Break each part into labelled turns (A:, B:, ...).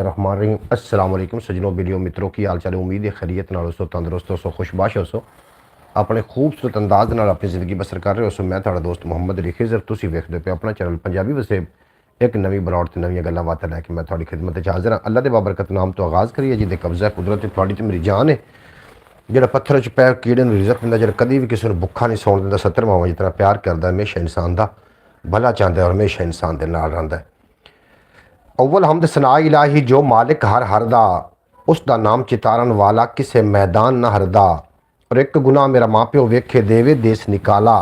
A: रहमान रहीम अस्सलाम वालेकुम सजनों वीडियो मित्रों की हाल चाल उम्मीद है खैरियत नाल सो तंदुरुस्त सो खुशबाश हो सो अपने खूबसूरत अंदाज नाल अपनी ज़िंदगी बसर कर रहे हो सो मैं थोड़ा दोस्त मुहम्मद अली खिज़र तुसी वेखदे पे अपना चैनल पंजाबी वसे एक नवी बरौट ते नवी गल्लां बातां लैके मैं थोड़ी खिदमत च हाज़र हाँ। अल्लाह दे बाबरकत नाम तो आगाज़ करिए जिहदे कब्ज़ा कुदरत थोड़ी ते मेरी जान है जिहड़ा पत्थर च पै कीड़े नूं रिज़क दिंदा जिहड़ा कदी भी किसी नूं भुक्खा नहीं सौण दिंदा 70 मावां जितना प्यार करदा हमेशा इंसान दा भला चाहता है और हमेशा इंसान दे नाल रहिंदा है। अव्वल हमद सना इलाही जो मालिक हर हरदा उसका नाम चितारन वाला किसे मैदान न हरदा। और एक गुना मेरा माँ प्यो वेखे देवे देश निकाला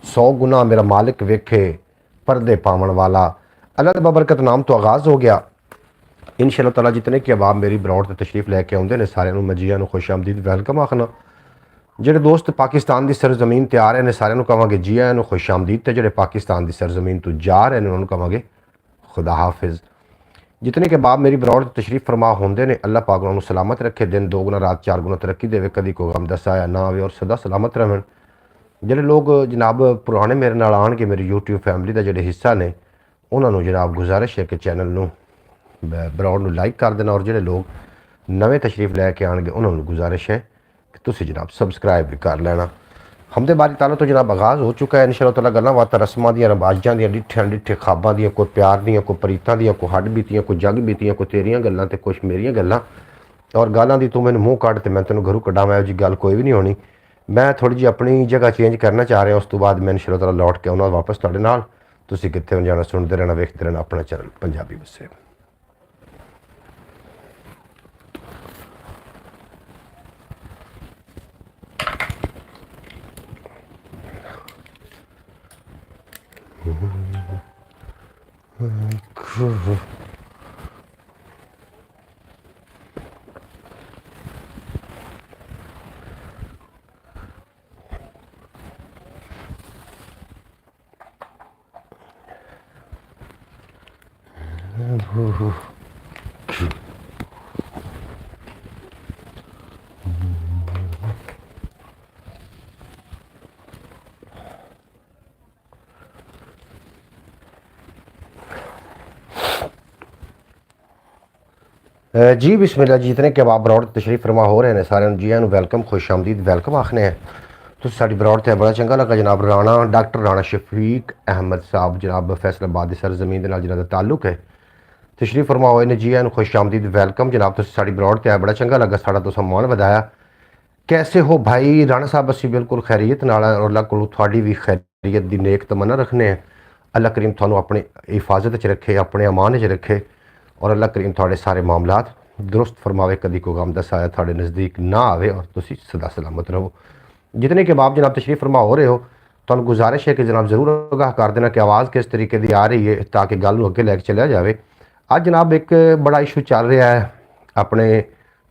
A: 100 गुना मेरा मालिक वेखे पर्दे पावन वाला। अल्लाह बबरकत नाम तो आगाज़ हो गया। इंशाअल्लाह ताला जितने कि अबाब मेरी बरौट तशरीफ लैके आउंदे ने सारिਆਂ ਨੂੰ मैं जियां ਨੂੰ खुश आमदीद वैलकम आखना। ਜਿਹੜੇ ਦੋਸਤ ਪਾਕਿਸਤਾਨ ਦੀ ਸਰਜ਼ਮੀਨ ਤੇ ਆ ਰਹੇ ਨੇ ਸਾਰਿਆਂ ਨੂੰ ਕਹਾਂਗੇ ਜੀ ਆਇਆਂ ਨੂੰ खुश आमदीद ਤੇ ਜਿਹੜੇ ਪਾਕਿस्तान ਦੀ ਸਰਜ਼ਮੀਨ ਤੋਂ ਜਾ ਰਹੇ ਨੇ ਉਹਨਾਂ ਨੂੰ ਕਹਾਂਗੇ खुदा हाफिज़। जितने के बाप मेरी बरौट तशरीफ फरमा होंगे ने अल्लाह पाक उन्होंने सलामत रखे दिन 2 गुना रात 4 गुना तरक्की देवे कभी कोई गम दसाया ना आवे और सदा सलामत रहें। ਜਿਹੜੇ लोग जनाब पुराने मेरे नाल आण के मेरी यूट्यूब फैमिली का ਜਿਹੜੇ हिस्सा ने उन्होंने जनाब गुजारिश है कि चैनल ਨੂੰ बरौट ਨੂੰ लाइक कर देना और ਜਿਹੜੇ लोग नवे तशरीफ लैके आएंगे उन्होंने गुजारिश है कि तुसी जनाब सबसक्राइब भी कर लेना। हमदे बारी ताला तो जनाब आगाज़ हो चुका है इंशाअल्लाह ताला गल्लां बातां रस्मां दियां रवाजां दियां डिठियां डिठे खाबां दियां कोई प्यार दियां कोई प्रीतां दियां कोई हड्ड बीतियां कोई जग बीतियां कोई तेरियां गल्लां ते कुछ मेरियां गल्लां और गालां दी तू मैनूं मूँह कड्ढ ते मैं तैनूं घरों कड्ढां मैं जी गल कोई भी नहीं होनी। मैं थोड़ी जी अपनी जगह चेंज करना चाह रहा उस तो बाद मैं इंशाअल्लाह ताला लौट के आउणा वापस तुहाडे नाल। तुसीं कित्थे जाना सुणदे रहना वेखदे रहना अपना चैनल पंजाबी वसे। जी बिस्मिल्लाह जी जितने के बाप बरौट तशरीफ फरमा हो रहे हैं सारे जी वैलकम खुश आमदीद वैलकम आखने हैं। तो साड़ी बरौट से बड़ा चंगा लगा जनाब राणा डॉक्टर राणा शफीक अहमद साहब जनाब फैसलाबाद की सरजमीन के जिन्हों का ताल्लुक है तशरीफ फरमा हुए ने जी खुश आमदीद वैलकम जनाब। तो साड़ी बरौट से बड़ा चंगा लगा साड़ा तो मान वधाया। कैसे हो भाई राणा साहब असी बिल्कुल खैरियत नाल और अल्लाह को थोड़ी भी खैरियत की नेक तमन्ना रखने हैं। अल्लाह करीम थानू अपने हिफाजत च रखे अपने अमान च रखे और अल्लाह करीम थोड़े सारे मामलात दुरुस्त फरमावे कभी कोई गम दसाया थोड़े नज़दीक ना आवे और तुसी सदा सलामत रहो। जितने के बाप जनाब तशरीफ फरमा हो रहे हो तो गुजारिश है कि जनाब जरूर आगाह कर देना कि आवाज़ किस तरीके की आ रही है ताकि गल अगे लैके चलिया जाए। अज जनाब एक बड़ा इशू चल रहा है अपने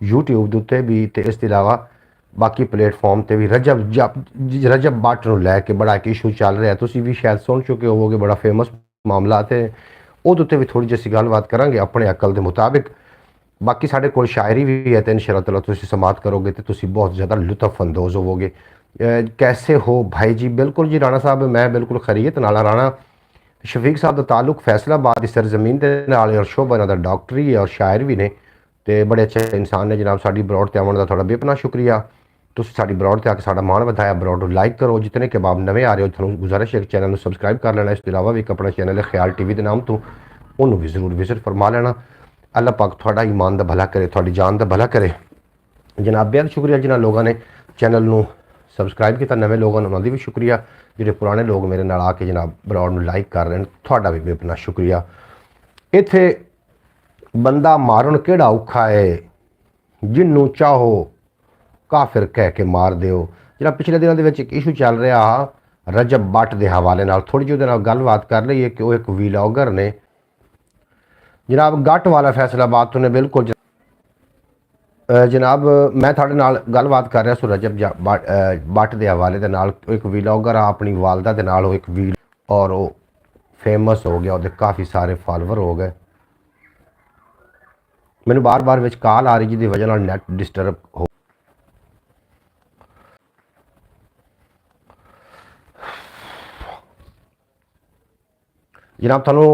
A: यूट्यूब के उत्ते भी तो इसके अलावा बाकी प्लेटफॉर्म पर भी रजब भट्ट नूं लैके बड़ा एक इशू चल रहा है। तुसी भी शायद सुन चुके होवोगे बड़ा फेमस मामला तो ਉਹਦੇ ਉੱਤੇ भी थोड़ी जी गलबात करांगे अपने अकल के मुताबिक। बाकी साढ़े को शायरी भी है तो इंशाअल्लाह ताला तुसी समात करोगे तो तुसी बहुत ज़्यादा लुत्फ अंदोज़ होवोगे। कैसे हो भाई जी बिल्कुल जी राणा साहब मैं बिल्कुल खैरियत नाल राणा शफीक साहब का ताल्लुक फैसलाबाद की सरजमीन के नाल और शोभा इन्हां दा डॉक्टरी है और शायर भी ने तो बड़े अच्छे इंसान ने जनाब साड़ी बरौट ते आवन दा थोड़ा बेपना शुक्रिया। तुसी साड़ी बरौट ते आके साड़ा मान वधाया बरौट को लाइक करो। जितने के बाब नवे आ रहे हो थोड़ा गुजारिश है कि चैनल को सबसक्राइब कर लेना। इसके अलावा भी एक अपना चैनल है ख्याल टीवी के नाम तो उन्होंने भी जरूर विजिट फरमा लेना। अल्लाह पाक थोड़ा ईमान का भला करे थोड़ी जान का भला करे। जनाब बेहद शुक्रिया जिन्होंने लोगों ने चैनल को सबसक्राइब किया नवे लोगों ने उन्होंने भी शुक्रिया जो पुराने लोग मेरे नाल आके जनाब बरौट को लाइक कर रहे हैं थोड़ा भी बेपना शुक्रिया। इत्थे बंदा मारन केड़ा औखा है जिन्नू चाहो काफिर कह के मार दो। जरा पिछले दिनों के एक इशू चल रहा रजब भट्ट के हवाले नाल थोड़ी जी गलबात कर ली है कि वह एक वीलॉगर ने जनाब गट वाला फैसलाबाद तो ने बिल्कुल जनाब मैं थोड़े नाल गलबात कर रहा सो रजब भट्ट के हवाले के नाल एक वीलॉगर आ अपनी वालदा के नाल एक वील और वो फेमस हो गया और काफ़ी सारे फॉलोवर हो गए। मैनू बार बार विच कॉल आ रही जिसकी वजह नाल नैट डिस्टर्ब हो जनाब ਤੁਹਾਨੂੰ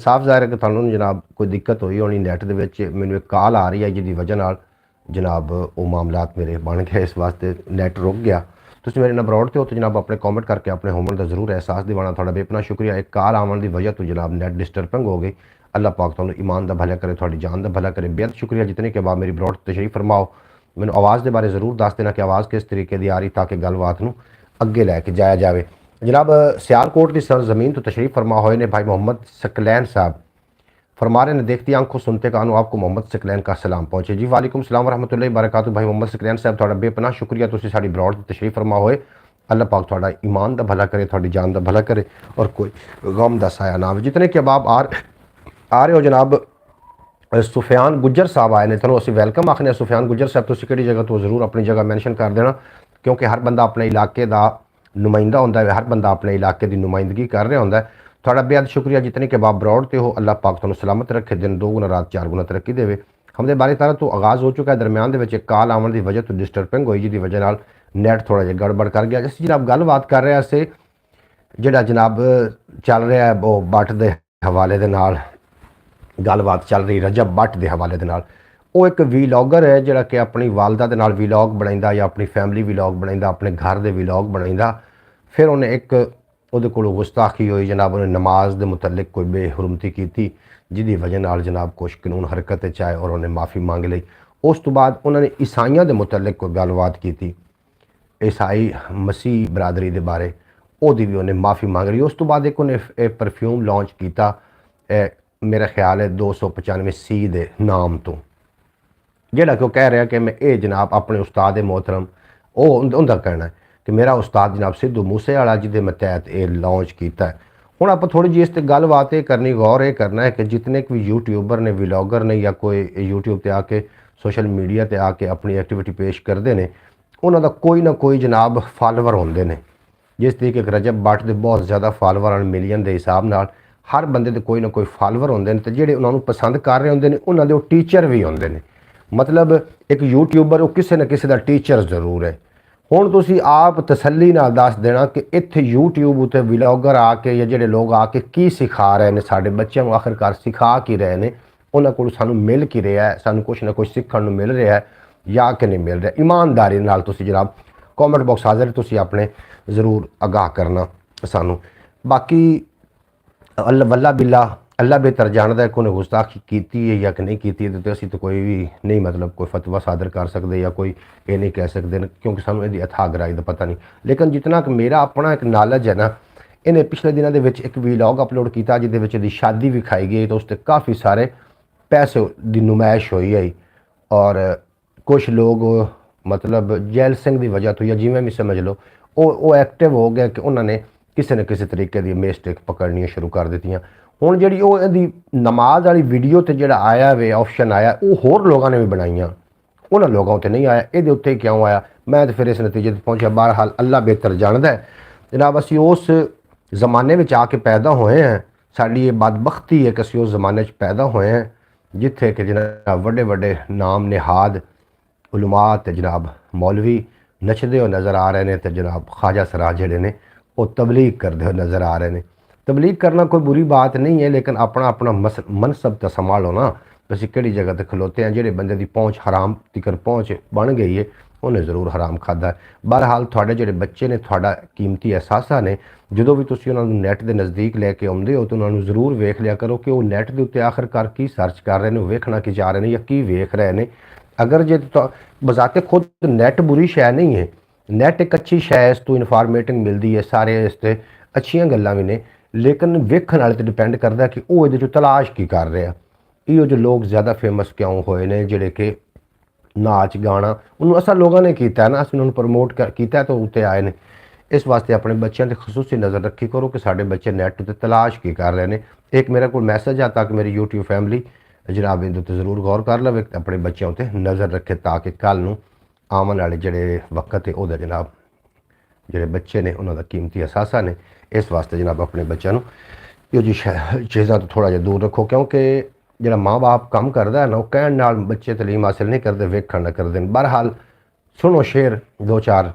A: ਸਾਫ਼ ਜ਼ਾहिर है कि ਤੁਹਾਨੂੰ जनाब कोई दिक्कत होई होनी नैट ਦੇ ਵਿੱਚ ਮੈਨੂੰ एक कॉल आ रही है जिसकी वजह ਨਾਲ जनाब वो मामलात मेरे बन गए इस वास्ते नैट रुक गया। तुम मेरे नाल ब्रॉड ते हो तो जनाब अपने कॉमेंट करके अपने होमन का जरूर एहसास दिवाना थोड़ा बेपना शुक्रिया। एक कॉल आवन की वजह तो जनाब नैट डिस्टर्बिंग हो गई। अल्लाह पाक तुहानू ईमान का भला करे, थोड़ी जान का भला करे। बेहद शुक्रिया जितने के बाद मेरी ब्रॉड तशरीफ फरमाओ। मैंने आवाज़ के बारे ज़रूर दस देना कि आवाज़ किस तरीके की आ रही ताकि गलबात नू अगे लैके जाया जाए। जनाब सियालकोट की सरजमीन तो तशरीफ़ फरमा हुए ने भाई मोहम्मद सकलैन साहब फरमा रहे ने, देखती आंखों सुनते कानों आपको मोहम्मद सकलैन का सलाम पहुँचे। जी वालेकुम सलाम रहमतुल्लाहि बरकातहू। भाई मोहम्मद सकलैन साहब थोड़ा बेपनाह शुक्रिया, तुसीं साडी ब्रॉड की तशरीफ़ फरमा होए। अल्लाह पाक थोड़ा ईमान का भला करे, थोड़ी जान का भला करे और कोई गम का साया ना आवे। जितने कि अब आप आ रहे हो जनाब सुफियान गुज्जर साहब आए ने, तैनूं असीं वैलकम आखने। सुफियान गुज्जर साहब तुसीं किहड़ी जगह तो ज़रूर अपनी जगह मैंशन कर देना, क्योंकि हर बंदा अपने इलाके का नुमाइंदा होंदा है, हर बंदा अपने इलाके की नुमाइंदगी कर रहा होंदा है। थोड़ा बेहद शुक्रिया जितने के बाप ब्रॉड ते हो। अल्लाह पाक तुहानूं सलामत रखे, दिन 2 गुना रात 4 गुना तरक्की देवे। हमदे बारी तारा तो आगाज़ हो चुका है, दरम्यान दे एक कॉल आवन की वजह तो डिस्टर्बिंग हुई जिसकी वजह नाल नैट थोड़ा जिहा गड़बड़ कर गया। जिस जनाब गलबात कर रहे से जिहड़ा जनाब चल रहा है वो बट के हवाले दे नाल गलबात चल रही रजब बट के हवाले दे नाल। वो एक वीलॉगर है जिहड़ा कि अपनी वालदा दे नाल वीलॉग बनाइंदा या अपनी फैमिली वीलॉग बनाइंदा, अपने घर दे वीलॉग बनाइंदा। फिर उन्हें एक उहदे कोलों गुस्ताखी हुई जनाब, उन्हें नमाज के मुतलक कोई बेहुरमती की जिसकी वजह नाल जनाब कुछ कानून हरकत आए और उन्हें माफ़ी मांग ली। उस तो बाद उन्होंने ईसाइयों के मुतलक कोई गलबात की, ईसाई मसीह बरादरी के बारे ओदी भी उन्हें माफ़ी मांग ली। उस तो बाद एक उन्हें परफ्यूम लॉन्च किया, मेरा ख्याल है 295C के नाम तो, जिहड़ा कि कह रहा कि मैं ये जनाब अपने उस्ताद मोहतरम वो उनका कहना है कि मेरा उस्ताद जनाब सिद्धू मूसे वाला जिहदे मैं तहत ये लॉन्च किया है। हुण आप थोड़ी जी इस गलबात ये करनी, गौर ये करना है कि जितने भी यूट्यूबर ने, व्लॉगर ने या कोई यूट्यूब पर आके सोशल मीडिया पर आके अपनी एक्टिविटी पेश करते हैं, उन्होंने कोई ना कोई जनाब फॉलोवर होंगे ने। जिस तरीके रजब बट के बहुत ज़्यादा फॉलोवर मिलियन के हिसाब नाल हर बंदे के कोई ना कोई फॉलोवर होंगे हैं, तो जिहड़े उन्होंने पसंद कर रहे होंगे उन्होंने टीचर भी होंगे ने। मतलब एक यूट्यूबर वो किसी न किसी का टीचर जरूर है। हुण तुसीं आप तसल्ली नाल दस देना कि इत्थे यूट्यूब उत्ते व्लॉगर आके या जिहड़े लोग आके की सिखा रहे हैं, साडे बच्चों को आखिरकार सिखा की रहे हैं, उन्हां कोल सानूं मिल की रहा है, सानूं कुछ ना कुछ सीखण नूं मिल रहा है या कि नहीं मिल रहा। ईमानदारी नाल तुसीं जनाब कॉमेंट बॉक्स हाज़र तुसीं अपने ज़रूर आगाह करना सानूं। बाकी अल्लाह वल्ला बिल्ला अल्लाह बेहतर जानता है कि उन्हें गुस्ताखी की है या कि नहीं की, तो असीं तो कोई भी नहीं मतलब कोई फतवा सादर कर सकते या कोई ये नहीं कह सकते, क्योंकि सानूं इहदी अथाह गहराई का पता नहीं। लेकिन जितना कि मेरा अपना एक नॉलेज है ना, इन्हें पिछले दिनों के एक वीलॉग अपलोड किया जिसदी शादी विखाई गई, तो उससे काफ़ी सारे पैसे की नुमाइश हुई है और कुछ लोग मतलब जैल सिंह की वजह तो या जिमें भी समझ लो वो एक्टिव हो गया कि उन्होंने किसी न किसी तरीके की मिस्टेक पकड़नियाँ शुरू कर दी। हुण जिहड़ी वो नमाज वाली वीडियो ते जिहड़ा आया वे ऑप्शन आया वो होर लोगों ने भी बनाइया, उन्होंने लोगों ते नहीं आया, ये उत्ते क्यों आया मैं तो फिर इस नतीजे पर पहुँचा। बहरहाल अल्लाह बेहतर जानता है जनाब। असी उस जमाने में आके पैदा होए हैं, साड़ी ये बदबख्ती है कि असी उस जमाने पैदा होए हैं जिथे कि जनाब वड्डे वड्डे नाम निहाद उलमात जनाब मौलवी नचदे हो नज़र आ रहे हैं, तो जनाब ख्वाजा सराज जिहड़े ने वो तबलीग करते हुए नज़र आ रहे हैं। तबलीग करना कोई बुरी बात नहीं है, लेकिन अपना अपना मनसब तो संभालो ना। असीं किहड़ी जगह ते खलोते हैं, जिहड़े बंदे की पहुँच हराम तिकर पहुँच बन गई है उन्हें जरूर हराम खादा है। बहरहाल थोड़े जिहड़े बच्चे ने थोड़ा कीमती एहसासा ने, जो भी तुसीं उन्होंने नैट के नज़दीक लैके आउंदे हो तो उन्होंने जरूर वेख लिया करो कि वो नैट के उत्ते आखिरकार की सर्च कर रहे हैं, वेखना की चाह रहे हैं या की वेख रहे हैं। अगर जे तो बजाते खुद नैट बुरी शै नहीं है, नैट एक अच्छी शै, इस तो इनफॉर्मेटिंग मिलती है, सारे इस ते अच्छियां गल्लां भी ने, लेकिन वेखण वाले ते डिपेंड करता कि वो ये तलाश की कर रहे हैं। इहो जो लोग ज़्यादा फेमस क्यों होए ने, जिहड़े कि नाच गाना उन्होंने असा लोगों ने किया ना, असं उन्होंने प्रमोट किया तो उत्ते आए ने। इस वास्ते अपने बच्चों पर खसूसी नज़र रखी करो कि साढ़े बच्चे नैट उत्ते तलाश की कर रहे हैं। एक मेरे को मैसेज आता कि मेरी यूट्यूब फैमिली जनाब इहदे उत्ते जरूर गौर कर लवे, अपने बच्चों उत्ते नज़र रखे ताकि कल नूं आवन वाले जिहड़े वक्त है उहदा जनाब जिहड़े बच्चे ने उन्होंने कीमती असासा ने। इस वास्ते जनाब अपने बच्चों यो जी चीज़ों तो थोड़ा जिहा दूर रखो, क्योंकि जिहड़ा माँ बाप काम करता है ना वो कहण नाल बच्चे तलीम हासिल नहीं करते, वेखण ना करते। बहरहाल सुनो शेर दो चार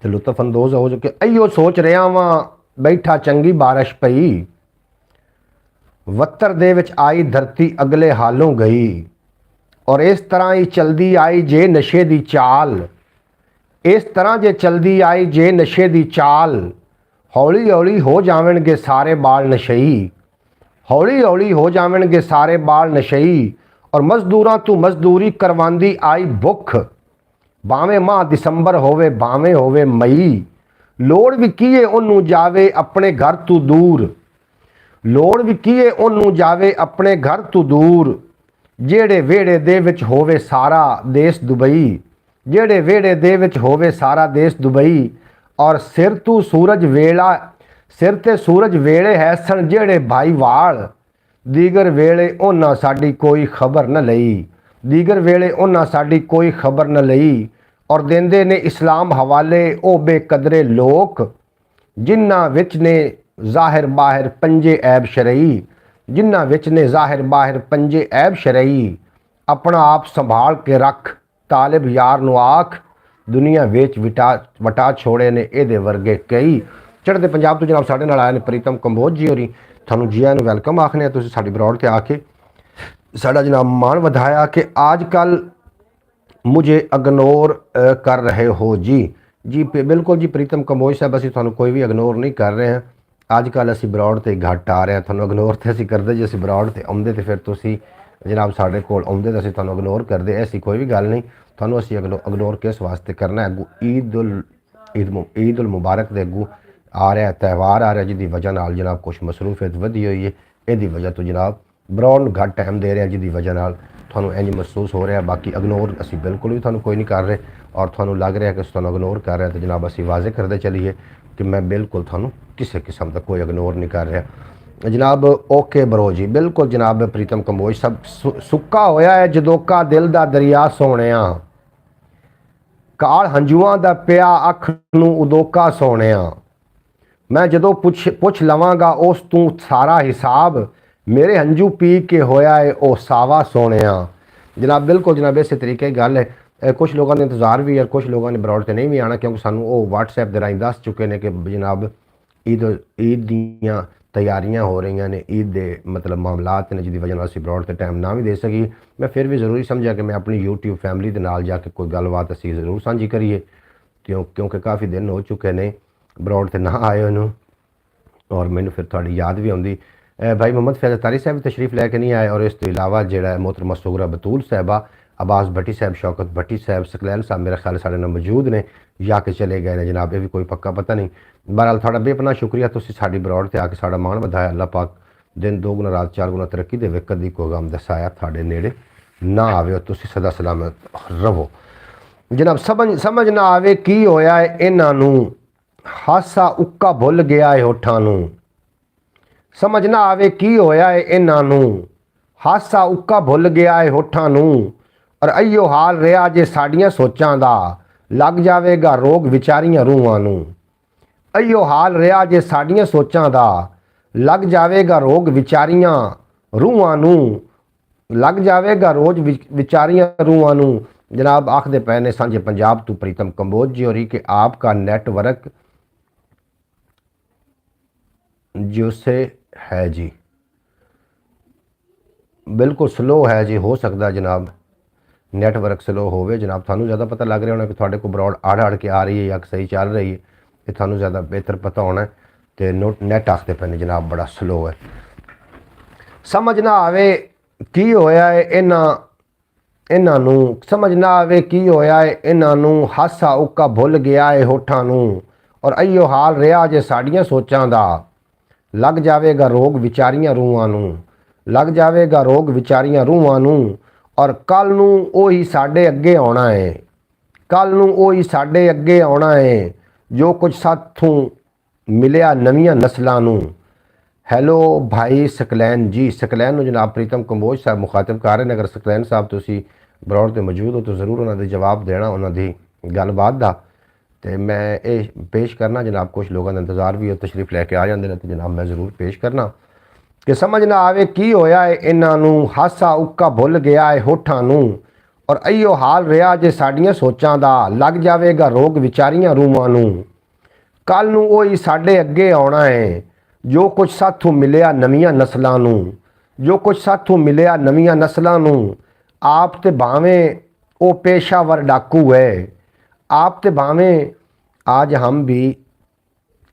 A: तो लुत्फ अंदोज़ हो जो कि अयो सोच रहा वां बैठा चंगी बारिश पई, ਵੱਤਰ ਦੇ ਵਿੱਚ ਆਈ ਧਰਤੀ ਅਗਲੇ ਹਾਲੋਂ ਗਈ। ਔਰ ਇਸ ਤਰ੍ਹਾਂ ਹੀ ਚਲਦੀ ਆਈ ਜੇ ਨਸ਼ੇ ਦੀ ਚਾਲ, ਇਸ ਤਰ੍ਹਾਂ ਜੇ ਚਲਦੀ ਆਈ ਜੇ ਨਸ਼ੇ ਦੀ ਚਾਲ, ਹੌਲੀ ਹੌਲੀ ਹੋ ਜਾਵਣਗੇ ਸਾਰੇ ਬਾਲ ਨਸ਼ਈ, ਹੌਲੀ ਹੌਲੀ ਹੋ ਜਾਵਣਗੇ ਸਾਰੇ ਬਾਲ ਨਸ਼ਈ। ਔਰ ਮਜ਼ਦੂਰਾਂ ਤੋਂ ਮਜ਼ਦੂਰੀ ਕਰਵਾਉਂਦੀ ਆਈ ਭੁੱਖ, ਭਾਵੇਂ ਮਾਹ ਦਸੰਬਰ ਹੋਵੇ ਭਾਵੇਂ ਹੋਵੇ ਮਈ, ਲੋੜ ਵੀ ਕੀਏ ਉਹਨੂੰ ਜਾਵੇ ਆਪਣੇ ਘਰ ਤੋਂ ਦੂਰ, ਲੋੜ ਵੀ ਕੀਏ ਉਹਨੂੰ ਜਾਵੇ ਆਪਣੇ ਘਰ ਤੋਂ ਦੂਰ। ਜਿਹੜੇ ਵਿਹੜੇ ਦੇ ਵਿੱਚ ਹੋਵੇ ਸਾਰਾ ਦੇਸ਼ ਦੁਬਈ, ਜਿਹੜੇ ਵਿਹੜੇ ਦੇ ਵਿੱਚ ਹੋਵੇ ਸਾਰਾ ਦੇਸ਼ ਦੁਬਈ। ਔਰ ਸਿਰ ਤੋਂ ਸੂਰਜ ਵੇਲਾ, ਸਿਰ ਤੇ ਸੂਰਜ ਵੇਲੇ ਹੈ ਸਨ ਜਿਹੜੇ ਭਾਈਵਾਲ, ਦੀਗਰ ਵੇਲੇ ਉਹਨਾਂ ਸਾਡੀ ਕੋਈ ਖਬਰ ਨਾ ਲਈ, ਦੀਗਰ ਵੇਲੇ ਉਹਨਾਂ ਸਾਡੀ ਕੋਈ ਖਬਰ ਨਾ ਲਈ। ਔਰ ਦਿੰਦੇ ਨੇ ਇਸਲਾਮ ਹਵਾਲੇ ਉਹ ਬੇਕਦਰੇ ਲੋਕ, ਜਿਨ੍ਹਾਂ ਵਿੱਚ ਨੇ ਜ਼ਾਹਿਰ ਬਾਹਿਰ ਪੰਜੇ ਐਬ ਸ਼ਰਈ, ਜਿਨ੍ਹਾਂ ਵਿੱਚ ਨੇ ਜ਼ਾਹਿਰ ਬਾਹਿਰ ਪੰਜੇ ਐਬ ਸ਼ਰਈ। ਆਪਣਾ ਆਪ ਸੰਭਾਲ ਕੇ ਰੱਖ ਤਾਲਿਬ ਯਾਰ ਨੂੰ ਆਖ, ਦੁਨੀਆ ਵਿੱਚ ਵਟਾ ਛੋੜੇ ਨੇ ਇਹਦੇ ਵਰਗੇ ਕਈ। ਚੜ੍ਹਦੇ ਪੰਜਾਬ ਤੋਂ ਜਨਾਬ ਸਾਡੇ ਨਾਲ ਆਏ ਨੇ ਪ੍ਰੀਤਮ ਕੰਬੋਜ ਜੀ ਹੋਰੀ, ਤੁਹਾਨੂੰ ਜੀ ਆਇਆਂ ਨੂੰ ਵੈਲਕਮ ਆਖਨੇ ਆ। ਤੁਸੀਂ ਸਾਡੀ ਬਰੌਡ ਤੇ ਆ ਕੇ ਸਾਡਾ ਜਨਾਬ ਮਾਣ ਵਧਾਇਆ ਕਿ ਅੱਜ ਕੱਲ ਮੁਝੇ ਇਗਨੋਰ ਕਰ ਰਹੇ ਹੋ ਜੀ। ਜੀ ਬਿਲकुल ਜੀ ਪ੍ਰੀਤਮ ਕੰਬੋਜ ਸਾਹਿਬ, ਅਸੀਂ ਤੁਹਾਨੂੰ ਕੋਈ ਵੀ ਇਗਨੋਰ ਨਹੀਂ ਕਰ ਰਹੇ ਹਾਂ। ਅੱਜ ਕੱਲ ਅਸੀਂ ਬਰੌਡ ਤੇ ਘੱਟ ਆ ਰਹੇ ਹਾਂ, ਤੁਹਾਨੂੰ ਇਗਨੋਰ ਤੇ ਅਸੀਂ ਕਰਦੇ। ਜੇ ਅਸੀਂ ਬਰੌਡ ਤੇ ਆਉਂਦੇ ਤੇ ਫਿਰ ਤੁਸੀਂ ਜਨਾਬ ਸਾਡੇ ਕੋਲ ਆਉਂਦੇ ਤਾਂ ਅਸੀਂ ਤੁਹਾਨੂੰ ਇਗਨੋਰ ਕਰਦੇ। ਐਸੀ ਕੋਈ ਵੀ ਗੱਲ ਨਹੀਂ, ਤੁਹਾਨੂੰ ਅਸੀਂ ਇਗਨੋਰ ਕਿਸ ਵਾਸਤੇ ਕਰਨਾ ਹੈ। ਅੱਗੂ ਈਦ ਉਲ ਮੁਬਾਰਕ ਦੇ ਅੱਗੂ ਆ ਰਿਹਾ ਤਿਉਹਾਰ ਆ ਰਿਹਾ, ਜਿਹਦੀ ਵਜ੍ਹਾ ਨਾਲ ਜਨਾਬ ਕੁਛ ਮਸਰੂਫੀਅਤ ਵਧੀ ਹੋਈ ਹੈ। ਇਹਦੀ ਵਜ੍ਹਾ ਤੋਂ ਜਨਾਬ ਬਰੌਡ ਨੂੰ ਘੱਟ ਟਾਈਮ ਦੇ ਰਹੇ ਹਾਂ, ਜਿਹਦੀ ਵਜ੍ਹਾ ਨਾਲ ਤੁਹਾਨੂੰ ਇੰਝ ਮਹਿਸੂਸ ਹੋ ਰਿਹਾ। ਬਾਕੀ ਇਗਨੋਰ ਅਸੀਂ ਬਿਲਕੁਲ ਵੀ ਤੁਹਾਨੂੰ ਕੋਈ ਨਹੀਂ ਕਰ ਰਹੇ। ਔਰ ਤੁਹਾਨੂੰ ਲੱਗ ਰਿਹਾ ਕਿ ਅਸੀਂ ਤੁਹਾਨੂੰ ਇਗਨੋਰ ਕਰ ਰਹੇ, ਤਾਂ ਜਨਾਬ ਅਸੀਂ ਵਾਜ਼ੇ ਕਰਦੇ ਚਲੀਏ ਕਿ ਮੈਂ ਬਿਲਕੁਲ ਤੁਹਾਨੂੰ ਕਿਸੇ ਕਿਸਮ ਦਾ ਕੋਈ ਇਗਨੋਰ ਨਹੀਂ ਕਰ ਰਿਹਾ ਜਨਾਬ। ਓਕੇ ਬਰੋ ਜੀ, ਬਿਲकुल ਜਨਾਬ ਪ੍ਰੀਤਮ ਕੰਬੋਜ ਸਭ ਸੁੱਕਾ ਹੋਇਆ ਹੈ ਜਦੋਕਾ ਦਿਲ ਦਾ ਦਰਿਆ ਸੋਹਣਿਆ, ਕਾਲ ਹੰਝੂਆਂ ਦਾ ਪਿਆ ਅੱਖ ਨੂੰ ਉਦੋਕਾ ਸੋਹਣਿਆ। ਮੈਂ ਜਦੋਂ ਪੁੱਛ ਲਵਾਂਗਾ ਉਸ ਤੋਂ ਸਾਰਾ ਹਿਸਾਬ, ਮੇਰੇ ਹੰਝੂ ਪੀ ਕੇ ਹੋਇਆ ਹੈ ਉਹ ਸਾਵਾ ਸੋਹਣਿਆ। ਜਨਾਬ ਬਿਲकुल ਜਨਾਬ ਇਸੇ ਤਰੀਕੇ ਗੱਲ ਹੈ। कुछ लोगों ने इंतज़ार भी और कुछ लोगों ने बरौड़ से नहीं भी आना, क्योंकि सानू वो व्हाट्सएप के राही दस चुके हैं कि जनाब ईद दियाँ तैयारियां हो रही ने, ईद के मतलब मामलात ने, जिसकी वजह असी बरौड़ से टाइम ना भी दे सकी। मैं फिर भी ज़रूरी समझा कि मैं अपनी यूट्यूब फैमिली के नाल जाके कोई गलबात असी ज़रूर साझी करिए, क्योंकि काफ़ी दिन हो चुके ने बरौड़ से ना आए उन्होंने, और मैनू फिर थोड़ी याद भी आती। भाई मोहम्मद फैज़ तारी साहब तशरीफ लैके नहीं आए, और इस तो इलावा जो मोहतरमा सुगरा बतूल साहबा, अब्बास भट्टी साहब, शौकत भट्टी साहब, सकलैन साहब मेरा ख्याल साढ़े नाल मौजूद ने या कि चले गए ने जनाब, ये भी कोई पक्का पता नहीं। बहरहाल थोड़ा बेपना शुक्रिया, तुसीं साडी बरौड़ ते आके साड़ा मान वधाया। अल्लाह पाक दिन दो गुना रात चार गुना तरक्की देवे, कदी कोई गम दसाया थाड़े नेड़े ना आवे, तुसीं सदा सलामत रवो जनाब। समझ ना आवे की होया है इन्हां नूं, हासा उक्का भुल गया है होठां नूं। समझ ना आवे की होया है इन्हां नूं, हासा उक्का भुल गया है होठां नूं। और अइयो हाल रहा जे साड़ियाँ सोचां दा, लग जावेगा रोग विचारियां रूहां नूं। अइयो हाल रहा जे साड़ियाँ सोचां दा, लग जावेगा रोग विचारियां रूहां नूं, लग जावेगा रोज विचारियां रूहां नूं। जनाब आखदे पे ने सांझे पंजाब तो प्रीतम कंबोज जी होरी कि आपका नेटवर्क जो से है जी बिल्कुल स्लो है जी, हो सकता जनाब नैटवर्क स्लो होवे जनाब। थानू ज़्यादा पता लग रहा होना कि थोड़े को बरौड़ अड़ के आ रही है या सही चल रही है, ये थानू ज़्यादा बेहतर पता होना है। तो नैट आखते पे ने जनाब बड़ा स्लो है। समझ ना आवे की होया है इन्हां नूं, समझ ना आवे की होया है इन्हां नूं, हासा उक्का भुल गया है होठां नूं। और अइयो हाल रहा जे साड़ियाँ सोचां दा, लग जावेगा रोग विचारियां रूहां नूं, लग जावेगा रोग विचारियां रूहां नूं। और कल नूं ओही साडे अगे आउणा है, कल नूं ओही साडे अगे आउणा है, जो कुछ साथों मिलिया नवीं नस्लां नूं। हैलो भाई सकलैन जी, सकलैन नूं जनाब प्रीतम कंबोज साहब मुखातिब कर रहे हैं। अगर सकलैन साहब तुसीं बरौड़ ते मौजूद हो तो ज़रूर उन्हां दे जवाब देना, उन्हां दी गलबात दा। ते मैं ये पेश करना जनाब, कुछ लोगों का इंतज़ार भी हो, तशरीफ लैके आ जाते हैं तो जनाब मैं ज़रूर पेश करना कि समझ ना आवे की होया है इन्हां नूं, हासा उक्का भुल गया है होठां नूं। और अइयो हाल रहा जे साड़ियाँ सोचां दा, लग जावेगा रोग विचारियां रूहां नूं। कल नूं ओही साडे अगे आउणा है, ਜੋ ਕੁਝ ਸਾਥੋਂ ਮਿਲਿਆ ਨਵੀਆਂ ਨਸਲਾਂ ਨੂੰ, ਜੋ ਕੁਝ ਸਾਥੋਂ ਮਿਲਿਆ ਨਵੀਆਂ ਨਸਲਾਂ ਨੂੰ, ਆਪ ਤੇ ਭਾਵੇਂ ਉਹ पेशावर डाकू है, आप तो भावें आज हम भी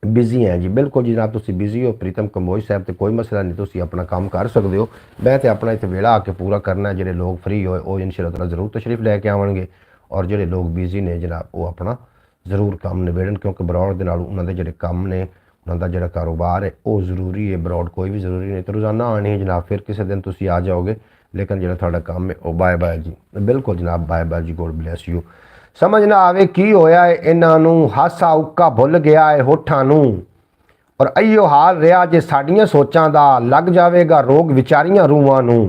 A: बिजी हैं जी। बिल्कुल जी जनाब, तुम बिजी हो प्रीतम कंबोज साहब, तो कोई मसला नहीं, तुम अपना काम कर सकते हो। मैं तो अपना इतने वेला आके पूरा करना है। जो लोग फ्री होए वो इंशाअल्लाह ताला जरूर तशरीफ लैके आवेंगे, और जो लोग बिजी ने जनाब वो अपना जरूर काम निबेड़न, क्योंकि बरौड़ के नाल उन्होंने जो काम ने, उन्होंने जो कारोबार है वो जरूरी है। बरौड़ कोई भी जरूरी नहीं, तो रोज़ाना आनी है जनाब, फिर किसी दिन तुम आ जाओगे, लेकिन जो थोड़ा काम है वो बाय बाय जी। बिल्कुल जनाब, बाय बाय जी, गॉड ब्लैस यू। समझ ना आवे की होया है इन्हों, हासा उक्का भुल गया है होठां नूं, और अइयो हाल रहा जे साड़ियां सोचां दा, लग जाएगा रोग विचारियां रूहां नूं।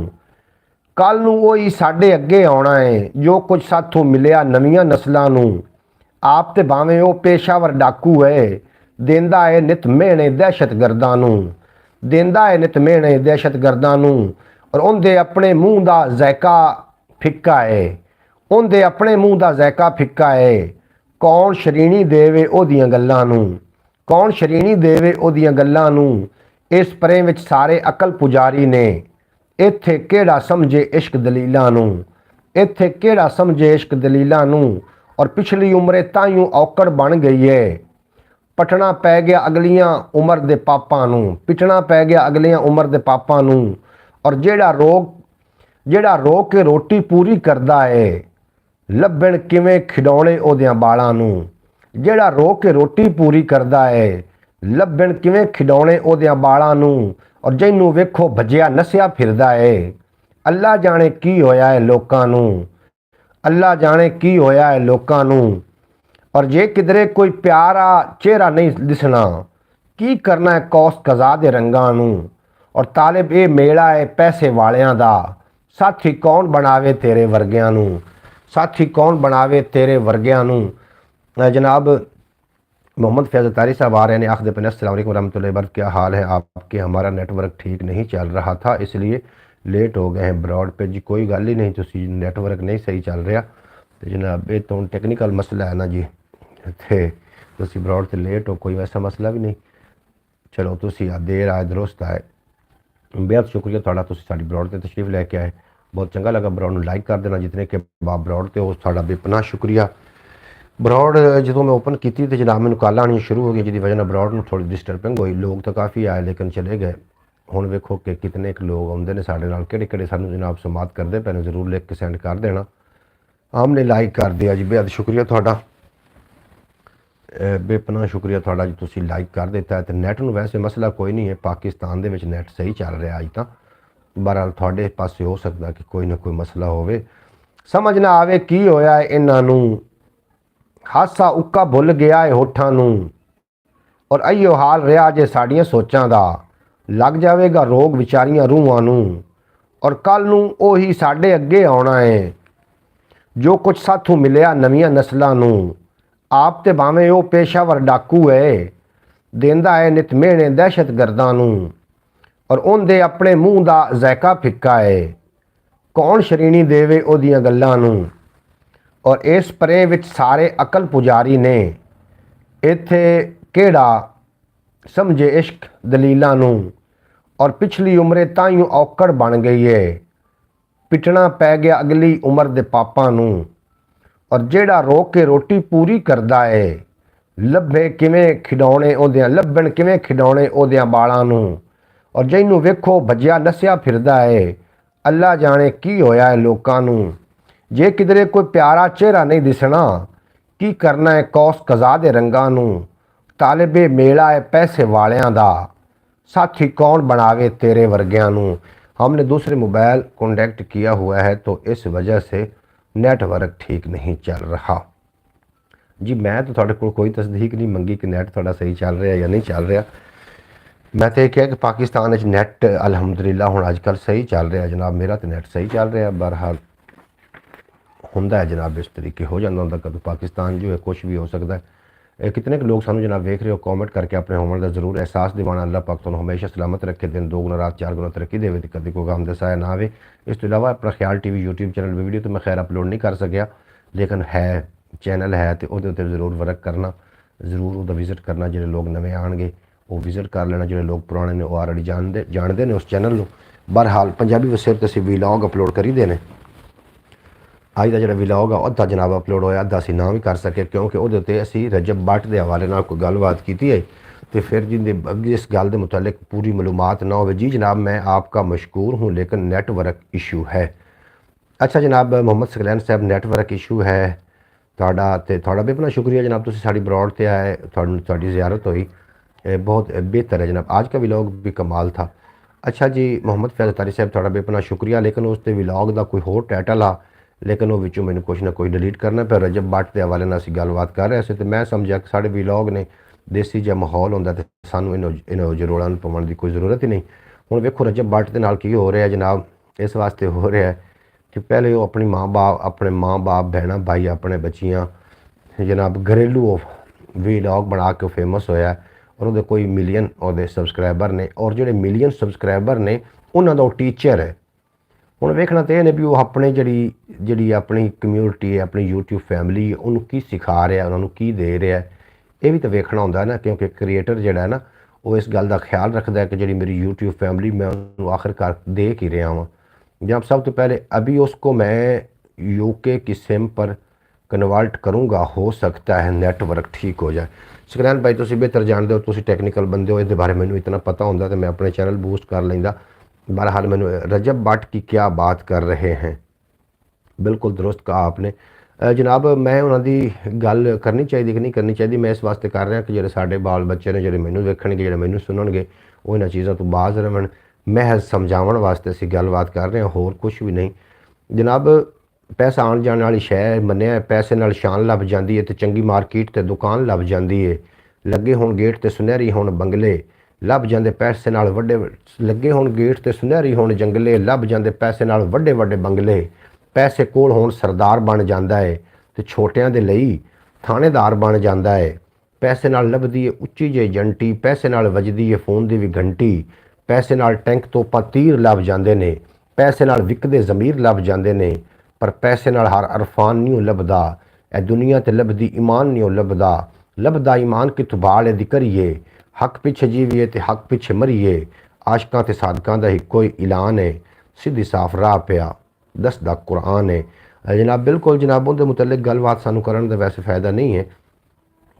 A: कल नूं वही साडे अगे आना है, जो कुछ साथों मिलिया नवीआं नस्लां नूं। आप ते भावें वो पेशावर डाकू है, देंदा है नित मेहने दहशत गर्दां नूं, देंदा है नित मेहने दहशत गर्दां नूं। और उनके अपने मूँह का ज़ायका फिक्का है, उनके अपने मूँह का ज़ायका फिक्का है। कौन श्रेणी देवे ओदियां गल्लां नूं, कौन श्रेणी देवे ओदियां गल्लां नूं। इस परे विच सारे अकल पुजारी ने, इत्थे केड़ा समझे इश्क दलीलां नूं, इत्थे केड़ा समझे इश्क दलीलां नूं। और पिछली उम्रे ताइयों औकड़ बन गई है, पटना पै गया अगलियां उम्र दे पापां नूं, पिटना पै गया अगलियां उम्र दे पापां नूं। और जेड़ा रोक के रोटी पूरी करदा है, लभण किवें खिडौणे ओदियां बालां नूं। जेड़ा रोक के रोटी पूरी करदा है, लभण किवें खिडौणे ओदियां बालां नूं। और जिन्नू वेखो भजिया नसिया फिरदा है, अल्लाह जाने की होया है लोकां नूं, अल्लाह जाने की होया है लोकां नूं। और जे किधरे कोई प्यारा चेहरा नहीं दिसना, की करना है कौस कज़ा दे रंगां नूं। और तालिब ये मेला है पैसे वालियां दा, साथी कौन बनावे तेरे वर्गियां नूं, साथी कौन बनावे तेरे वर्गियां नूं। जनाब मोहम्मद फैज़ तारी साहब आ रहे हैं, आखिर पे अस्सलाम वालेकुम रहमतुल्लाहि व बरकातहू, क्या हाल है आपके। हमारा नेटवर्क ठीक नहीं चल रहा था, इसलिए लेट हो गए हैं ब्रॉड पे जी। कोई गल ही नहीं, तुसी नेटवर्क नहीं सही चल रहा, तो जनाब ये तो टेक्निकल मसला है ना जी, थे तुसी ब्रॉड से लेट हो, कोई वैसा मसला भी नहीं। चलो तुसी देर आए दुरुस्त आए, बेहद शुक्रिया थोड़ा, तुसी साडी ब्रॉड ते तशरीफ लैके आए, बहुत चंगा लगा। ब्रॉड नूं लाइक कर देना जितने के बाप ब्रॉड ते, उस साडा बेपनाह शुक्रिया। ब्रॉड जो मैं ओपन की तो जनाब मैंने कॉल आनी शुरू हो गई, जिसकी वजह ब्रॉड में थोड़ी डिस्टर्बिंग हुई। लोग तो काफ़ी आए लेकिन चले गए। हुण वेखो कि कितने एक लोग आउंदे ने साडे नाल, किहड़े-किहड़े सानूं जनाब समात करते पे ने, जरूर लिख के सेंड कर देना। हमने लाइक कर दिया जी, बेहद शुक्रिया थोड़ा, बेपनाह शुक्रिया थोड़ा जी, तुसी लाइक कर दिता है। तो नैट नूं वैसे मसला कोई नहीं है, पाकिस्तान दे विच नैट सही चल रहा अज तां, बहरहाल थोड़े पासे हो सकता कि कोई ना कोई मसला होवे। समझ ना आवे की होया है इन्हां नूं, हासा उक्का भुल गया है होठां नूं। और अइयो हाल रहा जे साड़ियां सोचां दा, लग जाएगा रोग विचारियां रूहां नूं। और कल नूं ओही साडे अगे आना है, जो कुछ साथों मिलिया नवीआं नस्लां नूं। आप ते भावें वो पेशावर डाकू है, देंदा है नित मेहने दहशत गर्दां नूं। और उनके अपने मूँह का ज़ायका फिक्का है, कौन श्रेणी देवे ओदियां गल्लां नूं। और इस परे विच सारे अकल पुजारी ने, इत्थे केड़ा समझे इश्क दलीलां नूं। और पिछली उम्रे ताइयों औकड़ बन गई है, पिटना पै गया अगली उम्र दे पापां नूं। और जेड़ा रोक के रोटी पूरी करदा है, लभे किवें खिडौणे ओदियां, लभण किवें खिडौणे ओदियां बालां नूं। और जिन्नू वेखो भजिया नसिया फिरदा है, अल्लाह जाने की होया है लोकां नूं। जे किधरे कोई प्यारा चेहरा नहीं दिसना, की करना है कौस कज़ा दे रंगां नूं। तालिबे मेला है पैसे वालियां दा, साथी कौन बनावे तेरे वर्गियां नूं। हमने दूसरे मोबाइल कॉन्टैक्ट किया हुआ है, तो इस वजह से नेटवर्क ठीक नहीं चल रहा जी। मैं तो थोड़े को कोई तस्दीक नहीं मंगी कि नेट थोड़ा सही चल रहा या नहीं चल रहा। मैं तो यह कि पाकिस्तान नैट अलहमदुलिल्लाह हुण अजकल सही चल रहा जनाब, मेरा तो नैट सही चल रहा। बहरहाल हुंदा है जनाब, इस तरीके हो जाता होंदा, कदों पाकिस्तान जो है कुछ भी हो सकता है। कितने लोग सानू जनाब वेख रहे हो, कॉमेंट करके अपने होने का जरूर एहसास दिवाना। अल्लाह पाक तुहानू हमेशा सलामत रखे, दिन दो गुना रात चार गुना तरक्की देवे, ते कभी कोई गम दसाया ना आवे। इस तो इलावा अपना ख्याल टीवी यूट्यूब चैनल वीडियो तो मैं खैर अपलोड नहीं कर सकिया, लेकिन है चैनल है तो वो जरूर वर्क करना, जरूर वो विजिट करना। जो लोग नवे आएंगे ਉਹ ਵਿਜ਼ਿਟ ਕਰ ਲੈਣਾ। ਜਿਹੜੇ ਲੋਕ ਪੁਰਾਣੇ ਨੇ ਉਹ ਆਲਰੇਡੀ ਜਾਣਦੇ ਨੇ ਉਸ ਚੈਨਲ ਨੂੰ। ਬਹਰਹਾਲ ਪੰਜਾਬੀ ਵਸਿਰ ਤੇ ਅਸੀਂ ਵੀਲੌਗ ਅਪਲੋਡ ਕਰੀਦੇ ਨੇ। ਅੱਜ ਦਾ ਜਿਹੜਾ ਵੀਲੌਗ ਆ ਅੱਧਾ ਜਨਾਬ ਅਪਲੋਡ ਹੋਇਆ, ਅੱਧਾ ਅਸੀਂ ਨਾ ਵੀ ਕਰ ਸਕੇ ਕਿਉਂਕਿ ਉਹਦੇ ਉੱਤੇ ਅਸੀਂ ਰਜਬ ਬੱਟ ਦੇ ਹਵਾਲੇ ਨਾਲ ਕੋਈ ਗੱਲਬਾਤ ਕੀਤੀ ਹੈ तो फिर जिंदे अगे इस गल के मुतालिक पूरी मालूमात ना हो। जी जनाब मैं आपका मशकूर हूँ लेकिन नैटवर्क इशू है। अच्छा जनाब मोहम्मद सकलैन साहब नैटवर्क इशू है थोड़ा भी अपना शुक्रिया जनाब, तुम साड़ी ब्रॉड से आए, थोड़ी ज़ियारत हुई, बहुत बेहतर है जनाब। आज का व्लॉग भी कमाल था। अच्छा जी मोहम्मद फैज़ तारी साहब थोड़ा भी अपना शुक्रिया, लेकिन उस व्लॉग का कोई होर टाइटल आ लेकिन वो विचों मैंने कुछ ना कुछ डिलीट करना पे। रजब बट के हवाले नाल असीं गलबात कर रहे थे तो मैं समझा कि साढ़े व्लॉग ने देसी जिहा माहौल होंदा ते सानूं इन्हां जरोड़ां नूं पाउण दी कोई ज़रूरत ही नहीं। हुण वेखो रजब बट दे नाल की हो रहा है जनाब, इस वास्ते हो रहा है कि पहले वो अपने माँ बाप भैणां भाई अपने बच्चियां जनाब घरेलू व्लॉग बना के फेमस होया और वो कोई मिलियन वो सबसक्राइबर ने और जो मिलियन सबसक्राइबर ने उन्होंने वो टीचर है। हुण वेखना तो यह भी वो अपने जी अपनी कम्यूनिटी है अपनी यूट्यूब फैमिली उन्होंने की सिखा रहा है, उन्होंने की दे रहा है, ये भी तो वेखना होंदा है ना। क्योंकि क्रिएटर जोड़ा है ना वो इस गल का ख्याल रखता है कि जी मेरी यूट्यूब फैमिली मैं उन्होंने आखिरकार दे ही रहा वहाँ। जब सब तो पहले अभी उसको मैं यूके की सिम पर कन्वर्ट करूँगा, हो सकता है नेटवर्क ठीक हो जाए। सकलैन भाई तुम बेहतर जानते हो, तुम टैक्नीकल बंदे हो, इस बारे मैंने इतना पता होंदा तो मैं अपने चैनल बूस्ट कर लेंदा। बहरहाल मैंने रजब बट की क्या बात कर रहे हैं, बिल्कुल दुरुस्त कहा आपने जनाब। मैं उन्होंने गल करनी चाहिए कि नहीं करनी चाहिए, मैं इस वास्ते कर रहा कि जो साढ़े बाल बच्चे ने जो मैनू वेखणगे जो मैनू सुनणगे वो इन्हां चीज़ों तो बाज रहन। महज समझावन वास्ते असीं गलबात कर रहे हैं, होर कुछ भी नहीं जनाब। पैसा आण जाण वाली शै मन्निया, पैसे नाल शान लभ जाती है तो चंगी मार्केट ते दुकान लभ जाती है। लगे होण गेट ते सुनहरी होण बंगले लभ जाते पैसे नाल वड्डे, लगे होण गेट ते सुनहरी होण जंगले लभ जाते पैसे नाल वड्डे वड्डे बंगले। पैसे कोल होण सरदार बन जाता है तो छोटियां दे लई थानेदार बन जाता है। पैसे नाल लभदी है उच्ची जी जंटी, पैसे नाल वजदी है फोन की भी घंटी। पैसे नाल टैंक तोपा तीर लभ जाते ने, पैसे नाल विकदे ज़मीर लभ जाते ने, पर पैसे नाल हर अरफान नहीं लभदा। ए दुनिया ते लभदी ईमान नहीं लभदा, लभदा ईमान कित्थों बाल दी करिए। हक पिछे जीविए ते हक पिछे मरीए, आशकां ते सादकां दा इक्को ही ऐलान है, सीधी साफ राह पिया दसदा कुरान है। जनाब बिल्कुल जनाब उनके मुतल्लिक गलबात सानू करन दा वैसे फ़ायदा नहीं है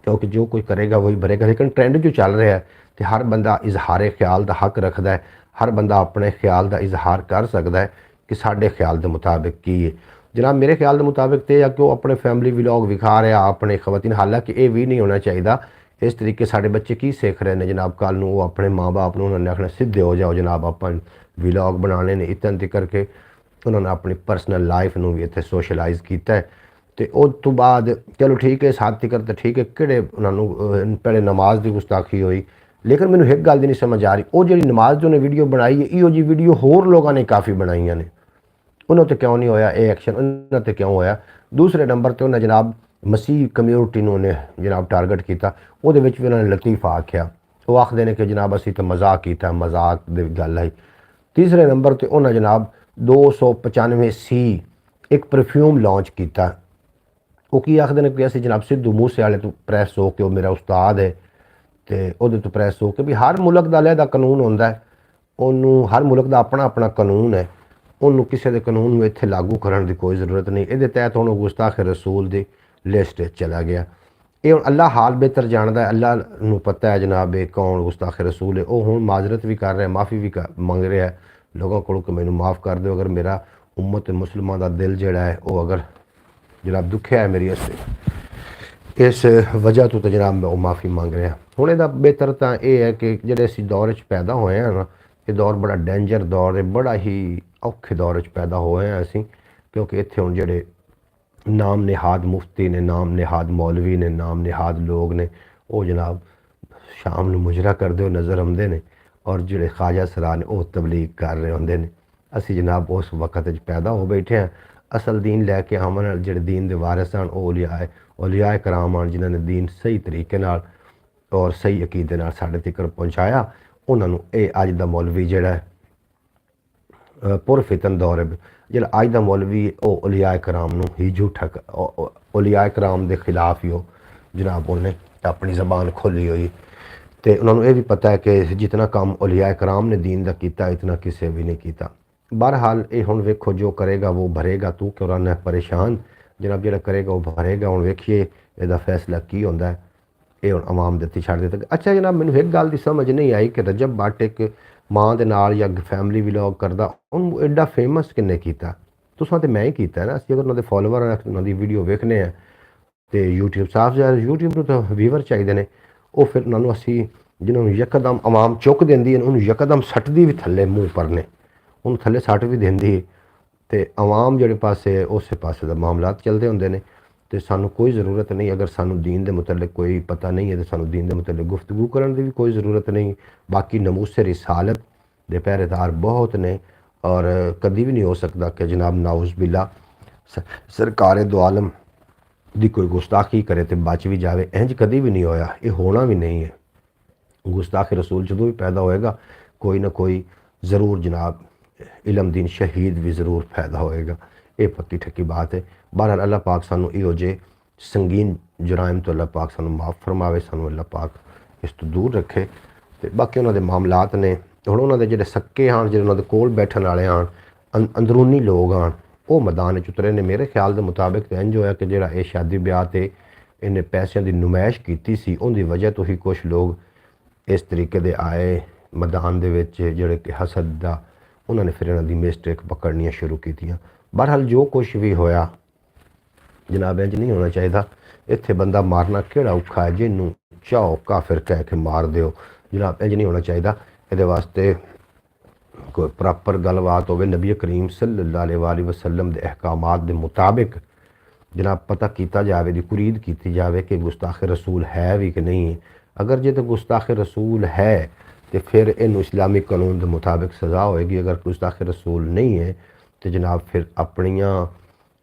A: क्योंकि जो कोई करेगा वही भरेगा। लेकिन ट्रेंड जो चल रहा है तो हर बंदा इजहार ख्याल का हक रखता है, हर बंदा अपने ख्याल का इजहार कर सकता है कि साढ़े ख्याल के मुताबिक की है। जनाब मेरे ख्याल के मुताबिक तो यह कि वो अपने फैमिली व्लॉग विखा रहा अपने खवातीन, हालांकि ये भी नहीं होना चाहिए। इस तरीके साढ़े बच्चे की सीख रहे हैं जनाब, कल वो अपने माँ बाप उन्होंने आखना सीधे हो जाओ जनाब, अपन व्लॉग बनाने ने इतन तक करके उन्होंने अपनी परसनल लाइफ में भी इतने सोशलाइज किया है। तो उस तो बाद चलो ठीक है साथ तक तो ठीक है कि उन्होंने पहले नमाज की गुस्ताखी हुई, लेकिन मैंने एक गल नहीं समझ आ रही वो जी नमाज जो ने वीडियो बनाई है इो जी वीडियो होर लोगों ने काफ़ी बनाई ने, उन्होंने तो क्यों नहीं होया ये एक्शन, उन्होंने तो क्यों होया। दूसरे नंबर पर उन्हें जनाब मसीह कम्यूनिटी उन्हें जनाब टारगेट किया, वो भी उन्होंने लतीफ़ा आख्या, वो आखते हैं कि जनाब असी तो मजाक किया, मजाक की गल आई। तीसरे नंबर पर उन्हें जनाब 295C एक परफ्यूम लॉन्च किया, वो की आखते हैं कि असी जनाब सिद्धू मूसे वाले तो प्रैस हो के मेरा उस्ताद है तो वो तो प्रैस हो के भी हर मुल्क का अलहदा कानून होंदा है, उन्होंने हर मुल्क का अपना अपना कानून है, उन्होंने किसी के कानून में इत्थे लागू करने की कोई ज़रूरत नहीं। ये तहत हूँ गुस्ताख रसूल की लिस्ट चला गया। ये हूँ अल्लाह हाल बेहतर जानता है, अल्लाह नूं पता है जनाब ये कौन गुस्ताख रसूल है। वो हूँ माजरत भी कर रहा है, माफ़ी भी मंग रहा है लोगों को कि मैनू माफ़ कर दो अगर मेरा उम्मत मुसलमान का दिल जोड़ा है वो अगर जनाब दुखिया है मेरी इस वजह तो जनाब मैं वो माफ़ी मांग रहा। हूँ यदा बेहतर तो यह है कि जो असी दौर पैदा होए हैं ना, ये दौर बड़ा डेंजर दौर है, बड़ा ही औखे दौर पैदा होए हैं असी, क्योंकि इत्थे हुण जिहड़े नाम निहाद मुफ्ती ने, नाम निहाद मौलवी ने, नाम निहाद लोग ने वो जनाब शाम नूं मुजरा करते हुए नज़र आते हैं और जिहड़े ख्वाजा सरा ने वो तबलीग कर रहे होंदे ने। असी जनाब उस वक्त पैदा हो बैठे हैं, असल दीन लैके आवन जिहड़े दीन दे वारिस हैं वो औलियाए कराम आन जिन्होंने दीन सही तरीके नाल और सही अकीदे नाल साढ़े तक पहुँचाया। उन्होंने ये अज दा मौलवी जिहड़ा पुरफितन दौर है, जिहड़ा अज दा मौलवी वो औलियाए कराम नूं ही झूठा औलियाए कराम के खिलाफ ही वो जनाब उन्हें अपनी ज़बान खोली हुई तो उन्होंने ये भी पता है कि जितना काम औलिया कराम ने दीन का किया इतना किसी भी नहीं किया। बहरहाल ये हुण वेखो जो करेगा वो भरेगा, तू क्यों रहना परेशान। जनाब जो करेगा वो भरेगा। हुण वेखिए इसका फैसला की होंदा है, ये हुण अवाम दे उत्ते छड्ड दित्ता। अच्छा जनाब मैनूं एक गल दी समझ नहीं आई कि रजब भट्ट एक माँ दे नाल या फैमिली व्लॉग करदा, उन्होंने एडा फेमस किन्ने कीता? तुसां ते मैं ही कीता है ना। असीं अगर उन्होंने फॉलोवर उन्होंने वीडियो वेखने हैं तो यूट्यूब साफ जाहिर यूट्यूब ਨੂੰ ਤਾਂ ਵੀਵਰ ਚਾਹੀਦੇ ਨੇ। ਉਹ ਫਿਰ ਉਹਨਾਂ ਨੂੰ ਅਸੀਂ ਜਿਹਨਾਂ ਨੂੰ ਯਕਦਮ ਆਵਾਮ ਚੁੱਕ ਦਿੰਦੀ ਹੈ ਉਹਨੂੰ ਯਕਦਮ ਸੱਟਦੀ ਵੀ ਥੱਲੇ ਮੂੰਹ ਪਰਨੇ, ਉਹਨੂੰ ਥੱਲੇ ਸੱਟ ਵੀ ਦਿੰਦੀ ਹੈ ਤੇ ਆਵਾਮ ਜਿਹੜੇ ਪਾਸੇ ਉਸੇ ਪਾਸੇ ਦਾ ਮਾਮਲਾਤ ਚੱਲਦੇ ਹੁੰਦੇ ਨੇ। ਤੇ ਸਾਨੂੰ ਕੋਈ ਜ਼ਰੂਰਤ ਨਹੀਂ, ਅਗਰ ਸਾਨੂੰ ਦੀਨ ਦੇ ਮੁਤਲਕ ਕੋਈ ਪਤਾ ਨਹੀਂ ਹੈ ਤਾਂ ਸਾਨੂੰ ਦੀਨ ਦੇ ਮੁਤਲਕ ਗੁਫ਼ਤਗੂ ਕਰਨ ਦੀ ਵੀ ਕੋਈ ਜ਼ਰੂਰਤ ਨਹੀਂ। ਬਾਕੀ ਨਮੂਸੇ ਰਿਸਾਲਤ ਦੇ ਪਹਿਰੇਦਾਰ ਬਹੁਤ ਨੇ ਔਰ ਕਦੀ ਵੀ ਨਹੀਂ ਹੋ ਸਕਦਾ ਕਿ ਜਨਾਬ ਨਾਉਜ਼ ਬਿल्ला ਸਰਕਾਰੇ दो आलम ਦੀ ਕੋਈ ਗੁਸਤਾਖੀ करे तो बच भी जाए। इंज कभी भी नहीं होया, ये होना भी नहीं है। गुस्ताख रसूल जो भी पैदा होएगा कोई ना कोई ज़रूर जनाब इलम दीन शहीद भी ज़रूर पैदा होएगा, ये पक्की ठक्की बात है। बहरहाल अल्लाह पाक सानू इहो जे संगीन जुराइम तो अल्लाह पाक सानू माफ़ फरमावे, सानू अल्लाह पाक इस तो दूर रखे। तो बाकी उन्होंने मामलात ने हुण उन्होंने जिहड़े सक्के आन जिहड़े उन्होंने कोल बैठण वाले आन अंदरूनी लोग आन वो मैदान च उतरे ने। मेरे ख्याल के मुताबिक तो इंज होया कि जिहड़ा ये शादी ब्याह ते इन्हें पैसों की नुमाइश की सी उनकी वजह तो ही कुछ लोग इस तरीके दे आए मैदान दे विच जिहड़े कि हसद दा उन्होंने फिर इन्हां दी मिस्टेक पकड़नियां शुरू कीतियां। बहरहाल जो कुछ भी होया जनाब इंज नहीं होना चाहिए। इत्थे बंदा मारना केड़ा औखा है, जिन्हों चाहो काफिर कह के मार दिओ, जनाब इंज नहीं होना चाहिए। ये वास्ते कोई प्रॉपर गलबात होवे नबी करीम सल्लल्लाहु अलैहि वसल्लम के अहकामात के मुताबिक जनाब पता किया जाए, दी कुरीद की जाए कि गुस्ताख रसूल है भी कि नहीं है। अगर जे तो गुस्ताख रसूल है तो फिर इनू इस्लामी कानून के मुताबिक सज़ा होएगी। अगर गुस्ताख रसूल नहीं है तो जनाब फिर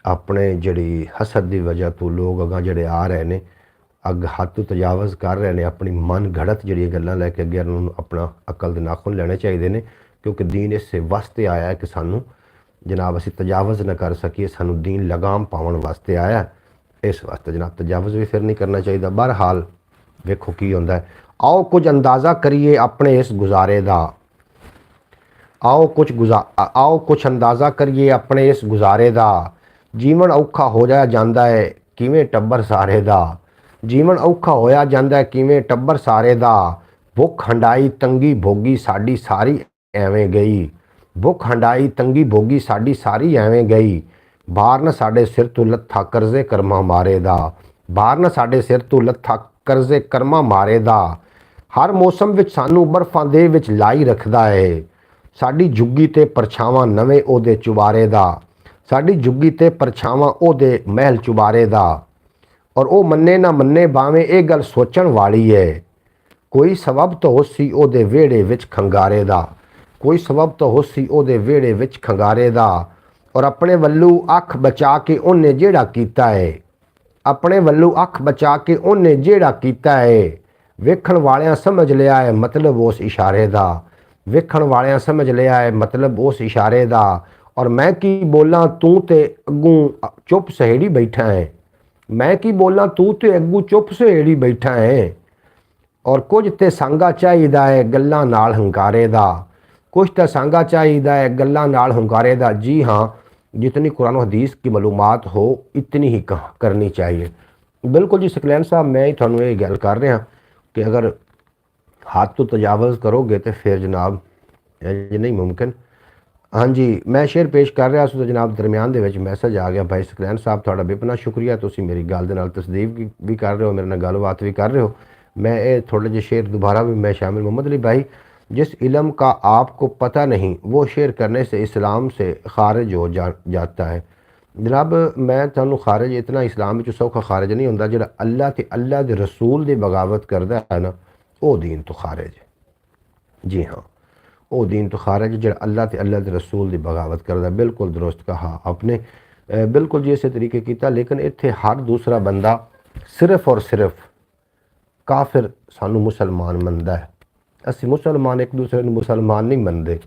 A: अपने जड़ी हसद की वजह तो लोग अगर जड़े आ रहे हैं अग हद तो तजावज़ कर रहे हैं, अपनी मन घड़त जी गल्लां लैके अगे उन्होंने अपना अकल के नाखुन लेने चाहिए ने। क्योंकि दीन इस वास्ते आया है कि सानू जनाब असी तजावज़ न कर सकीए, सानू दीन लगाम पावन वास्ते आया, इस वास्ते जनाब तजावज़ भी फिर नहीं करना चाहिए। बहरहाल वेखो की होंदा है। आओ कुछ अंदाज़ा करिए अपने इस गुजारे दा, आओ कुछ अंदाज़ा करिए अपने इस गुजारे दा। जीवन औखा हो जाया जांदा है किवें टब्बर सारे दा, जीवन औखा होया जांदा है किवें टब्बर सारे दा। भुख हंडाई तंगी भोगी साडी सारी ਐਵੇਂ ਗਈ, भुख हंडाई तंगी भोगी साडी सारी ਐਵੇਂ गई। बाहर न साडे सिर तो लत्था करजे कर्मा मारे दा, बाहर न साडे सिर तो लत्था करजे कर्मा मारे दा। हर मौसम विच सानू बर्फां दे विच लाई रखदा है, साडी जुग्गी ते परछावां नवें ओदे चुबारे दा, साडी जुग्गी ते परछावां ओदे महल चुबारे दा। और ओ मन्ने ना मन्ने भावें ये गल सोचण वाली है, कोई सबब तो होसी ओदे वेड़े विच खंगारे दा, कोई सबब तो होसी ओदे वेड़े विच खंगारे दा। और अपने वल्लू अख बचा के उन्हें जेड़ा कीता है, अपने वल्लू अख बचा के उन्हें जेड़ा कीता है। वेखण वालियां समझ लिया है मतलब उस इशारे दा, वेखण वालियां समझ लिया है मतलब उस इशारे दा। और मैं की बोलां तू ते अग्गू चुप सहेड़ी बैठा है, मैं की बोलां तू ते अग्गू चुप सहेड़ी बैठा है। और कुछ ते सांगा चाहिदा है गल्लां नाल हंकारे दा, कुछ तो सांगा चाहिदा है गल्लां नाल हंकारे दा। जी हाँ, जितनी कुरान हदीस की मालूमात हो इतनी ही करनी चाहिए। बिल्कुल जी सकलैन साहब, मैं ही थानू ये गल कर रहा कि अगर हाथ तो तजावज़ करोगे तो फिर जनाब ये नहीं मुमकिन। हाँ जी, मैं शेयर पेश कर रहा तो जनाब दरम्यान दे विच मैसेज आ गया, भाई सकलैन साहब तुहाडा बेपना शुक्रिया, तुसी मेरी गल दे नाल तसदीक भी कर रहे हो, मेरे नाल गलबात भी कर रहे हो। मैं ये थोड़े जे शेर दोबारा भी मैं शामिल मोहम्मद अली भाई, जिस इल्म का आपको पता नहीं वो शेयर करने से इस्लाम से खारिज हो जाता है। जनाब मैं थानू खारिज इतना इस्लाम में सौखा खारिज नहीं होंदा, जिहड़ा अल्लाह दे रसूल दी बगावत करदा है ना वो दीन तो खारिज है। जी हाँ, वो दीन तो खारिज है जिहड़ा अल्लाह दे रसूल दी बगावत करदा। बिल्कुल दुरुस्त कहा आपने, बिल्कुल जी इस तरीके किया। लेकिन इत्थे हर दूसरा बंदा सिर्फ और सिर्फ काफिर सानू मुसलमान मनदा है। असी मुसलमान एक दूसरे को मुसलमान नहीं मनते,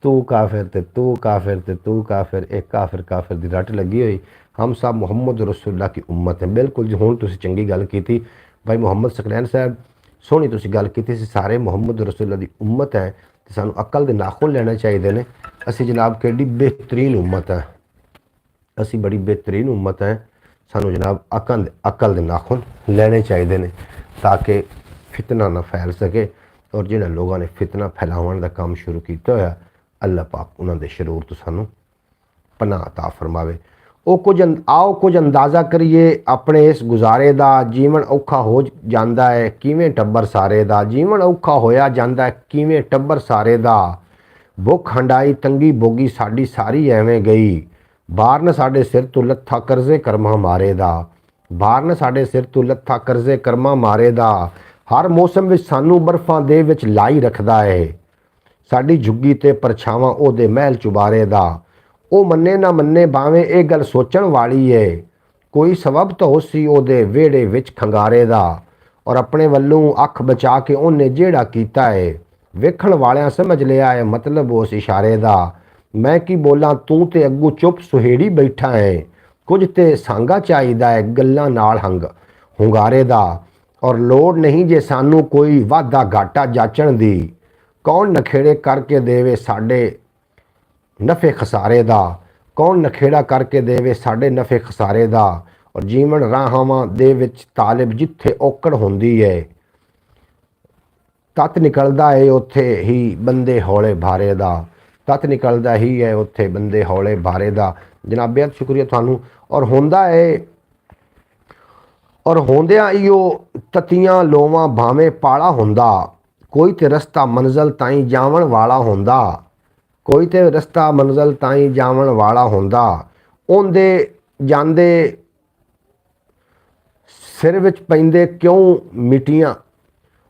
A: तू काफिर ते तू काफिर ते तू काफिर, एक काफिर काफिर दी रट लगी हुई। हम सब मुहम्मद रसूलुल्लाह की उम्मत है। बिल्कुल जी, हुण तुसीं चंगी गल कीती भाई मोहम्मद सकलैन साहब, सोहनी तुसीं गल कीती सी, सारे मुहम्मद रसूल दी उम्मत है ते सानूं अकल दे नाखून लेने चाहिए ने। असीं जनाब केडी बेहतरीन उम्मत है, असीं बड़ी बेहतरीन उम्मत है। सानूं जनाब अकल दे नाखून लेने चाहिए ने ताकि फितना ना फैल सके। और जिन्हां लोगों ने फितना फैलाउण दा काम शुरू किया होया, अल्लाह पाक उन्हां दे शरूर तो सानूं पनाह अता फरमावे। आओ कुछ अंदाज़ा करिए अपने इस गुजारे का। जीवन औखा हो जाता है, किवें टब्बर सारे दा जीवन औखा होया जाता है, किवें टब्बर सारे दा। भुख हंडाई तंगी बोगी साडी सारी एवें गई, बारन साडे सिर तो लत्था करजे कर्मा मारे दा। बारन साडे सिर तो लत्था करजे कर्मा मारे दा। हर मौसम विच सानू बर्फां दे विच लाई रखदा है, साडी झुग्गी ते परछावां ओहदे महल चुबारे दा। ਉਹ ਮੰਨੇ ਨਾ ਮੰਨੇ ਭਾਵੇਂ ਇਹ ਗੱਲ ਸੋਚਣ ਵਾਲੀ ਏ, ਕੋਈ ਸਬਬ ਤਾਂ ਉਸੀ ਉਹਦੇ ਵਿਹੜੇ ਵਿੱਚ ਖੰਗਾਰੇ ਦਾ। ਔਰ ਆਪਣੇ ਵੱਲੋਂ ਅੱਖ ਬਚਾ ਕੇ ਉਹਨੇ ਜਿਹੜਾ ਕੀਤਾ ਏ, ਵੇਖਣ ਵਾਲਿਆਂ ਸਮਝ ਲਿਆ ਏ ਮਤਲਬ ਉਸ ਇਸ਼ਾਰੇ ਦਾ। ਮੈਂ ਕੀ ਬੋਲਾਂ ਤੂੰ ਤੇ ਅੱਗੂ ਚੁੱਪ ਸੁਹੇੜੀ ਬੈਠਾ ਏ, ਕੁਝ ਤੇ ਸਾਂਗਾ ਚਾਹੀਦਾ ਏ ਗੱਲਾਂ ਨਾਲ ਹੁੰਗਾਰੇ ਦਾ। ਔਰ ਲੋੜ ਨਹੀਂ ਜੇ ਸਾਨੂੰ ਕੋਈ ਵਾਧਾ ਘਾਟਾ ਜਾਚਣ ਦੀ, ਕੌਣ ਨਖੇੜੇ ਕਰਕੇ ਦੇਵੇ ਸਾਡੇ नफ़े खसारे दा। कौन नखेड़ा करके देवे साढ़े नफ़े खसारे दा। और जीवन राहावां दे विच तालिब जिथे औकड़ होंदी है, तत निकलदा है उत्थे ही बंदे हौले भारे दा। तत निकलदा ही है उत्थे बंदे हौले भारे दा। जनाब बेहद शुक्रिया थानू। और होंदा है और होंदियां इहो ततियां लोवां भावें पाला हुंदा, कोई ते रस्ता मंजिल ताईं जावण वाला हुंदा। कोई तो रस्ता मंजिल ताईं जावण वाला हुंदा, ओंदे जांदे सिर विच पैंदे क्यों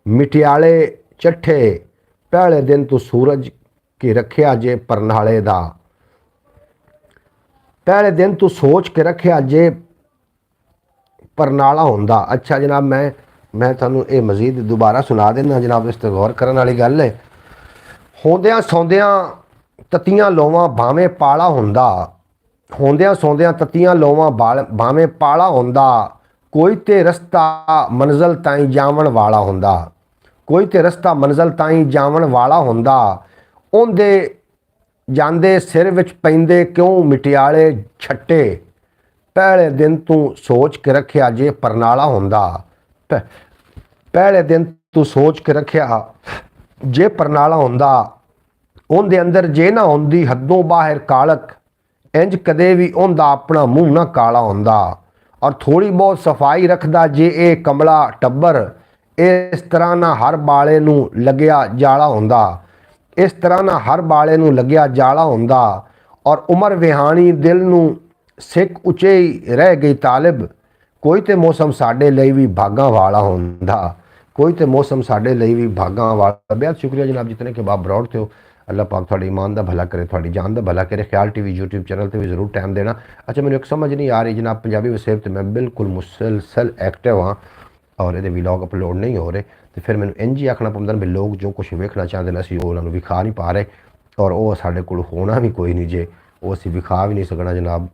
A: मिटियाले चट्ठे। पहले दिन तू सूरज की रखिया जे परनाले दा। पहले दिन तू सोच के रखिया जे परनाला हुंदा। अच्छा जनाब मैं थानू ये मजीद दोबारा सुना देना जनाब, इस ते गौर करने वाली गल है। होंदियां सौंदियां ततियां लोवां भावें पाला हुंदा, होंदियां सौंदियां ततियां लोवां भावें पाला हुंदा। कोई ते रस्ता मंजिल ताईं जावण वाला हुंदा, कोई ते रस्ता मंजिल ताईं जावण वाला हुंदा। ओंदे जांदे सिर विच पैंदे क्यों मिटियाले छट्टे। पहले दिन तू सोच के रखिया जे परनाला हुंदा। पहले दिन तू सोच के रखिया जे परनाला हुंदा। उनके अंदर जे ना होंदी हदों बाहर कालक, इंज कदे भी उनका अपना मूँह ना काला होंदा। और थोड़ी बहुत सफाई रखदा जे ये कमला टब्बर, इस तरह ना हर बाले नूं लग्या जाला हुंदा। इस तरह ना हर बाले नूं लग्या जाला हुंदा। और उमर विहानी दिल नूं सिक उचे ही रह गई तालिब, कोई तो मौसम साडे लई भी भागां वाला हुंदा। कोई तो मौसम साडे लई भी भागां वाला। बेहद शुक्रिया जनाब जितने के बाप ब्रॉड थे। अल्लाह पाक थोड़ी ईमान का भला करे, थोड़ी जान का भला करे। ख्याल टीवी यूट्यूब चैनल पर भी जरूर टाइम देना। अच्छा मैंने एक समझ नहीं आ रही जनाब, पंजाबी वसेब तो मैं बिल्कुल मुसलसल एक्टिव हाँ और ये व्लॉग अपलोड नहीं हो रहे, तो फिर मैंने इंज ही आखना पौंदा भी लोग जो कुछ वेखना चाहते हैं असं उन्होंने विखा नहीं पा रहे। और वो साढ़े कोल होना भी कोई नहीं जे, वो असी विखा भी नहीं सकना जनाब।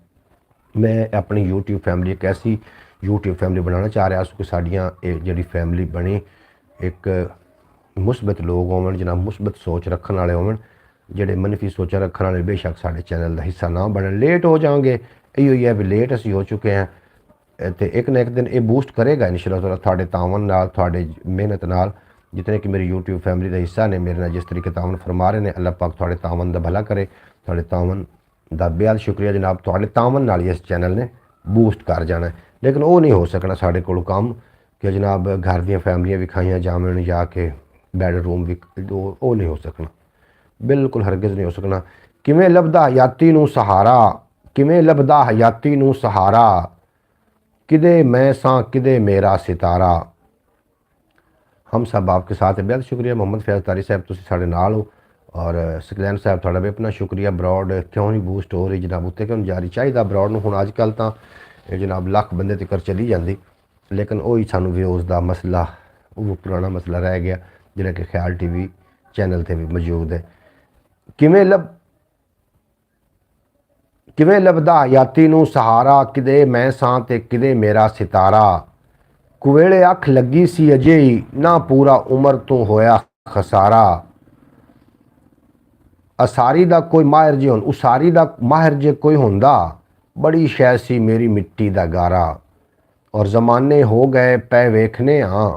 A: मैं अपनी यूट्यूब फैमिली एक ऐसी यूट्यूब फैमिली बनाना चाह रहा कि साड़ियाँ जी फैमिली बनी एक मुस्बत लोग होवन जनाब, मुस्बत सोच रखने वाले होवन। जेडे मनफी सोचा रखने वाले बेशक साढ़े चैनल का हिस्सा ना बनन। लेट हो जाएंगे, इो ही है भी लेट असी हो चुके हैं। तो एक ना एक दिन ये बूस्ट करेगा इंशाअल्लाह ताला थोड़े तावन नाल, थोड़े मेहनत नाल। जितने कि मेरी यूट्यूब फैमिली का हिस्सा ने मेरे नाल जिस तरीके तावन फरमा रहे हैं, अल्लाह पाक थोड़े तावन का भला करे। थोड़े तावन का बेहद शुक्रिया जनाब, थोड़े तावन नाल ही इस चैनल ने बूस्ट कर जाना है। लेकिन वो नहीं हो सकना साढ़े कोल काम कि जनाब घर दी फैमिलियाँ विखाइयां जावन जाके बैडरूम भी, वो नहीं हो सकना, बिल्कुल हरगिज़ नहीं हो सकना। किवें लभदा हयाती नूं सहारा, किवें लभदा हयाती नूं सहारा, किदे मैं सां किदे मेरा सितारा। हम सब आपके साथ है। बेहद शुक्रिया मोहम्मद फैज़ तारी साहब, तुसीं साडे नाल हो। और सकलैन साहब थोड़ा भी अपना शुक्रिया। ब्रॉड क्यों नहीं बूस्ट हो रही जनाब, उत्ते क्यों जारी चाहिए ब्रॉड नूं। हुण अजकल तां जनाब लख बंदे तक चली जाती, लेकिन वही सानूं व्यूज़ का मसला, वो पुराना मसला रह गया जिहड़ा कि ख्याल टीवी चैनल पर भी मौजूद है। किवें लभदा हयाती नूं सहारा, किदे मैं सां ते किदे मेरा सितारा। ਕੁਵੇਲੇ ਅੱਖ ਲੱਗੀ ਸੀ ਅਜੇ ਹੀ ਨਾ ਪੂਰਾ ਉਮਰ ਤੋਂ ਹੋਇਆ ਖਸਾਰਾ। ਅਸਾਰੀ ਦਾ ਕੋਈ ਮਾਹਿਰ ਜੇ ਉਸਾਰੀ ਦਾ ਮਾਹਿਰ ਜੇ ਕੋਈ ਹੁੰਦਾ ਬੜੀ ਸ਼ੈ ਸੀ ਮੇਰੀ ਮਿੱਟੀ ਦਾ ਗਾਰਾ। ਔਰ ਜ਼ਮਾਨੇ ਹੋ ਗਏ ਪੈ ਵੇਖਨੇ ਹਾਂ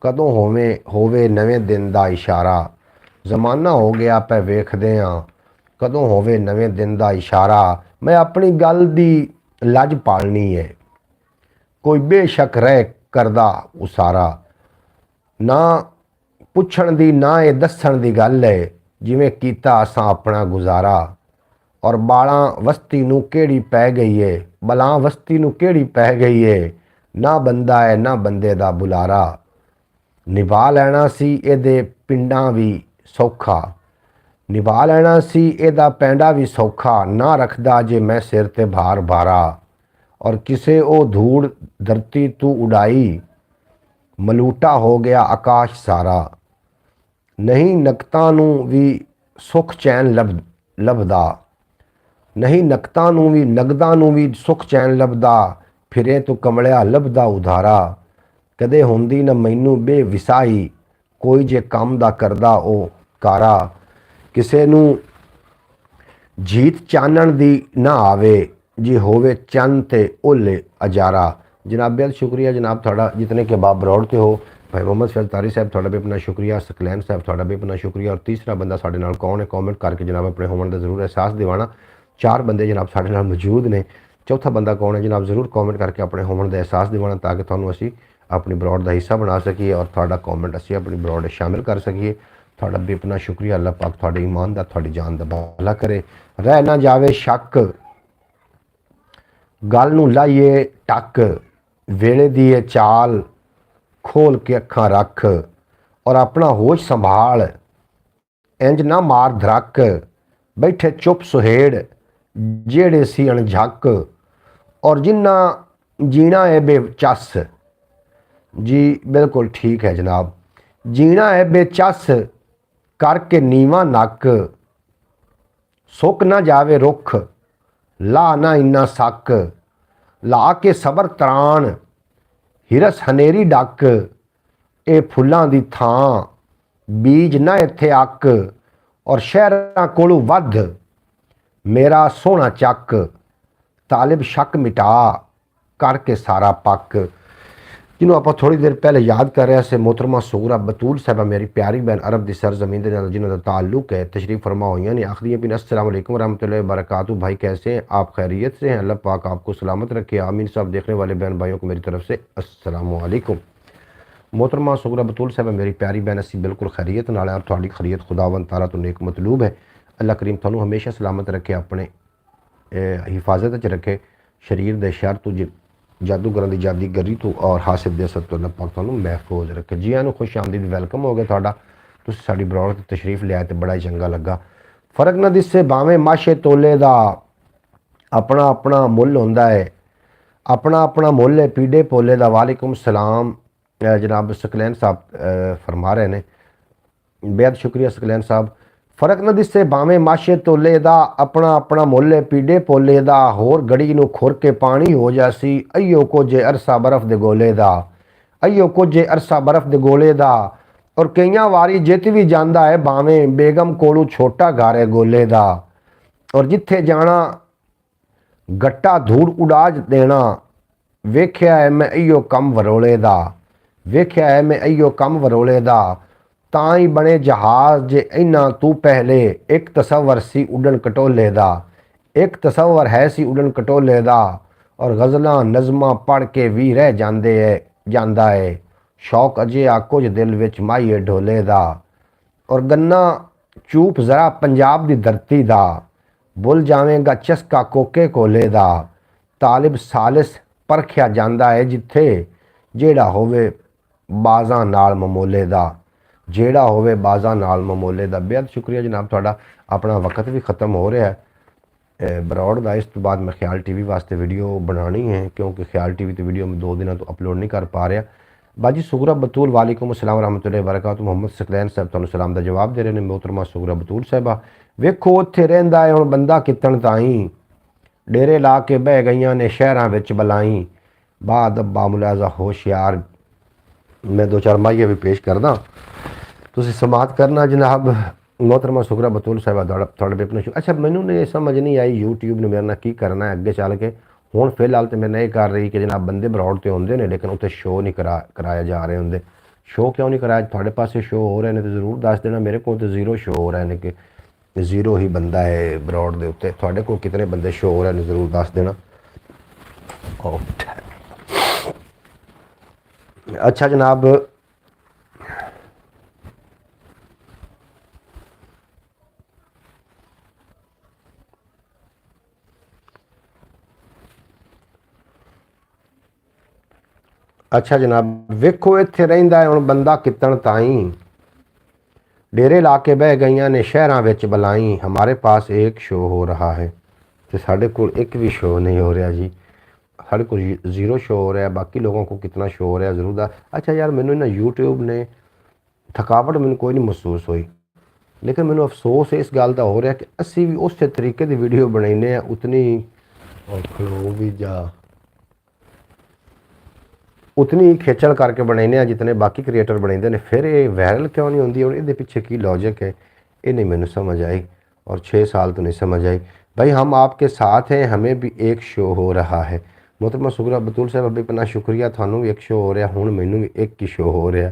A: ਕਦੋਂ ਹੋਵੇ ਨਵੇਂ ਦਿਨ ਦਾ ਇਸ਼ਾਰਾ। ਜ਼ਮਾਨਾ ਹੋ ਗਿਆ ਪੈ ਵੇਖਦੇ ਹਾਂ ਕਦੋਂ ਹੋਵੇ ਨਵੇਂ ਦਿਨ ਦਾ ਇਸ਼ਾਰਾ। ਮੈਂ ਆਪਣੀ ਗੱਲ ਦੀ ਲੱਜ ਪਾਲਣੀ ਹੈ ਕੋਈ ਬੇਸ਼ੱਕ ਰਹਿ ਕਰਦਾ ਉਸਾਰਾ। ਨਾ ਪੁੱਛਣ ਦੀ ਨਾ ਇਹ ਦੱਸਣ ਦੀ ਗੱਲ ਹੈ ਜਿਵੇਂ ਕੀਤਾ ਅਸਾਂ ਆਪਣਾ ਗੁਜ਼ਾਰਾ। ਔਰ ਬਾਲਾਂ ਵਸਤੀ ਨੂੰ ਕਿਹੜੀ ਪੈ ਗਈ ਏ ਬਲਾਂ ਵਸਤੀ ਨੂੰ ਕਿਹੜੀ ਪੈ ਗਈ ਏ ਨਾ ਬੰਦਾ ਹੈ ਨਾ ਬੰਦੇ ਦਾ ਬੁਲਾਰਾ। ਨਿਭਾ ਲੈਣਾ ਸੀ ਇਹਦੇ ਪਿੰਡਾਂ ਵੀ ਸੌਖਾ ਨਿਭਾ ਲੈਣਾ ਸੀ ਇਹਦਾ ਪੈਂਡਾ ਵੀ ਸੌਖਾ। ਨਾ ਰੱਖਦਾ ਜੇ ਮੈਂ ਸਿਰ ਤੇ ਭਾਰ ਭਾਰਾ। ਔਰ ਕਿਸੇ ਉਹ ਧੂੜ ਧਰਤੀ ਤੂੰ ਉਡਾਈ ਮਲੂਟਾ ਹੋ ਗਿਆ ਆਕਾਸ਼ ਸਾਰਾ। ਨਹੀਂ ਨਕਤਾਂ ਨੂੰ ਵੀ ਸੁੱਖ ਚੈਨ ਲੱਭਦਾ ਨਹੀਂ ਨਕਤਾਂ ਨੂੰ ਵੀ ਨਗਦਾਂ ਨੂੰ ਵੀ ਸੁੱਖ ਚੈਨ ਲੱਭਦਾ। ਫਿਰੇ ਤੂੰ ਕਮਲਿਆ ਲੱਭਦਾ ਉਧਾਰਾ। ਕਦੇ ਹੁੰਦੀ ਨਾ ਮੈਨੂੰ ਬੇਵਿਸਾਈ ਕੋਈ ਜੇ ਕੰਮ ਦਾ ਕਰਦਾ ਉਹ ਕਾਰਾ। ਕਿਸੇ ਨੂੰ ਜੀਤ ਚਾਨਣ ਦੀ ਨਾ ਆਵੇ ਜੇ ਹੋਵੇ ਚੰਨ ਤੇ ਉਲੇ ਅਜਾਰਾ। जनाब बेहद शुक्रिया जनाब थोड़ा जितने के बाप बरौड़ के हो। भाई मोहम्मद फैज़ तारी साहब थोड़ा भी अपना शुक्रिया। सकलैन साहब थोड़ा भी अपना शुक्रिया। और तीसरा बंदा साढ़े नाल कौन है कॉमेंट करके जनाब अपने होने का जरूर एहसास दिवाना। 4 बंदे जनाब साढ़े नाल मौजूद ने। चौथा बंदा कौन है जनाब ज़रूर कॉमेंट करके अपने होने का एहसास दिवाना ताकि तुहानू असी अपनी बरौड़ का हिस्सा बना सकीए और थोड़ा कॉमेंट असी अपनी बरौड़ शामिल कर सकीए। थोड़ा भी अपना शुक्रिया। अल्लाह पाक थोड़े ईमान का थोड़ी जान का भला करे। रह ना जावे शक गल नूं लाइए टक वेले दी चाल खोल के अखां रख। और अपना होश संभाल इंज ना मार धरक। बैठे चुप सुहेड़ जेड़े सी अणझक। और जिन्ना जीना है बेचस। जी बिल्कुल ठीक है जनाब। जीना है बेचस करके नीवा नक। सुक ना जावे रुख ला ना इन्ना सक। ला के सबर तरान हिरस हनेरी डक। ए फुल्लां दी थां बीज ना इत्थे अक। और शहरां कोलों वध मेरा सोहना चक। तालिब शक मिटा करके सारा पक। जिन्हों आप थोड़ी देर पहले याद कर रहे से मोहतरमा सुगरा बतूल साहबा मेरी प्यारी बहन अरब की सरजमीन के नाल जिन्हों का ताल्लुक है तशरीफ फरमा हुई ने आखिरी बिन अस्सलाम वालेकुम रहमतुल्लाहि व बरकातहू। भाई कैसे हैं आप खैरियत से हैं अल्लाह पाक आपको सलामत रखे आमीन। साहब देखने वाले बहन भाइयों को मेरी तरफ से अस्सलाम वालेकुम। मोहतरमा सुगरा बतूल साहबा मेरी प्यारी बहन असी बिल्कुल खैरियत नाल और थोड़ी खैरियत खुदावंद तारा तो नेक मतलूब है। अल्लाह करीम थानू हमेशा सलामत रखे अपने हिफाजत च रखे शरीर के शर तो जादूगर की जादीगरी तो और हासिल दे सब तो अल्लाह पाक तुहानू महफूज रखे। जी आनू खुश आमदीद वेलकम हो गया तुहाडा। तुसीं साडी बरौड़ ते तशरीफ लिया तो बड़ा ही चंगा लगा। फर्क ना दिसे भावें माशे तोले दा अपना अपना मुल हुंदा है अपना अपना मुल है पीड़े पोले दा। वालेकुम सलाम जनाब सकलैन साहब फरमा रहे हैं बेहद शुक्रिया सकलैन साहब। फर्क न दिसे भावें माशे तोले दा अपना अपना मुल पीड़े पोले दा। होर गड़ी नूं खुर के पानी हो जासी अयो कुछ अरसा बर्फ दे गोले दा। अयो कुछ अरसा बर्फ दे गोले दा। और कईयां वारी जित भी जांदा है भावें बेगम कोलू छोटा घर है गोले दा। और जिथे जाना गट्टा धूड़ उड़ा देना वेख्या है मैं अयो कम वरोले दा। वेख्या है मैं अयो कम वरोले दा। तां ही बने जहाज जे इन्ना तू पहले एक तसव्वर सी उड़न कटोले दा। एक तसव्वर है सी उड़न कटोले दा। और गज़लां नज़मां पढ़ के भी रह जांदा है शौक अजे आ कुछ दिल विच माईए ढोले दा। और गन्ना चूप जरा पंजाब दी धरती दा भुल जावेगा चस्का कोके कोले दा। तालिब सालिस परखिया जांदा है जिथे जेड़ा होवे बाज़ां नाल ममोले दा। जेड़ा होवे बाज़ां नाल ममोले दा। बेहद शुक्रिया जनाब थोड़ा। अपना वक्त भी ख़त्म हो रहा है बरौड़ का। इस तो बाद मैं ख्याल टीवी वास्ते वीडियो बनानी है क्योंकि ख्याल टीवी तो वीडियो मैं 2 दिनों तो अपलोड नहीं कर पा रहा। बाजी सुगरा बतूल वालेकुम अस्सलाम रहमतुल्लाहि व बरकातहू। मोहम्मद सकलैन साहब तुहानू सलाम का जवाब दे रहे हैं। मोहतरमा सुगरा बतूल साहबा वेखो उत्थे रहिंदा है हुण बंदा कितन ताईं। डेरे ला के बह गईयां ने शहरां विच बलाई बाद अब्बा मुलाजा होशियार मैं दो चार माइया भी पेश करदा, तुसीं समात करना जनाब। मोहतरमा सुगरा बतूल साहिबा थोड़े बेपना शुरू। अच्छा, मैनू ने समझ नहीं आई यूट्यूब ने मेरे नाल की करना है अगे चल के। हुण फिलहाल तो मेरे नाल कर रही कि जनाब बंदे ब्रॉड तो आउंदे ने लेकिन उत्थे शो नहीं कराया जा रहे होंगे। शो क्यों नहीं कराया? थोड़े पासे शो हो रहे हैं तो जरूर दस देना। मेरे को तो जीरो शो हो रहे हैं कि जीरो ही बंदा है ब्रॉड के उत्ते। थोड़े को कितने बंदे शो हो रहे हैं जरूर दस देना। अच्छा जनाब, अच्छा जनाब वेखो इत्थे रहिंदा है हुण बंदा कितन ताईं। डेरे ला के बह गई ने शहरां विच बलाई, हमारे पास एक शो हो रहा है। तो साढ़े को एक भी शो नहीं हो रहा जी, साढ़े को जीरो शो हो रहा है। बाकी लोगों को कितना शो हो रहा है जरूर। अच्छा यार, मैनू ना यूट्यूब ने थकावट मैनू कोई नहीं महसूस हुई, लेकिन मैनू अफसोस इस गल का हो रहा कि असी भी उस तरीके की वीडियो बनाने उतनी खलो भी जा उतनी ही खेचल करके बनाने जितने बाकी क्रिएटर बनाते हैं। फिर ये वायरल क्यों नहीं होंगी और ये पिछे की लॉजिक है, ये नहीं मैनू समझ आई। और 6 साल तो नहीं समझ आई। भाई हम आपके साथ हैं, हमें भी एक शो हो रहा है। मोहतरमा सुगरा बतूल साहब अभी अपना शुक्रिया, थानू भी एक शो हो रहा, हूँ मैनू भी एक ही शो हो रहा।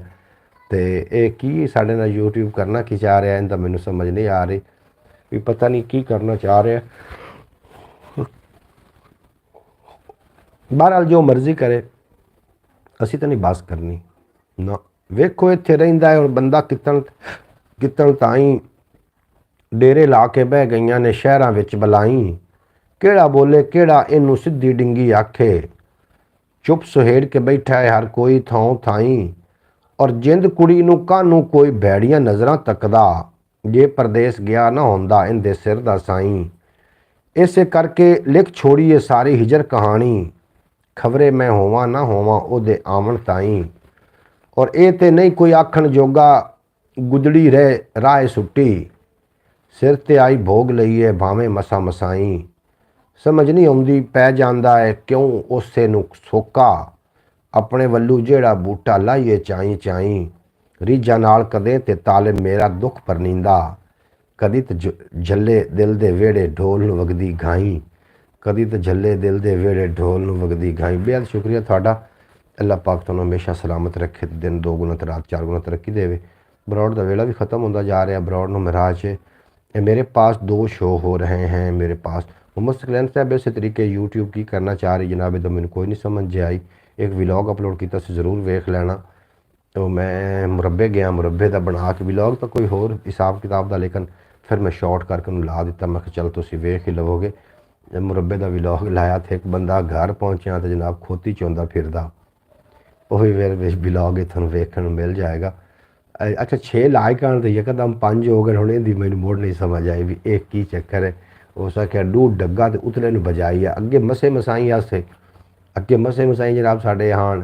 A: तो ये की साढ़े नाल यूट्यूब करना की चाह रहा इनका मैनू समझ नहीं आ रही भी, पता नहीं की करना चाह रहा। बहरहाल जो मर्जी करे, असी तो नहीं बस करनी ना। वेखो इत्थे रहिंदा है हुण बंदा कितन कितन ताईं। डेरे ला के बह गई ने शहरां विच बलाई, केड़ा बोले केड़ा इनू सीधी डिंगी आखे। चुप सुहेड़ के बैठा है हर कोई थां थाई, और जिंद कुड़ी नू कानू कोई भैड़ियां नज़रां तकदा। जे परदेस गया ना होंदा इंदे सिर दा साईं। इसे करके लिख छोड़िए सारी हिजर कहानी, खबरे मैं होवां ना होवां ओदे आवन ताईं। और ये तो नहीं कोई आखण जोगा, गुजड़ी रह राह सुट्टी। सिर ते आई भोग लईए भावें मसा मसाई। समझ नहीं आउंदी पै जांदा है क्यों उसे नू सोका। अपने वल्लू जेड़ा बूटा लाइए चाई चाई। रीझा नाल कदे ते ताले मेरा दुख परनींदा। कदी तो झल्ले दिल दे वेड़े ढोल नू वगदी घाई। कदी तो झल्ले दिल दे वेड़े ढोल नू वगदी घाई। बेहद शुक्रिया थोड़ा। अल्लाह पाक तुहानू हमेशा सलामत रखे, दिन 2 गुना तो रात 4 गुना तरक्की देवे। ब्रॉड का वेला भी ख़त्म होता जा रहा। ब्रॉड नू मिराज मेरे पास 2 शो हो रहे हैं मेरे पास। मोहम्मद सकलैन साहब इस तरीके यूट्यूब की करना चाह रही जनाब, तो मैंने कोई नहीं समझ आई। एक व्लॉग अपलोड किया ज़रूर वेख लेना। तो मैं मुरब्बे गया, मुरब्बे का बना के व्लॉग तो कोई होर हिसाब किताब का, लेकिन फिर मैं शॉर्ट करके उन्हें ला दिता। मैं चल तुम वेख ही लवोगे। मुरब्बे का व्लॉग लाया तो एक बंदा घर पहुँचा तो जनाब खोती चौंदा फिरदा, वही फिर व्लॉग इतों वेखण मिल जाएगा। अच्छा 6 लाइक आने तो यकदम 5 हो गए। हूँ इहदी मैनू मुड़ नहीं समझ आई भी एक की चक्कर है। उस आख्या डूड डग्गा तो उतले नू बजाई है अगे मसे मसाई आसे, अगे मसे मसाई जनाब साढ़े आन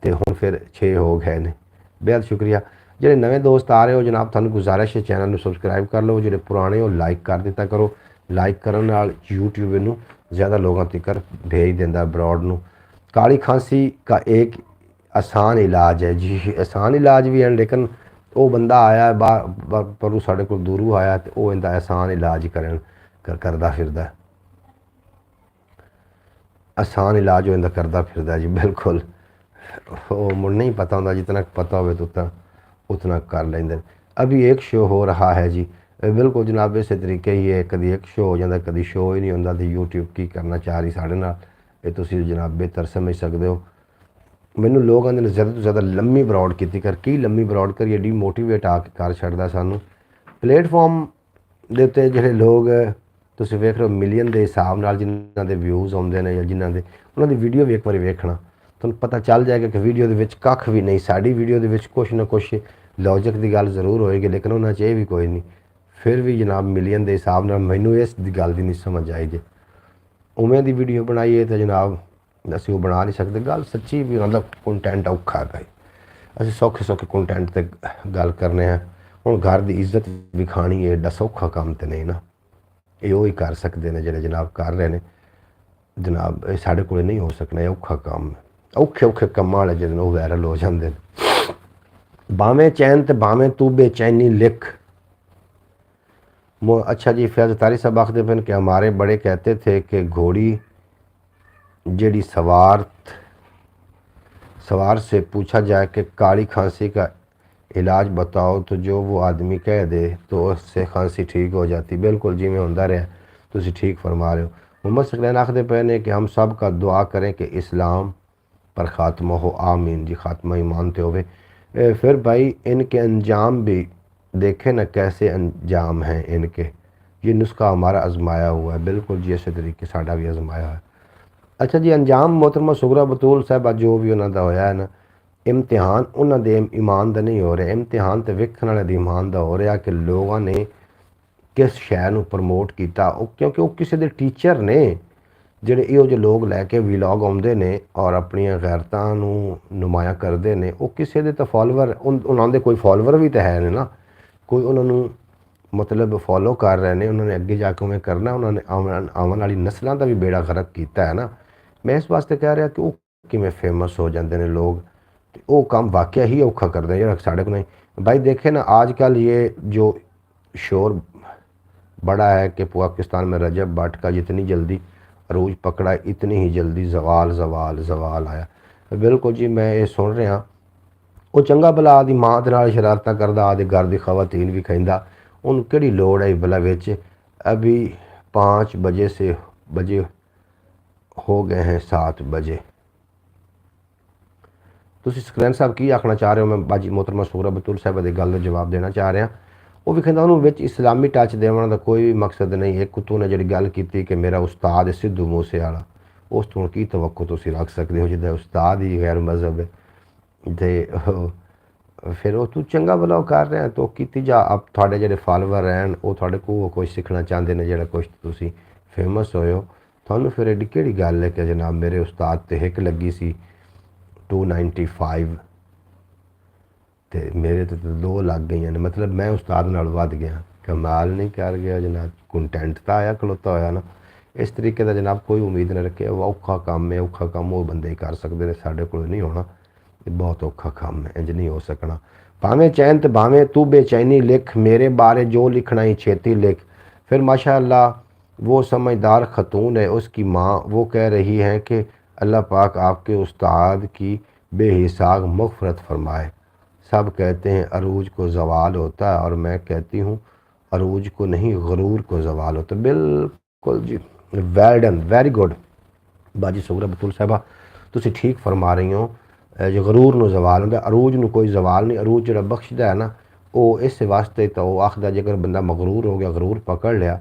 A: तो हुण फिर 6 हो गए ने। बेहद शुक्रिया। जो नवे दोस्त आ रहे हो जनाब, थानू गुजारिश है चैनल में सबसक्राइब कर लो। जो पुराने हो लाइक कर दिता करो। लाइक करने नाल यूट्यूब इनू ज़्यादा लोगों तक भेज देंदा ब्रॉड नू। काली खांसी का एक आसान इलाज है जी, आसान इलाज भी है, लेकिन वो बंदा आया पर साढ़े को दूरों आया तो वह इनका आसान इलाज करदा फिरदा। आसान इलाज वो इनका करदा फिरदा जी, बिल्कुल। वो मुझे नहीं पता होता, जितना पता हो तो उतना कर लेंगे। अभी एक शो हो रहा है जी, बिल्कुल जनाब इस तरीके ही है। कभी एक शो हो जाता, कभी शो ही नहीं होता। तो यूट्यूब की करना चाह रही साढ़े नाल, ये तुसीं जनाब बेहतर समझ सकते हो। मैनू लोग आते ज़्यादा तो ज़्यादा लम्मी ब्रॉड की लम्मी ब्रॉड करिए डीमोटिवेट आके कर छड्डदा सानू। प्लेटफॉर्म दे उत्ते जिहड़े लोग तुसीं वेख रहे हो मिलियन के हिसाब नाल जिन्हां दे व्यूज़ आउंदे ने या जिन्हां दे, उन्हां दी वीडियो भी एक बार वेखना तुहानूं पता चल जाएगा कि वीडियो दे विच कख भी नहीं। साडी वीडियो दे विच कुछ ना कुछ लॉजिक की गल जरूर होएगी, लेकिन उन्हां च ये भी कोई नहीं। फिर भी जनाब मिलियन के हिसाब नाल मैनूं इस गल दी नहीं समझ आई जे उवें दी वीडियो बनाईए तो जनाब असीं वो बना नहीं सकते। गल सच्ची भी, मतलब कंटेंट औखा है भाई। असीं सौखे सौखे कंटेंट ते गल करने हैं। हुण घर की इज्जत भी खानी है, एडा सौखा काम तो नहीं ना। ये ही कर सकते हैं जिहड़े जनाब कर रहे हैं जनाब, साढ़े कोल नहीं हो सकना। औखा काम है, औखे औखे कम्मां वाले जिहड़े वायरल हो जाते हैं। बावें चैन ते बावें तू बेचैनी लिख। अच्छा जी, फैज़ तारी साहब आखते पे कि हमारे बड़े कहते थे कि घोड़ी जेड़ी सवार से पूछा जाए कि काली खांसी का इलाज बताओ तो जो वो आदमी कह दे तो उससे खांसी ठीक हो जाती। बिल्कुल जी, मैं होंदा रहा, तुम ठीक फरमा रहे हो। मोहम्मद सकलैन आखते पे ने कि हम सब का दुआ करें कि इस्लाम पर ख़ात्मा हो। आमीन जी, ख़ात्मा ईमान ते होवे। फिर भाई इनके अंजाम भी देखे ना कैसे अंजाम हैं इनके। ये नुस्खा हमारा आजमाया हुआ है। बिल्कुल जी, इस तरीके साडा भी आजमाया है। अच्छा जी, अंजाम मोहतरमा सुगरा बतूल साहबा जो भी उन्होंने होया है ना, इम्तिहान उन्होंने ईमान का नहीं हो रहा, इम्तिहान तो वेखण वाले ईमान का हो रहा कि लोगों ने किस शहर को प्रमोट किया। क्योंकि वो किसी के टीचर ने ਜਿਹੜੇ ਇਹੋ ਜਿਹੇ ਲੋਕ ਲੈ ਕੇ ਵੀਲੌਗ ਆਉਂਦੇ ਨੇ ਔਰ ਆਪਣੀਆਂ ਗੈਰਤਾਂ ਨੂੰ ਨੁਮਾਇਆ ਕਰਦੇ ਨੇ, ਉਹ ਕਿਸੇ ਦੇ ਤਾਂ ਫੋਲੋਵਰ ਉਹਨਾਂ ਦੇ ਕੋਈ ਫੋਲੋਵਰ ਵੀ ਤਾਂ ਹੈ ਨੇ ਨਾ, ਕੋਈ ਉਹਨਾਂ ਨੂੰ ਮਤਲਬ ਫੋਲੋ ਕਰ ਰਹੇ ਨੇ। ਉਹਨਾਂ ਨੇ ਅੱਗੇ ਜਾ ਕੇ ਉਵੇਂ ਕਰਨਾ, ਉਹਨਾਂ ਨੇ ਆਉਣ ਵਾਲੀ ਨਸਲਾਂ ਦਾ ਵੀ ਬੇੜਾ ਗਰਕ ਕੀਤਾ ਹੈ ਨਾ। ਮੈਂ ਇਸ ਵਾਸਤੇ ਕਹਿ ਰਿਹਾ ਕਿ ਉਹ ਕਿਵੇਂ ਫੇਮਸ ਹੋ ਜਾਂਦੇ ਨੇ ਲੋਕ, ਤੇ ਉਹ ਕੰਮ ਵਾਕਿਆ ਹੀ ਔਖਾ ਕਰਦੇ ਜਿਹੜਾ ਸਾਡੇ ਕੋਲ नहीं। भाई देखे ना आजकल ये जो शोर बड़ा है कि पाकिस्तान में रजब भट्ट का जितनी जल्दी अरूज पकड़ा इतनी ही जल्दी जवाल जवाल जवाल आया। बिल्कुल जी, मैं ये सुन रहा। वो चंगा भला आदि माँ के नाल शरारतां करदा, आदि घर की खवातीन भी खैंदा, उन्होंने किहड़ी लोड़ है भला विच। अभी 5 बजे हो गए हैं 7 बजे। तुसीं सकलैन साहब की आखना चाह रहे हो? मैं बाजी मोहतरमा सूरा बतूल साहब की गल जवाब देना चाह रहा। वो भी कहता उन्होंने इस्लामी टच देने का कोई भी मकसद नहीं। एक तू ने जी गल की कि मेरा उस्ताद है सिद्धू मूसे वाला, उस तो की तवक्को तुम रख सकते हो जिदा उस्ताद ही गैर मजहब है। तो फिर वो तू चंगा भला कर रहा तो की जा। अब थोड़े जो फॉलोवर हैं वो थोड़े को कुछ सीखना चाहते हैं, जो कुछ तुम फेमस होए हो। थानू फिर एडी कि गल है कि जनाब मेरे उस्ताद तो हिक लगी सी 295 तो मेरे तो 2 लग गई ने, मतलब मैं उस्ताद नाल वध गया। कमाल नहीं कर गया जनाब, कंटेंट तो आया खलोता होया ना। इस तरीके का जनाब कोई उम्मीद नहीं रखे। औखा काम है, औखा काम वो बंदे ही कर सकते हैं, साढ़े को नहीं होना। बहुत औखा काम है, इंज नहीं हो सकना। भावें चैन तो भावें तू बेचैनी लिख, मेरे बारे जो लिखना ही छेती लिख। फिर माशाअल्लाह वो समझदार खतून है, उसकी माँ वो कह रही है कि अल्लाह पाक आपके उस्ताद की बेहिसाब मग़फ़िरत फरमाए। सब कहते हैं अरूज को ज़वाल होता है और मैं कहती हूँ अरूज को नहीं गरूर को ज़वाल होता। बिल्कुल जी, वेल डन, वेरी गुड बाजी सुगरा बतूल साहबा, तुसी ठीक फरमा रही हो। जो गरूर ਨੂੰ जवाल होंगे, अरूज ਨੂੰ कोई जवाल नहीं। अरूज जो बख्शदा है ना, वो इस वास्ते तो वो आखदा जेकर बंदा मगरूर हो गया, गरूर पकड़ लिया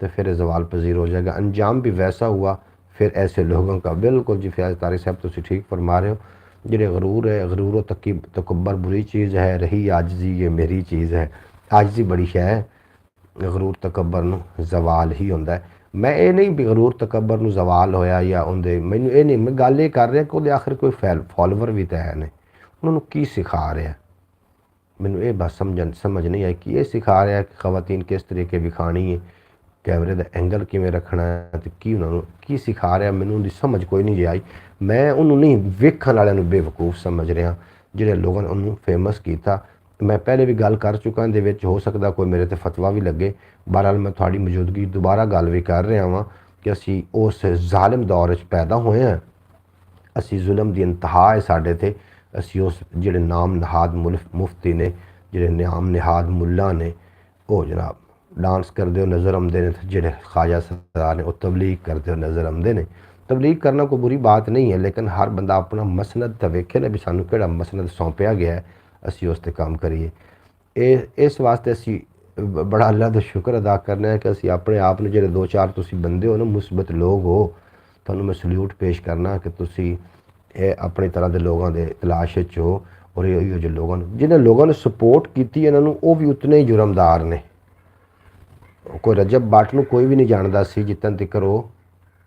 A: तो फिर जवाल पजीर हो जाएगा। अंजाम भी वैसा हुआ फिर ऐसे लोगों का। बिल्कुल जी फयाज तारी साहब, तुसी ठीक फरमा रहे हो। ਜਿਹੜੇ गरूर है, गरूर तकबर बुरी चीज़ है, रही आजजी ये मेरी चीज़ है। आजजी बड़ी शै है, गरूर तकबर नूं जवाल ही होंदा है। मैं ये नहीं भी गरूर तकबर नूं जवाल होया या उनके, मैनू ये नहीं, मैं गल ये कर रहा कि वो आखिर कोई फॉलोवर भी तो है ने, उन्होंने की सिखा रहा। मैनू ये बस समझ नहीं आई कि ये सिखा रहा कि खवातीन किस तरीके विखानी है, कैमरे का एंगल किमें रखना है, तो की उन्होंने की सिखा रहा। मैनू उनकी समझ कोई नहीं आई। मैं उन्होंने नहीं वेखण वालों बेवकूफ़ समझ रहा जिहड़े लोगों ने उन्होंने फेमस किया। मैं पहले भी गल कर चुका, ये हो सकता कोई मेरे ते फतवा भी लगे। बहरहाल मैं थोड़ी मौजूदगी दोबारा गल भी कर रहा हाँ कि असी उस जालिम दौर पैदा होए हैं। असी जुल्म की इंतहा है साढ़े ते। असी उस जिहड़े नाम नहाद मुफ्ती ने, जिहड़े नाम निहाद मुल्ला ने, वो जनाब डांस करते हो नज़र आते हैं। जिहड़े ख्वाजा सरदार ने वो तबलीग करते हो नज़र आते हैं। तबलीग करना कोई बुरी बात नहीं है, लेकिन हर बंदा अपना मसनद तो वेखे ना भी सानू किहड़ा मसनद सौंपिया गया है, असी उस ते काम करिए। इस वास्ते असी बड़ा अल्लाह का शुक्र अदा करना है कि असी अपने आप में जो 2-4 तुसी बंदे हो ना, मुस्बत लोग हो, थानू मैं सल्यूट पेश करना कि तुसी अपनी तरह के लोगों के तलाश हो। और ये जो लोगों जिन्हें लोगों ने सपोर्ट की इन्होंने वो भी उतने ही जुर्मदार ने। कोई रजब भट्ट नूं कोई भी नहीं जानता सी जितन तक वो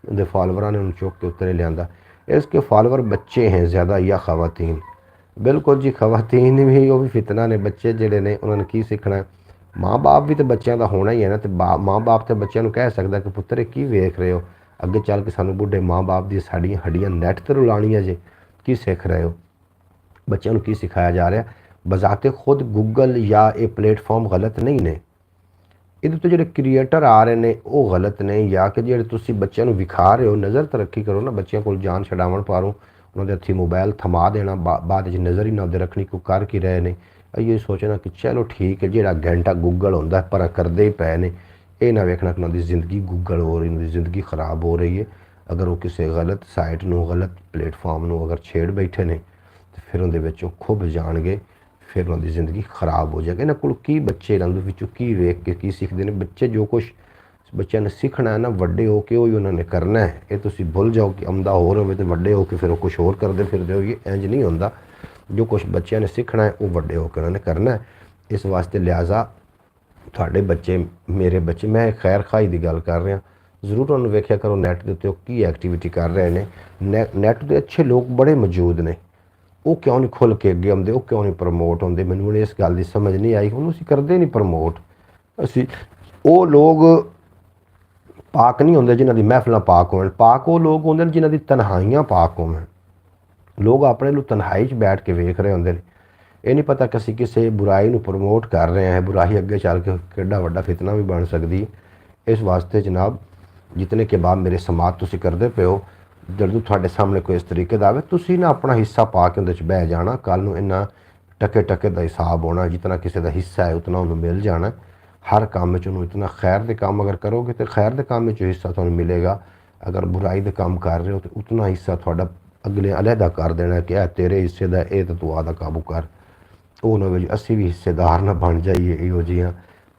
A: उनके फॉलोवरां ने उन्हें चुक के उत्तरे लिया। इसके फॉलोवर बच्चे हैं ज़्यादा या खवातीन। बिल्कुल जी, खवातीन भी वो भी फितना ने। बच्चे जोड़े ने उन्होंने की सीखना है। माँ बाप भी तो बच्चों का होना ही है ना। तो माँ बाप तो बच्चों को कह सकता कि पुत्तर की वेख रहे हो, अगे चल के सानू बुढ़े माँ बाप दी साड़ियाँ हड्डियाँ नैट तो रुलानियाँ जे, की सीख रहे हो, बच्चों को की सिखाया जा रहा। बजाते खुद गूगल या ये प्लेटफॉर्म गलत नहीं ने, ਇਹਦੇ ਤੋਂ ਜਿਹੜੇ ਕ੍ਰੀਏਟਰ ਆ ਰਹੇ ਨੇ ਉਹ ਗਲਤ ਨੇ, ਜਾਂ ਕਿ ਜਿਹੜੇ ਤੁਸੀਂ ਬੱਚਿਆਂ ਨੂੰ ਵਿਖਾ ਰਹੇ ਹੋ, ਨਜ਼ਰ ਤਾਂ ਰੱਖੀ ਕਰੋ ਨਾ, ਬੱਚਿਆਂ ਕੋਲ ਜਾਨ ਛਡਾਵਣ ਪਾਰੋਂ ਉਹਨਾਂ ਦੇ ਹੱਥੀ ਮੋਬਾਈਲ ਥਮਾ ਦੇਣਾ, ਬਾਅਦ ਵਿੱਚ ਨਜ਼ਰ ਹੀ ਨਾ ਉਹਦੇ ਰੱਖਣੀ ਕੋਈ ਕਰ ਕੀ ਰਹੇ ਨੇ। ਇਹ ਸੋਚਣਾ ਕਿ ਚਲੋ ਠੀਕ ਹੈ ਜਿਹੜਾ ਘੰਟਾ ਗੂਗਲ ਹੁੰਦਾ ਪਰ ਕਰਦੇ ਹੀ ਪਏ ਨੇ, ਇਹ ਨਾ ਵੇਖਣਾ ਕਿ ਉਹਨਾਂ ਦੀ ਜ਼ਿੰਦਗੀ ਗੂਗਲ ਹੋ ਰਹੀ, ਉਹਨਾਂ ਦੀ ਜ਼ਿੰਦਗੀ ਖਰਾਬ ਹੋ ਰਹੀ ਹੈ। ਅਗਰ ਉਹ ਕਿਸੇ ਗਲਤ ਸਾਈਟ ਨੂੰ, ਗਲਤ ਪਲੇਟਫਾਰਮ ਨੂੰ ਅਗਰ ਛੇੜ ਬੈਠੇ ਨੇ ਤਾਂ ਫਿਰ ਉਹਦੇ ਵਿੱਚ ਉਹ ਖੁੱਭ ਜਾਣਗੇ, ਫਿਰ ਉਹਨਾਂ ਦੀ ਜ਼ਿੰਦਗੀ ਖਰਾਬ ਹੋ ਜਾਏਗੀ। ਇਹਨਾਂ ਕੋਲ ਕੀ ਬੱਚੇ ਇਹਨਾਂ ਦੇ ਵਿੱਚੋਂ ਕੀ ਵੇਖ ਕੇ ਕੀ ਸਿੱਖਦੇ ਨੇ? ਬੱਚੇ ਜੋ ਕੁਛ ਬੱਚਿਆਂ ਨੇ ਸਿੱਖਣਾ ਹੈ ਨਾ, ਵੱਡੇ ਹੋ ਕੇ ਉਹ ਹੀ ਉਹਨਾਂ ਨੇ ਕਰਨਾ ਹੈ। ਇਹ ਤੁਸੀਂ ਭੁੱਲ ਜਾਓ ਕਿ ਅਮਦਾ ਹੋਰ ਹੋਵੇ ਤੇ ਵੱਡੇ ਹੋ ਕੇ ਫਿਰ ਉਹ ਕੁਛ ਹੋਰ ਕਰਦੇ ਫਿਰਦੇ ਹੋਈਏ, ਇੰਜ ਨਹੀਂ ਹੁੰਦਾ। ਜੋ ਕੁਛ ਬੱਚਿਆਂ ਨੇ ਸਿੱਖਣਾ ਹੈ ਉਹ ਵੱਡੇ ਹੋ ਕੇ ਉਹਨਾਂ ਨੇ ਕਰਨਾ ਹੈ। ਇਸ ਵਾਸਤੇ ਲਿਹਾਜ਼ਾ ਤੁਹਾਡੇ ਬੱਚੇ, ਮੇਰੇ ਬੱਚੇ, ਮੈਂ ਖੈਰ ਖਾਈ ਦੀ ਗੱਲ ਕਰ ਰਿਹਾ, ਜ਼ਰੂਰ ਉਹਨੂੰ ਵੇਖਿਆ ਕਰੋ ਨੈੱਟ ਦੇ ਉੱਤੇ ਉਹ ਕੀ ਐਕਟੀਵਿਟੀ ਕਰ ਰਹੇ ਨੇ। ਨੈੱਟ ਦੇ ਅੱਛੇ ਲੋਕ ਬੜੇ ਮੌਜੂਦ ਨੇ, ਉਹ ਕਿਉਂ ਨਹੀਂ ਖੁੱਲ੍ਹ ਕੇ ਅੱਗੇ ਆਉਂਦੇ, ਉਹ ਕਿਉਂ ਨਹੀਂ ਪ੍ਰਮੋਟ ਹੁੰਦੇ? ਮੈਨੂੰ ਹੁਣ ਇਸ ਗੱਲ ਦੀ ਸਮਝ ਨਹੀਂ ਆਈ। ਹੁਣ ਅਸੀਂ ਕਰਦੇ ਨਹੀਂ ਪ੍ਰਮੋਟ, ਅਸੀਂ ਉਹ ਲੋਕ ਪਾਕ ਨਹੀਂ ਹੁੰਦੇ ਜਿਨ੍ਹਾਂ ਦੀ ਮਹਿਫਲਾਂ ਪਾਕ ਹੋਣ, ਪਾਕ ਉਹ ਲੋਕ ਹੁੰਦੇ ਨੇ ਜਿਨ੍ਹਾਂ ਦੀ ਤਨਹਾਈਆਂ ਪਾਕ ਹੋਣ। ਲੋਕ ਆਪਣੇ ਨੂੰ ਤਨਹਾਈ 'ਚ ਬੈਠ ਕੇ ਵੇਖ ਰਹੇ ਹੁੰਦੇ ਨੇ, ਇਹ ਨਹੀਂ ਪਤਾ ਕਿ ਅਸੀਂ ਕਿਸੇ ਬੁਰਾਈ ਨੂੰ ਪ੍ਰਮੋਟ ਕਰ ਰਹੇ ਹਾਂ, ਬੁਰਾਈ ਅੱਗੇ ਚੱਲ ਕੇ ਕਿੱਡਾ ਵੱਡਾ ਫਿਤਨਾ ਵੀ ਬਣ ਸਕਦੀ। ਇਸ ਵਾਸਤੇ ਜਨਾਬ ਜਿਤਨੇ ਕੇ ਬਾਅਦ ਮੇਰੇ ਸਮਾਜ ਤੁਸੀਂ ਕਰਦੇ ਪਏ ਹੋ, ਜਦੋਂ ਤੁਹਾਡੇ ਸਾਹਮਣੇ ਕੋਈ ਇਸ ਤਰੀਕੇ ਦਾ ਆਵੇ, ਤੁਸੀਂ ਨਾ ਆਪਣਾ ਹਿੱਸਾ ਪਾ ਕੇ ਉਹਦੇ 'ਚ ਬਹਿ ਜਾਣਾ। ਕੱਲ੍ਹ ਨੂੰ ਇੰਨਾ ਟਕੇ ਟਕੇ ਦਾ ਹਿਸਾਬ ਹੋਣਾ, ਜਿਤਨਾ ਕਿਸੇ ਦਾ ਹਿੱਸਾ ਹੈ ਉਤਨਾ ਉਹਨੂੰ ਮਿਲ ਜਾਣਾ। ਹਰ ਕੰਮ 'ਚ ਉਹਨੂੰ ਇਤਨਾ ਖੈਰ ਦੇ ਕੰਮ ਅਗਰ ਕਰੋਗੇ ਤਾਂ ਖੈਰ ਦੇ ਕੰਮ 'ਚ ਹਿੱਸਾ ਤੁਹਾਨੂੰ ਮਿਲੇਗਾ। ਅਗਰ ਬੁਰਾਈ ਦੇ ਕੰਮ ਕਰ ਰਹੇ ਹੋ ਤਾਂ ਉਤਨਾ ਹਿੱਸਾ ਤੁਹਾਡਾ ਅਗਲੇ ਅਲੱਗਾ ਕਰ ਦੇਣਾ ਕਿ ਇਹ ਤੇਰੇ ਹਿੱਸੇ ਦਾ, ਇਹ ਤਾਂ ਤੂੰ ਆਦਾ ਕਾਬੂ ਕਰ। ਉਹ ਨਾ ਵੀ ਅਸੀਂ ਵੀ ਹਿੱਸੇਦਾਰ ਨਾ ਬਣ ਜਾਈਏ ਇਹੋ ਜਿਹੀਆਂ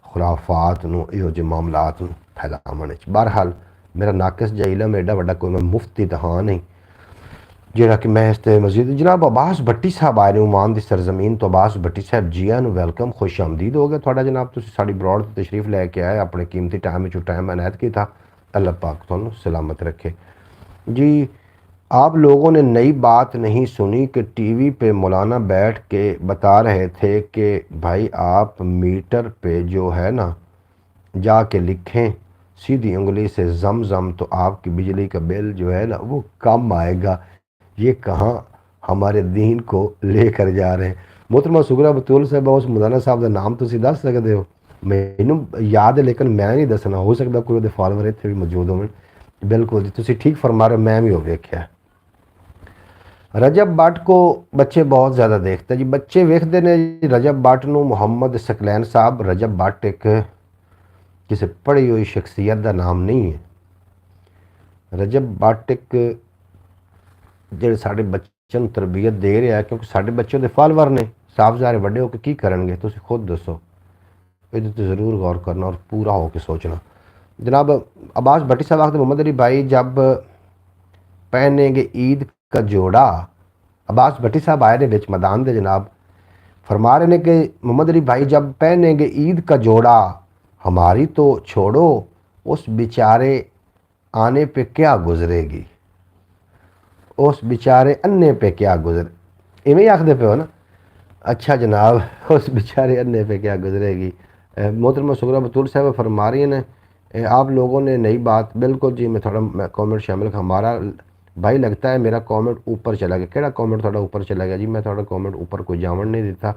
A: ਖੁਰਾਫਾਤ ਨੂੰ, ਇਹੋ ਜਿਹੇ ਮਾਮਲਾਤ ਨੂੰ ਫੈਲਾਉਣ ਵਿੱਚ। ਬਹਰਹਾਲ ਮੇਰਾ ਨਾਕਿਸ ਜਿਹਾ ਇਲਮ, ਐਡਾ ਵੱਡਾ ਕੋਈ ਮੈਂ ਮੁਫਤੀ ਤਾਂ ਹਾਂ ਨਹੀਂ ਜਿਹੜਾ ਕਿ ਮੈਂ ਇਸ 'ਤੇ ਮਜ਼ੀਦ। ਜਨਾਬ ਅਬਾਸ ਭੱਟੀ ਸਾਹਿਬ ਆਏ ਨੇ ਓਮਾਨ ਦੀ ਸਰਜ਼ਮੀਨ ਤੋਂ। ਅਬਾਸ ਭੱਟੀ ਸਾਹਿਬ ਜੀਆਂ ਨੂੰ ਵੈਲਕਮ, ਖੁਸ਼ ਆਮਦੀਦ ਹੋ ਗਿਆ ਤੁਹਾਡਾ ਜਨਾਬ। ਤੁਸੀਂ ਸਾਡੀ ਬਰੋਡ 'ਤੇ ਤਸ਼ਰੀਫ ਲੈ ਕੇ ਆਏ, ਆਪਣੇ ਕੀਮਤੀ टाइम में जो टाइम अनायत किया था, अल्लाह पाक तुहानू सलामत रखे जी। आप लोगों ने नई बात नहीं सुनी कि टीवी पे मौलाना बैठ के बता रहे थे कि भाई आप मीटर पे जो है ना जाके लिखें सीधी उंगली से जम तो आपकी बिजली का बिल जो है ना वो कम आएगा। ये कहाँ हमारे दीन को लेकर जा रहे हैं? मोहतरमा सुगरा बतूल साहब, उस मौलाना साहब का नाम तुसी दस सकते हो? मैनू याद है लेकिन मैं नहीं दसना, हो सकता कोई वो फॉलोवर इतने भी मौजूद हो। बिल्कुल जी, तुसी ठीक फरमा रहे हो, मैं भी हो वेख्या। रजब भट्ट को बच्चे बहुत ज़्यादा देखते हैं जी, बच्चे वेखते ने जी रजब भट्ट नूं। मुहम्मद सकलैन साहब, रजब भट्ट एक किसी पढ़ी हुई शख्सियत का नाम नहीं है। रजब भट्ट एक ਜਿਹੜੇ ਸਾਡੇ ਬੱਚਿਆਂ ਨੂੰ ਤਰਬੀਅਤ ਦੇ ਰਿਹਾ, ਕਿਉਂਕਿ ਸਾਡੇ ਬੱਚੇ ਦੇ ਫਾਲੋਵਰ ਨੇ, ਸਾਫ ਜ਼ਾਹਿਰ ਵੱਡੇ ਹੋ ਕੇ ਕੀ ਕਰਨਗੇ ਤੁਸੀਂ ਖੁਦ ਦੱਸੋ। ਇਹਦੇ 'ਤੇ ज़रूर गौर करना और पूरा हो के सोचना। जनाब अब्बास भट्टी साहब आखते मोहम्मद अली भाई जब पहनेंगे ईद का जोड़ा। अब्बास भट्टी साहब आए ने बिच मैदान दे जनाब, फरमा रहे ने कि मोहम्मद अली भाई जब पहनेंगे ईद का जोड़ा हमारी तो छोड़ो उस बेचारे आने पे क्या गुजरेगी, उस बेचारे अन्ने पे क्या गुजर, इवें ही आखते पे हो ना? अच्छा जनाब, उस बेचारे अन्ने पे क्या गुजरेगी। मोहतरमा सुगरा बतूल साहब फरमा रही ने आप लोगों ने नई बात। बिल्कुल जी, मैं थोड़ा कमेंट शामिल, हमारा भाई लगता है मेरा कमेंट ऊपर चला गया। केड़ा कमेंट थोड़ा ऊपर चला गया जी? मैं थोड़ा कमेंट ऊपर कोई जावन नहीं देता,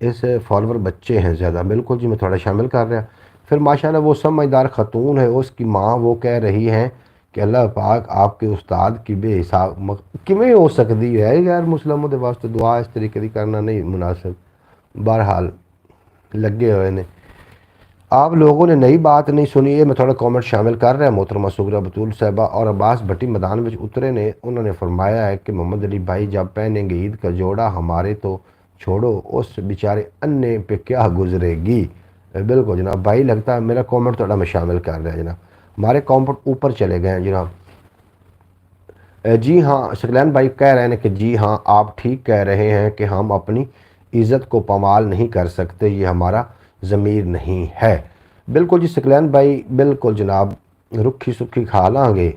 A: इस फॉलोवर बच्चे हैं ज़्यादा। बिल्कुल जी, मैं थोड़ा शामिल कर रहा। फिर माशाल्लाह वो समझदार खतून है, उसकी माँ वो कह रही हैं कि अल्लाह पाक आपके उस्ताद की बेहिसाब किमें हो सकती है यार। मुस्लिमों के वास्ते दुआ इस तरीके की करना नहीं मुनासिब। बहरहाल लगे हुए ने, आप लोगों ने नई बात नहीं सुनी है। मैं थोड़ा कमेंट शामिल कर रहा है। मोहतरमा सुगरा बतूल साहबा और अब्बास भट्टी मैदान में उतरे ने, उन्होंने फरमाया है कि मोहम्मद अली भाई जब पहनेंगे ईद का जोड़ा हमारे तो छोड़ो उस बेचारे अन्ने पे क्या गुजरेगी। बिल्कुल जनाब भाई, लगता है मेरा कमेंट थोड़ा मैं शामिल कर रहा है जनाब, हमारे कमेंट ऊपर चले गए हैं जनाब। जी हाँ, शकलैन भाई कह रहे हैं कि जी हाँ आप ठीक कह रहे हैं कि हम अपनी इज़्ज़त को पमाल नहीं कर सकते, ये हमारा ज़मीर नहीं है। बिल्कुल जी शकलैन भाई, बिल्कुल जनाब, रुखी सुखी खा लांगे,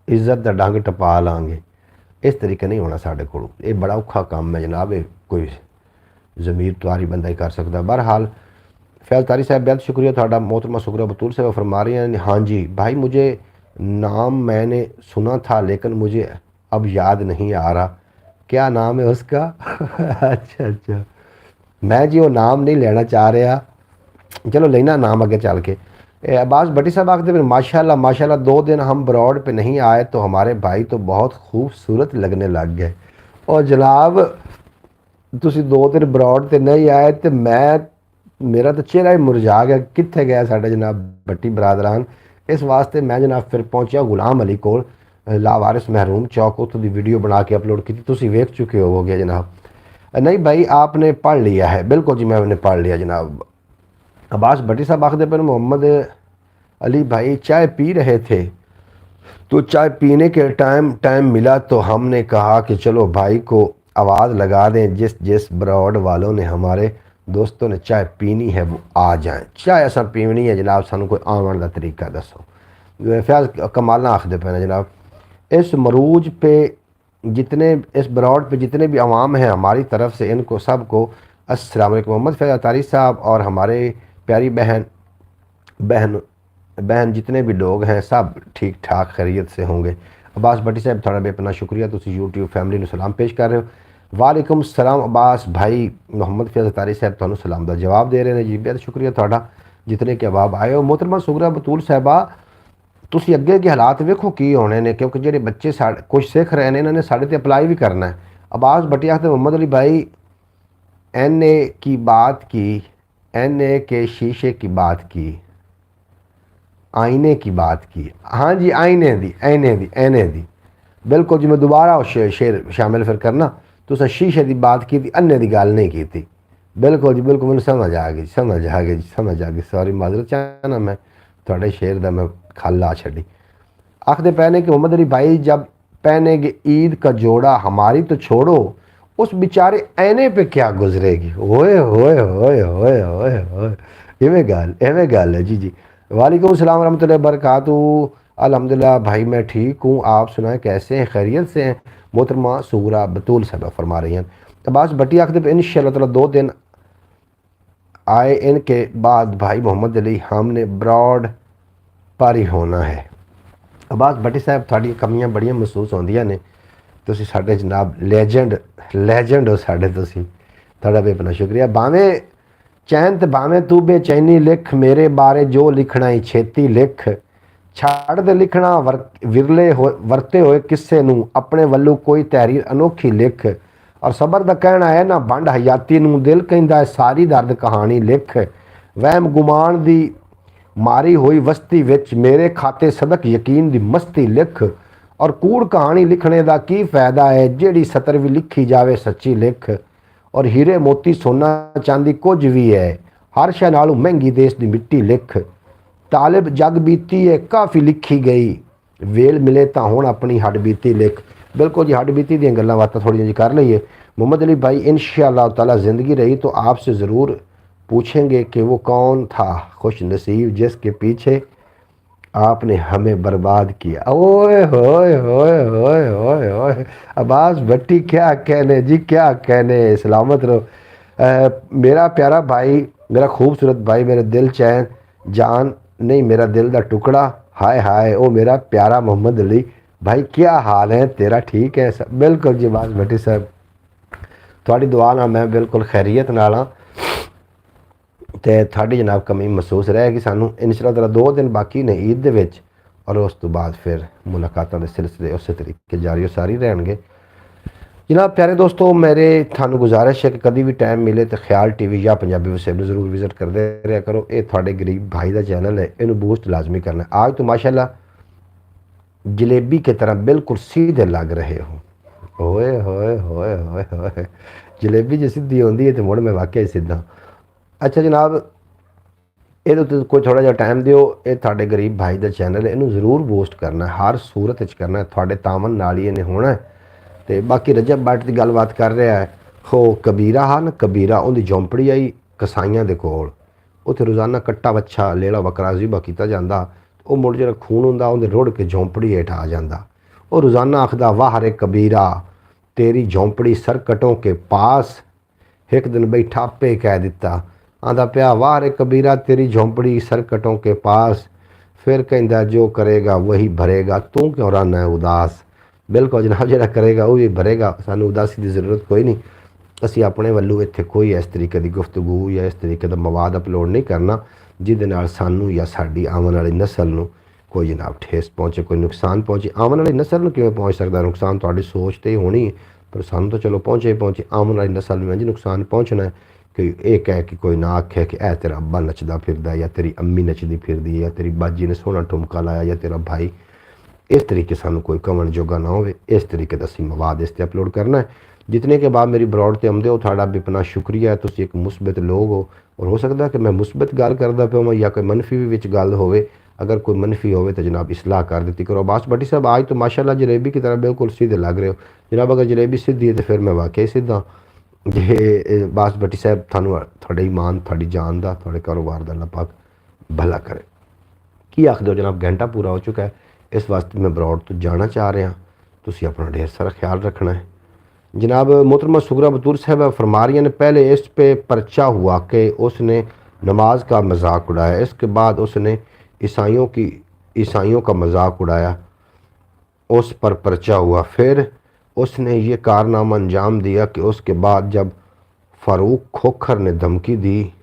A: इज़्ज़त का डंग टपा लांगे, इस तरीके नहीं होना साढ़े को। ये बड़ा औखा काम है जनाब, ये कोई ज़मीर तुआरी बंदा ही कर सकता। बहरहाल फैज़ तारी साहब बेहद शुक्रिया थाड़ा। मोहतरमा सुगरा बतूल साहब फरमा रही हैं हाँ जी भाई, मुझे नाम मैंने सुना था लेकिन मुझे अब याद नहीं आ रहा क्या नाम है उसका? अच्छा अच्छा, मैं जी वो नाम नहीं लेना चाह रहा, चलो लेना नाम अगे चल के। अब्बास भट्टी साहब आखते फिर माशाल्लाह माशाल्लाह 2 दिन हम ब्रॉड पे नहीं आए तो हमारे भाई तो बहुत खूबसूरत लगने लग गए। और जनाब ਤੁਸੀਂ 2 दिन ब्रॉड ਤੇ नहीं आए तो मैं मेरा तो चेहरा ही मुरझा गया, कितने गया साढ़ा जनाब भट्टी बरादरान। इस वास्ते मैं जनाब फिर पहुंचा गुलाम अली को लावारिस महरूम चौक, उतों की वीडियो बना के अपलोड की, तुम वेख चुके हो गया जनाब। नहीं भाई आपने पढ़ लिया है, बिल्कुल जी मैंने पढ़ लिया जनाब। अब्बास भट्टी साहब आखते पर मोहम्मद अली भाई चाय पी रहे थे, तो चाय पीने के टाइम टाइम मिला तो हमने कहा कि चलो भाई को आवाज़ लगा दें, जिस जिस ब्रॉड वालों ने हमारे दोस्तों ने चाय पीनी है वो आ जाएं। चाय असा पीनी है जनाब, सानू कोई आवन का तरीका दसो। फयाज कमाला आखते पे जनाब, इस मरूज पे जितने इस ब्रॉड पे जितने भी अवाम हैं हमारी तरफ से इनको सबको अस्सलाम वालेकुम। मोहम्मद फैज़ अतारी साहब और हमारे प्यारी बहन बहन बहन जितने भी लोग हैं सब ठीक ठाक खैरियत से होंगे। अब्बास भट्टी साहब थोड़ा बेपना शुक्रिया, तुम यूट्यूब फैमिली में सलाम पेश कर रहे हो। वालेकुम सलाम अब्बास भाई। मोहम्मद फैज़ अतारी साहब तुहानू सलाम का जवाब दे रहे हैं जी, बेहद शुक्रिया थोड़ा जितने के अबाब आए हो। मोहतरमा सुगरा बतूल साहबा तुसी अगे के हालात वेखो की होने ने, क्योंकि जेडे बच्चे कुछ सीख रहे हैं इन्होंने साढ़े ते अप्लाई भी करना है। अब्बास भट्टी आखते मोहम्मद अली भाई NA की बात की, NA के शीशे की बात की, आईने की बात की। हाँ जी आईने दी बिल्कुल जी, मैं दोबारा शेर शामिल फिर करना। तुसा शीशे की बात की थी, अन्ने की गल नहीं की थी। बिल्कुल जी बिल्कुल, मैंने समझ आ गई समझ आ गई। सॉरी माजरत चाहना, मैं थोड़े शेर का मैं खल ला छड़ी। आखते पहने कि मोहम्मद अली भाई जब पहनेगे ईद का जोड़ा हमारी तो छोड़ो, उस बेचारे ऐने पे क्या गुजरेगी। ओए होए होए होए होए होए, एवें गल है जी। वालेकुम सलाम रहमतुल्लाहि बरकातहू। अल्हम्दुलिल्लाह भाई मैं ठीक हूँ, आप सुनाएं कैसे हैं, खैरियत से हैं। मोहतरमा सूरा बतूल साहबा फरमा रही हैं। अब्बास भट्टी आखते इंशाअल्लाह ताला 2 दिन आए, इनके बाद भाई मोहम्मद अली हमने ब्रॉड पर ही होना है। अब्बास भट्टी साहब थोड़ी कमियां बड़ियां महसूस होंदियां ने, तुसी साडे जनाब लैजेंड हो साडे, तुसी थोड़ा बेपना शुक्रिया। भावें चैन ते भावें तू बेचैनी लिख, मेरे बारे जो लिखना ही छेती लिख, छड़ दे लिखना विरले वरते हुए किस्से नू, अपने वल्लों कोई तहरीर अनोखी लिख। और सबर दा कहना है ना बंड हयाती नू, दिल कहंदा है सारी दर्द कहानी लिख। वहम गुमान दी मारी हुई वस्ती विच, मेरे खाते सदक यकीन दी मस्ती लिख। और कूड़ कहानी लिखने का की फायदा है, जेड़ी सतर भी लिखी जावे सच्ची लिख। और हीरे मोती सोना चांदी कुछ भी है, हर शै नालों महंगी देश की मिट्टी लिख। तालिब जग बीती है काफ़ी लिखी गई, वेल मिले तो हुण अपनी हड बीती लिख। बिल्कुल जी, हड बीती दी गल्लां बातां थोड़ी जी कर लईए। मोहम्मद अली भाई इंशाअल्लाह ताला ज़िंदगी रही तो आपसे ज़रूर पूछेंगे कि वो कौन था खुश नसीब जिसके पीछे आपने हमें बर्बाद किया। ओए होए होए होए होए होए, अब्बास भट्टी क्या कहने जी, क्या कहने। सलामत रहो मेरा प्यारा भाई, मेरा खूबसूरत भाई, मेरे दिल चैन जान नहीं, मेरा दिल का टुकड़ा। हाय हाय ओ मेरा प्यारा मोहम्मद अली भाई, क्या हाल है तेरा, ठीक है सब? बिल्कुल जी अब्बास भट्टी साहब थोड़ी दुआ नाल मैं बिल्कुल खैरियत नाल हाँ। तो थोड़ी जनाब कमी महसूस रहेगी सानू। इंशाअल्लाह ताला 2 दिन बाकी ने ईद दे विच, और उस तो बाद फिर मुलाकातों के सिलसिले उस तरीके जारी सारी रहणगे। जनाब प्यारे दोस्तों, मेरे थानू गुजारिश है कि कभी भी टाइम मिले तो ख्याल TV या पंजाबी वसेब जरूर विजिट करते रहा करो। ये थोड़े गरीब भाई का चैनल है, इनू बूस्ट लाजमी करना। आज तो माशाल्लाह जलेबी की तरह बिल्कुल सीधे लग रहे हो। होए होए होए होए होए, जलेबी जो सीधी होती है तो मुड़ मैं वाकई सीधा। अच्छा जनाब, ये कोई थोड़ा जहा टाइम दिओ, ये थोड़े गरीब भाई का चैनल है, इनू जरूर बूस्ट करना है, हर सूरत करना है, थोड़े तावन नाल ही इन्हें होना है। तो बाकी रजब भट्ट की गलबात कर रहा है, हो कबीरा हा ना कबीरा, उनकी झोंपड़ी आई कसाइयां दे कोल, उत्थे रोज़ाना कट्टा बच्छा लेला बकरा ज़िबा किया जाता, वो मुड़ जो खून होंदा उन्हें रुड़ के झोंपड़ी हेठ आ जाता। वो रोज़ाना आखदा वाह रे कबीरा तेरी झोंपड़ी सरकटों के पास। एक दिन बैठा आपे कह दिता, आंदा प्या वाह रे कबीरा तेरी झोंपड़ी सरकटों के पास। फिर कहता जो करेगा वही भरेगा, तू क्यों रहना है उदास। बिल्कुल जनाब, जो करेगा वो भी भरेगा, सानू उदासी की जरूरत कोई नहीं। असी अपने वालों इत्थे कोई इस तरीके की गुफ्तगू या इस तरीके का मवाद अपलोड नहीं करना जिहदे नाल सानू या साडी आवन वाली नस्ल नू कोई जनाब ठेस पहुँचे, कोई नुकसान पहुँचे। आवन वाली नस्ल नू किवें पहुँच सकदा नुकसान? तुहाडी सोच तो होनी है, पर सानू तो चलो पहुँचे ही पहुँचे। आवन वाली नस्ल नू इंज नुकसान पहुँचना है कि ये कह कि कोई ना आखे कि ए तेरा अब्बा नचदा फिरदा या तेरी अम्मी नचदी फिरदी या तेरी बाजी ने सोहना ठुमका लाया या तेरा भाई, इस तरीके सानू कोई कवन जोगा ना हो। इस तरीके का असीं मवाद इस ते अपलोड करना है। जितने के बाद मेरी ब्रॉड ते आउंदे हो तुहाडा बेपनाह शुक्रिया है। तुसीं एक मुस्बत लोग हो और हो सकता है कि मैं मुस्बत गल करदा पिया होवां या कोई मनफी भी विच गल होवे। अगर कोई मनफी होवे तो जनाब इसलाह कर दी करो। अब्बास भट्टी साहब आज तो माशाअल्लाह जलेबी की तरह बिल्कुल सीधे लग रहे हो जनाब। अगर जलेबी सीधी है तो फिर मैं वाकई सीधा जे अब्बास भट्टी साहब थानू तुहाडे ईमान तुहाडी जान दा तुहाडे कारोबार दा अल्लाह पाक भला करे। की आखदे हो जनाब? घंटा पूरा हो चुका है, इस वास्ते मैं ब्रॉड तो जाना चाह रहा। तुसीं अपना ढेर सारा ख्याल रखना है जनाब। मोहतरमा सुगरा बतूर साहब फरमा रही ने पहले इस पे पर्चा हुआ कि उसने नमाज का मजाक उड़ाया, इसके बाद उसने ईसाइयों का मजाक उड़ाया, उस पर पर्चा हुआ, फिर उसने ये कारनामा अंजाम दिया कि उसके बाद जब फ़ारूक खोखर ने धमकी दी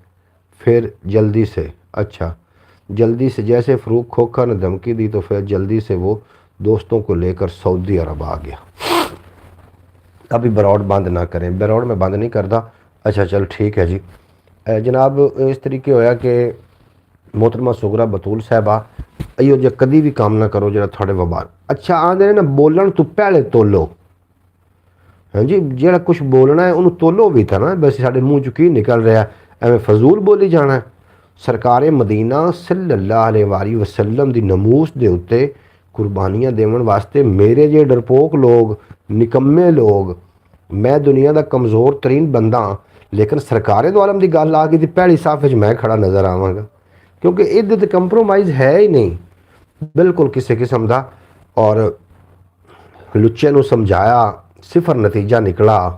A: फिर जल्दी से, अच्छा जल्दी से, जैसे फ़ारूक खोखर ने धमकी दी तो फिर जल्दी से वो दोस्तों को लेकर सऊदी अरब आ गया। अभी ब्रॉड बंद ना करें, ब्रॉड में बंद नहीं करता। अच्छा चल ठीक है जी जनाब। इस तरीके होया कि मोहतरमा सुगरा बतूल साहबा इहो जो कभी भी काम ना करो जो थोड़े वबार। अच्छा आंदे ना बोलन तो पहले तोलो, हाँ जी, जो कुछ बोलना है उन्होंने तोलो भी था ना। बस साढ़े मूँह चो की निकल रहा एवं फजूल बोली जाना है। सरकार मदीना सल्लल्लाहु अलैहि वसल्लम की नमूस के उत्ते कुर्बानियाँ देवन वास्ते मेरे जे डरपोक लोग, निकम्मे लोग, मैं दुनिया का कमज़ोर तरीन बंदा हाँ, लेकिन सरकार दो आलम की गल आ गई तो पहली साफ मैं खड़ा नज़र आवागा, क्योंकि इधर कंप्रोमाइज़ है ही नहीं बिल्कुल किसी किस्म का। और लुच्चे नूं समझाया, सिफर नतीजा निकला।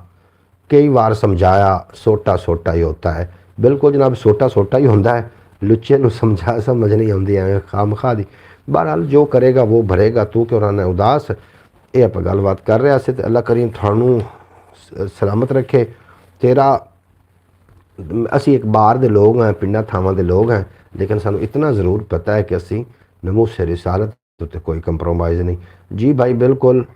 A: कई बार समझाया, सोटा सोटा ही होता है। बिल्कुल जनाब, सोटा सोटा ही होता है। लुच्चे नूं समझा समझ नहीं आती एवं खाम खा दी। बहरहाल जो करेगा वो भरेगा। तू क्यों रहना उदास? ये आप गलबात कर रहे थे तो अल्लाह करीम थानू सलामत रखे। तेरा असी एक बार दे लोग हैं, पिंडा थावां दे लोग हैं, लेकिन सानू इतना ज़रूर पता है कि असी नमूस रिसालत तो कोई कंप्रोमाइज़ नहीं। जी भाई बिल्कुल,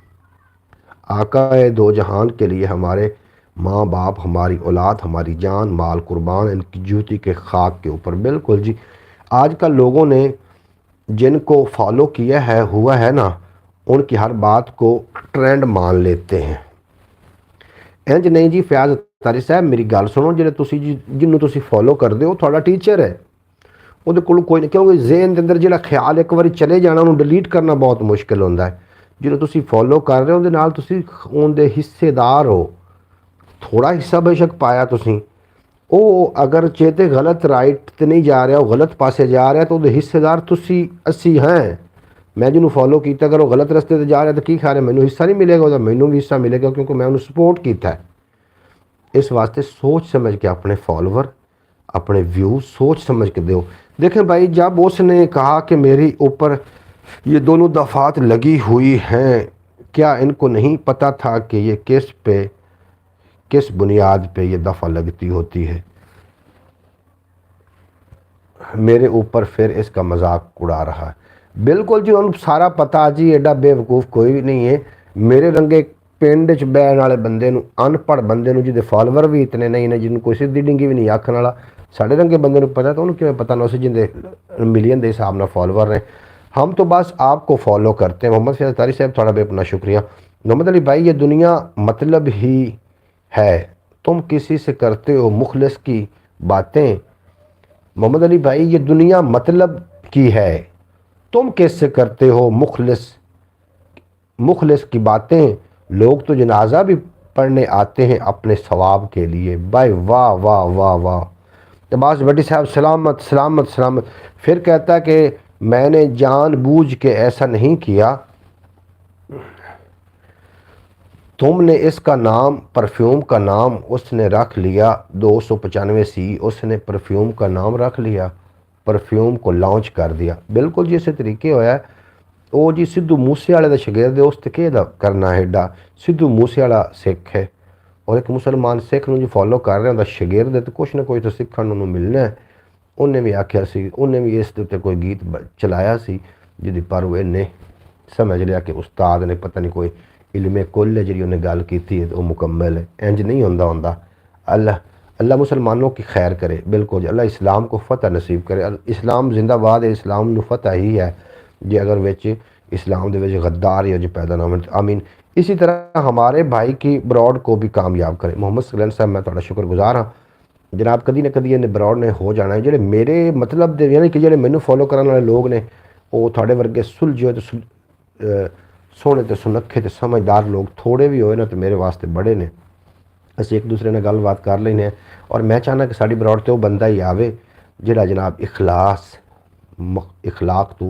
A: आका है दो जहान के लिए हमारे माँ बाप, हमारी औलाद, हमारी जान माल कुर्बान इनकी जूती के खाक के ऊपर। बिल्कुल जी, आजकल लोगों ने जिनको फॉलो किया है हुआ है ना, उनकी हर बात को ट्रेंड मान लेते हैं। इंज नहीं जी फयाज तारी साहब मेरी गल सुनो, जो तुसी जिन्हों तुसी फॉलो करते हो थोड़ा टीचर है, वो कोई नहीं, क्योंकि जेन के अंदर जो ख्याल एक बार चले जाना उन्होंने डिलीट करना बहुत मुश्किल होता है। जो तुसी फॉलो कर रहे हो उहदे नाल तुसी उनके हिस्सेदार हो। थोड़ा हिस्सा बेशक पाया तुसी, वो अगर चेते गलत राइट तो नहीं जा रहा, वो गलत पासे जा रहा तो हिस्सेदार तुसी असी हैं। मैं जिन्होंने फॉलो किया अगर वो गलत रस्ते से जा रहा तो की खा रहा, मैनू हिस्सा नहीं मिलेगा, तो मैनू भी हिस्सा मिलेगा क्योंकि मैं उन्हें सपोर्ट किया है। इस वास्ते सोच समझ के अपने फॉलोवर, अपने व्यूज सोच समझ के दो। देखें भाई, जब उसने कहा कि मेरी ऊपर ये दोनों दफ़ात लगी हुई हैं, क्या इनको नहीं पता था कि ये किस बुनियाद पे ये दफ़ा लगती होती है? मेरे ऊपर फिर इसका मजाक उड़ा रहा है। बिल्कुल जी, उन्होंने सारा पता जी, एडा बेवकूफ़ कोई भी नहीं है। मेरे रंगे पिंड च बहन वाले बंदे नूं, अनपढ़ बंदे नूं जिहदे फॉलोवर भी इतने नहीं ने, जिन्होंने कोई सीधी डिंगी भी नहीं आखण वाला, साढ़े रंगे बंदे नूं पता तो उन्होंने किवें पता ना उस जिंदे मिलियन के हिसाब नाल फॉलोवर ने। हम तो बस आपको फॉलो करते हैं। मोहम्मद फैज़ तारी साहब थोड़ा बेपना शुक्रिया। मोहम्मद अली भाई, ये दुनिया मतलब ही है, तुम किसी से करते हो मुखलिस की बातें। मोहम्मद अली भाई, ये दुनिया मतलब की है, तुम किससे करते हो मुखलिस की बातें। लोग तो जनाजा भी पढ़ने आते हैं अपने सवाब के लिए। भाई वाह वाह वाह वाह। अब्बास भट्टी साहब सलामत सलामत सलामत। फिर कहता है कि मैंने जानबूझ के ऐसा नहीं किया। तुमने इसका नाम, परफ्यूम का नाम उसने रख लिया 295C, उसने परफ्यूम का नाम रख लिया, परफ्यूम को लॉन्च कर दिया। बिल्कुल जी, इस तरीके होया ਉਹ ਜੀ ਸਿੱਧੂ ਮੂਸੇ ਵਾਲੇ ਦਾ ਸ਼ਾਗਿਰਦ ਉਸ ਤੇ ਕਿਹਦਾ ਕਰਨਾ ਹੈ ਏਡਾ। ਸਿੱਧੂ ਮੂਸੇ ਵਾਲਾ ਸਿੱਖ ਹੈ ਔਰ ਇੱਕ ਮੁਸਲਮਾਨ ਸਿੱਖ ਨੂੰ ਜੀ ਫੋਲੋ ਕਰ ਰਿਹਾ ਹੁੰਦਾ ਸ਼ਾਗਿਰਦ ਹੈ, ਤੇ ਕੁਛ ਨਾ ਕੁਛ ਤਾਂ ਸਿੱਖਣ ਨੂੰ ਮਿਲਣਾ ਹੈ। ਉਹਨੇ ਵੀ ਆਖਿਆ ਸੀ, ਉਹਨੇ ਵੀ ਇਸ ਦੇ ਉੱਤੇ ਕੋਈ ਗੀਤ ਚਲਾਇਆ ਸੀ ਜਿਹਦੀ ਪਰ ਉਹ ਇਹਨੇ ਸਮਝ ਲਿਆ ਕਿ ਉਸਤਾਦ ਨੇ ਪਤਾ ਨਹੀਂ ਕੋਈ ਇਲਮੇ ਕੁੱਲ ਹੈ ਜਿਹੜੀ ਉਹਨੇ ਗੱਲ ਕੀਤੀ ਹੈ ਉਹ ਮੁਕੰਮਲ ਹੈ। ਇੰਜ नहीं ਹੁੰਦਾ। अल्लाह मुसलमानों की खैर करे। बिल्कुल जी, अल्लाह इस्लाम को फतह नसीब करे। इस्लाम जिंदाबाद है, इस्लाम ਨੂੰ फतह ही है जे अगर विच इस्लाम ਦੇ ਵਿੱਚ गद्दार या जो पैदा ना हो। आमीन। इसी तरह हमारे भाई की ब्रॉड को भी कामयाब करे। मोहम्मद सलेम साहब मैं ਤੁਹਾਡਾ शुक्रगुजार हाँ जनाब। कदी ना कदी ਇਹਨੇ ब्रॉड ने हो जाना है। ਜਿਹੜੇ ਮੇਰੇ मतलब ਦੇ यानी कि ਜਿਹੜੇ ਮੈਨੂੰ फॉलो ਕਰਨ ਵਾਲੇ लोग ने ਉਹ ਤੁਹਾਡੇ ਵਰਗੇ सुलझे ਤੇ सोहने तो सुनखे तो समझदार लोग थोड़े भी होए ना तो मेरे वास्ते बड़े ने। ਅਸੀਂ एक दूसरे ਨਾਲ गलबात कर लेने और मैं चाहना कि साड़ी बरौड़ तो बंदा ही आवे जिहड़ा जनाब इखलाक तो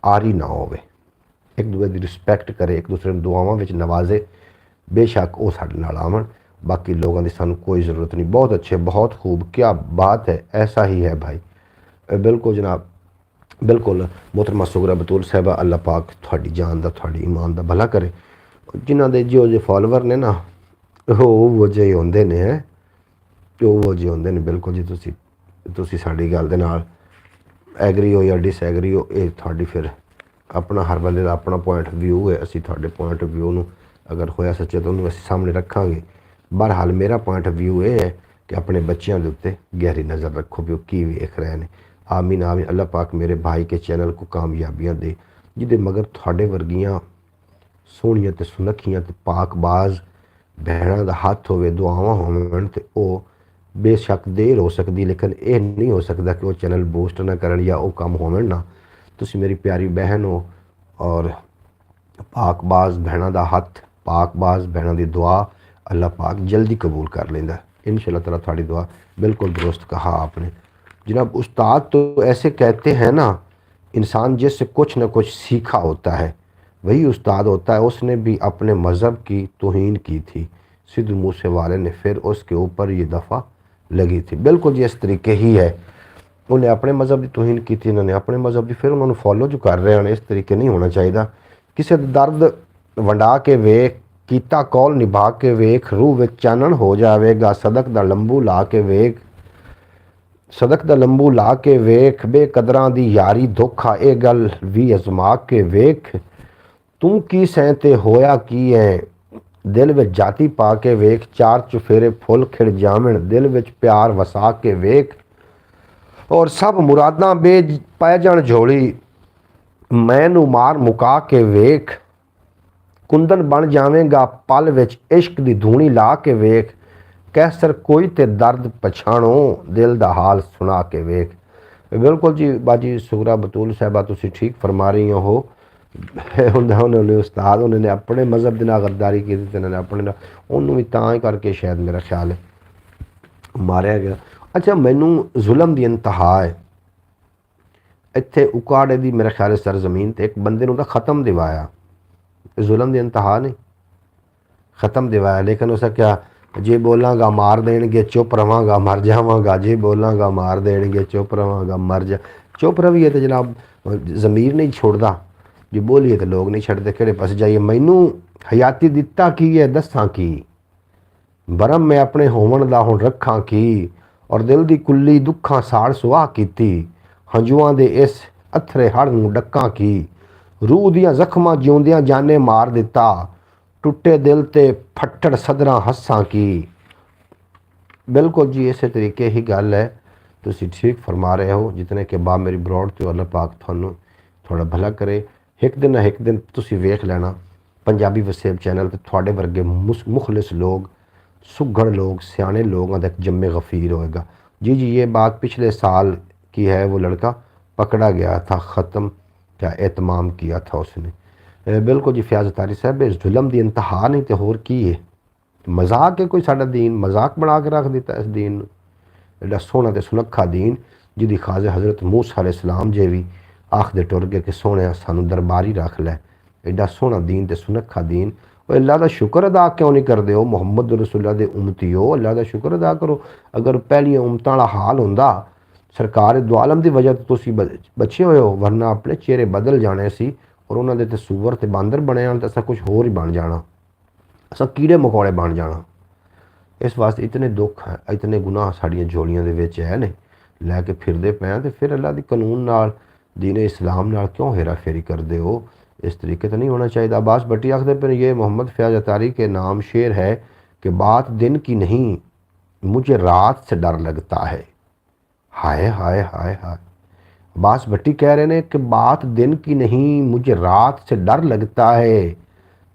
A: आरी ना होवे, एक दूसरे की रिस्पैक्ट करे, एक दूसरे ਨੂੰ दुआवां ਵਿੱਚ नवाजे। बेशक वो साडे नाल आवन, बाकी लोगों की सानू कोई ज़रूरत नहीं। बहुत अच्छे, बहुत खूब, क्या बात है, ऐसा ही है भाई। बिल्कुल जनाब, बिल्कुल। मोहतरमा सुगरा बतूल साहबा, अल्लाह पाक थोड़ी जान का थोड़ी ईमान का भला करे। जिन्हों के जो फॉलोवर ने ना वो ਜਿਹੇ ਹੁੰਦੇ ਨੇ ਹੈ ਉਹ ਜਿਹੇ ਹੁੰਦੇ ਨੇ। ਬਿਲਕੁਲ ਜੀ, ਤੁਸੀਂ ਸਾਡੀ ਗੱਲ ਦੇ ਨਾਲ ਐਗਰੀ ਹੋ ਜਾਂ ਡਿਸਐਗਰੀ ਹੋ, ਇਹ ਤੁਹਾਡੀ ਫਿਰ ਆਪਣਾ ਹਰ ਬੰਦੇ ਦਾ ਆਪਣਾ ਪੁਆਇੰਟ ਵਿਊ ਹੈ। ਅਸੀਂ ਤੁਹਾਡੇ ਪੁਆਇੰਟ ਵਿਊ ਨੂੰ ਅਗਰ ਹੋਇਆ ਸੱਚੇ ਤਾਂ ਉਹਨੂੰ ਅਸੀਂ ਸਾਹਮਣੇ ਰੱਖਾਂਗੇ। ਬਹਰਹਾਲ ਮੇਰਾ ਪੁਆਇੰਟ ਵਿਊ ਇਹ ਹੈ ਕਿ ਆਪਣੇ ਬੱਚਿਆਂ ਦੇ ਉੱਤੇ ਗਹਿਰੀ ਨਜ਼ਰ ਰੱਖੋ ਵੀ ਉਹ ਕੀ ਵੇਖ ਰਹੇ ਨੇ। ਆਮੀਨ ਆਮੀਨ। ਅੱਲਾਹ ਪਾਕ ਮੇਰੇ ਭਾਈ के चैनल को कामयाबियाँ दे ਜਿਹਦੇ ਮਗਰ ਤੁਹਾਡੇ ਵਰਗੀਆਂ ਸੋਹਣੀਆਂ ਤੇ ਸੁਨੱਖੀਆਂ ਤੇ ਪਾਕਬਾਜ਼ भैन का हाथ होवे, दुआवां होवन ते ਉਹ बेशक देर हो सकती, लेकिन ये नहीं हो सकता कि वो चैनल बूस्ट ना करन या वो काम होवन ना। तुसी मेरी प्यारी बहन हो और पाकबाज भैनों का हथ, पाकबाज भैनों की दुआ अल्लाह पाक जल्दी कबूल कर लेंदा इंशाअल्लाह ताला। थोड़ी दुआ बिल्कुल दुरुस्त कहा आपने जनाब। उस्ताद तो ऐसे कहते हैं ना, इंसान जिससे कुछ ना कुछ सीखा होता है वही उस्ताद होता है। उसने भी अपने मज़हब की तौहीन की थी, सिद्धू मूसे वाले ने फिर उसके ऊपर ये दफ़ा लगी थी। बिल्कुल जी इस तरीके ही है, उन्हें अपने मज़हब की तौहीन की थी, इन्होंने अपने मज़हब की, फिर उन्होंने फॉलो जो कर रहे हैं। इस तरीके नहीं होना चाहिए। किसी दर्द वंडा के वेख, कीता कौल निभा के वेख, रूह विच चानण हो जाएगा। सदक दा लंबू ला के वेख, सदक दा लंबू ला के वेख, बेकदरां दी यारी धोखा, ये गल भी अजमा के वेख। तू की सैंते होया की है, दिल विच जाती पा के वेख, चार चुफेरे फुल खिड़ जावन, दिल विच प्यार वसा के वेख, और सब मुरादां बेज पै जाण झोली, मैनू मार मुका के वेख, कुंदन बन जावेगा पल विच इश्क दी धूनी ला के वेख, कैसर कोई ते दर्द पछाणो, दिल दा हाल सुना के वेख। बिल्कुल जी बाजी सुगरा बतूल साहबा, तुसी ठीक फरमा रही हो। उन्होंने उस्ताद उन्होंने अपने मज़हब के नाल गद्दारी की, उन्होंने अपने उन्होंने भी तां ही करके शायद मेरा ख्याल है मारिया गया। अच्छा, मैनू जुल्म की इंतहा है इत्थे उकाड़े की मेरा ख्याल है सरजमीन ते एक बंदे नूं तां ख़त्म दिवाया। जुल्म की इंतहा नहीं, ख़त्म दिवाया। लेकिन उस क्या, जे बोलांगा मार देणगे, चुप रवांगा मर जावांगा, जे बोलांगा मार देणगे, चुप रवांगा मर जा। चुप रवीए तो जनाब ज़मीर नहीं छोड़दा, जे बोलीए तो लोग नहीं छड़ते, किहड़े पासे जाइए। मैनू हयाती दिता की है, दसां की बरम मैं अपने होवन दा हुण रखां की, और दिल दी कुल्ली दुखां साड़ सुआह कीती, हंजुआं दे इस अथरे हड़ नूं डक्कां की, रूह दियां जख्मां जिउंदियां जाने मार दिता, टुटे दिल ते फट्टड़ सदरां हस्सां की। बिल्कुल जी इस तरीके ही गल है, तुसी ठीक फरमा रहे हो। जितने के बाद मेरी ब्रॉड तो अल्लाह पाक थानू थोड़ा भला करे। एक दिन ना एक दिन तुसी वेख लेना पंजाबी वसेब चैनल ते थोड़े वर्गे मुखलिस लोग, सुघड़ लोग, सियाने लोगों का एक जम्मे गफ़ीर होएगा। जी जी, ये बात पिछले साल की है। वो लड़का पकड़ा गया था, ख़त्म क्या एहतमाम किया था उसने। बिल्कुल जी फयाज तारी साहब, इस जुल्म की इंतहा नहीं तो होर की है। मजाक है कोई साडा दीन, मजाक बना के रख दिता इस दीन। एडा सोहना तो सुनखा दीन जिहदी खाजे हज़रत मूसा अलैहिस्सलाम जे भी आखदे टुर गए कि सोहणे सानू दरबारी रख लै। एडा सोहना दीन ते सुनखा दीन। और अल्लाह का शुक्र अदा क्यों नहीं करते हो? मुहम्मद रसूलुल्लाह दे उम्मती हो, अल्लाह का शुक्र अदा करो। अगर पहलियां उम्मतां वाला हाल होंदा, सरकार दो आलम की वजह तो तुसी बचे हुए हो, वरना अपने चेहरे बदल जाने सी और उन्होंने ते सूअर ते बांदर बने तो असा कुछ होर ही बन जाना, असा कीड़े मकोड़े बन जाना। इस वास्ते इतने दुख है, इतने गुनाह साड़ियाँ झोलियां दे विच है ने लैके फिरदे पे हैं, तो फिर अल्लाह के कानून नाल दीने इस्लाम नाल क्यों हेरा फेरी करते हो? इस तरीके तो नहीं होना चाहिए। अब्बास भट्टी आखते पर ये मोहम्मद फयाज अतारी के नाम शेर है कि बात दिन की नहीं मुझे रात से डर लगता है। हाय हाय हाय हाय। अब्बास भट्टी कह रहे हैं कि बात दिन की नहीं मुझे रात से डर लगता है,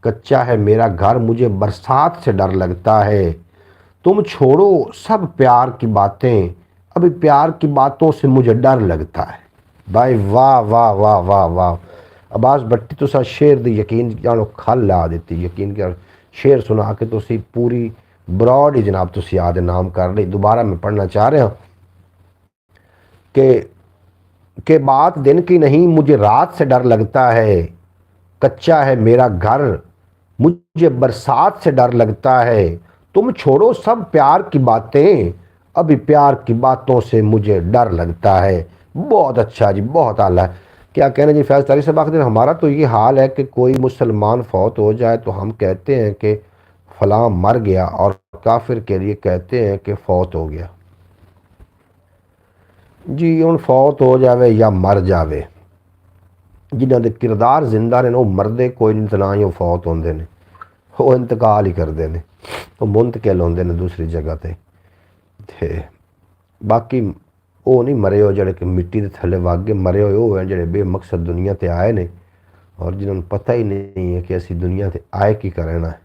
A: कच्चा है मेरा घर मुझे बरसात से डर लगता है। तुम छोड़ो सब प्यार की बातें, अभी प्यार की बातों से मुझे डर लगता है। भाई वाह वाह वाह वाह वाह। अब्बास भट्टी तुसा शेर दी यकीन जानो खल ला दी, यकीन कर शेर सुना के तुसी पूरी ब्रॉड ही जनाब तुसी याद नाम कर ली। दोबारा मैं पढ़ना चाह रहा कि बात दिन की नहीं मुझे रात से डर लगता है, कच्चा है मेरा घर मुझे बरसात से डर लगता है। तुम छोड़ो सब प्यार की बातें, अभी प्यार की बातों से मुझे डर लगता है। बहुत अच्छा जी, बहुत आला। क्या कहना जी फैज़ तारी साहब आखिर हमारा तो ये हाल है कि कोई मुसलमान फौत हो जाए तो हम कहते हैं कि फलां मर गया और काफिर के लिए कहते हैं कि फौत हो गया। जी हूँ फौत हो जाए या मर जाए, जिन्हों के किरदार जिंदा ने वो मरदे कोई नहीं, तो ना ही वो फौत होंगे ने, वो इंतकाल ही करते हैं, वो मुंतकिल होंगे ने दूसरी जगह ते बाकी वो नहीं मरे हो जड़े कि मिट्टी के थले वागे मरे हुए वो हैं जड़े बेमकसद दुनिया ते आए ने और जिन्होंने पता ही नहीं है कि असी दुनिया ते आए की करना है,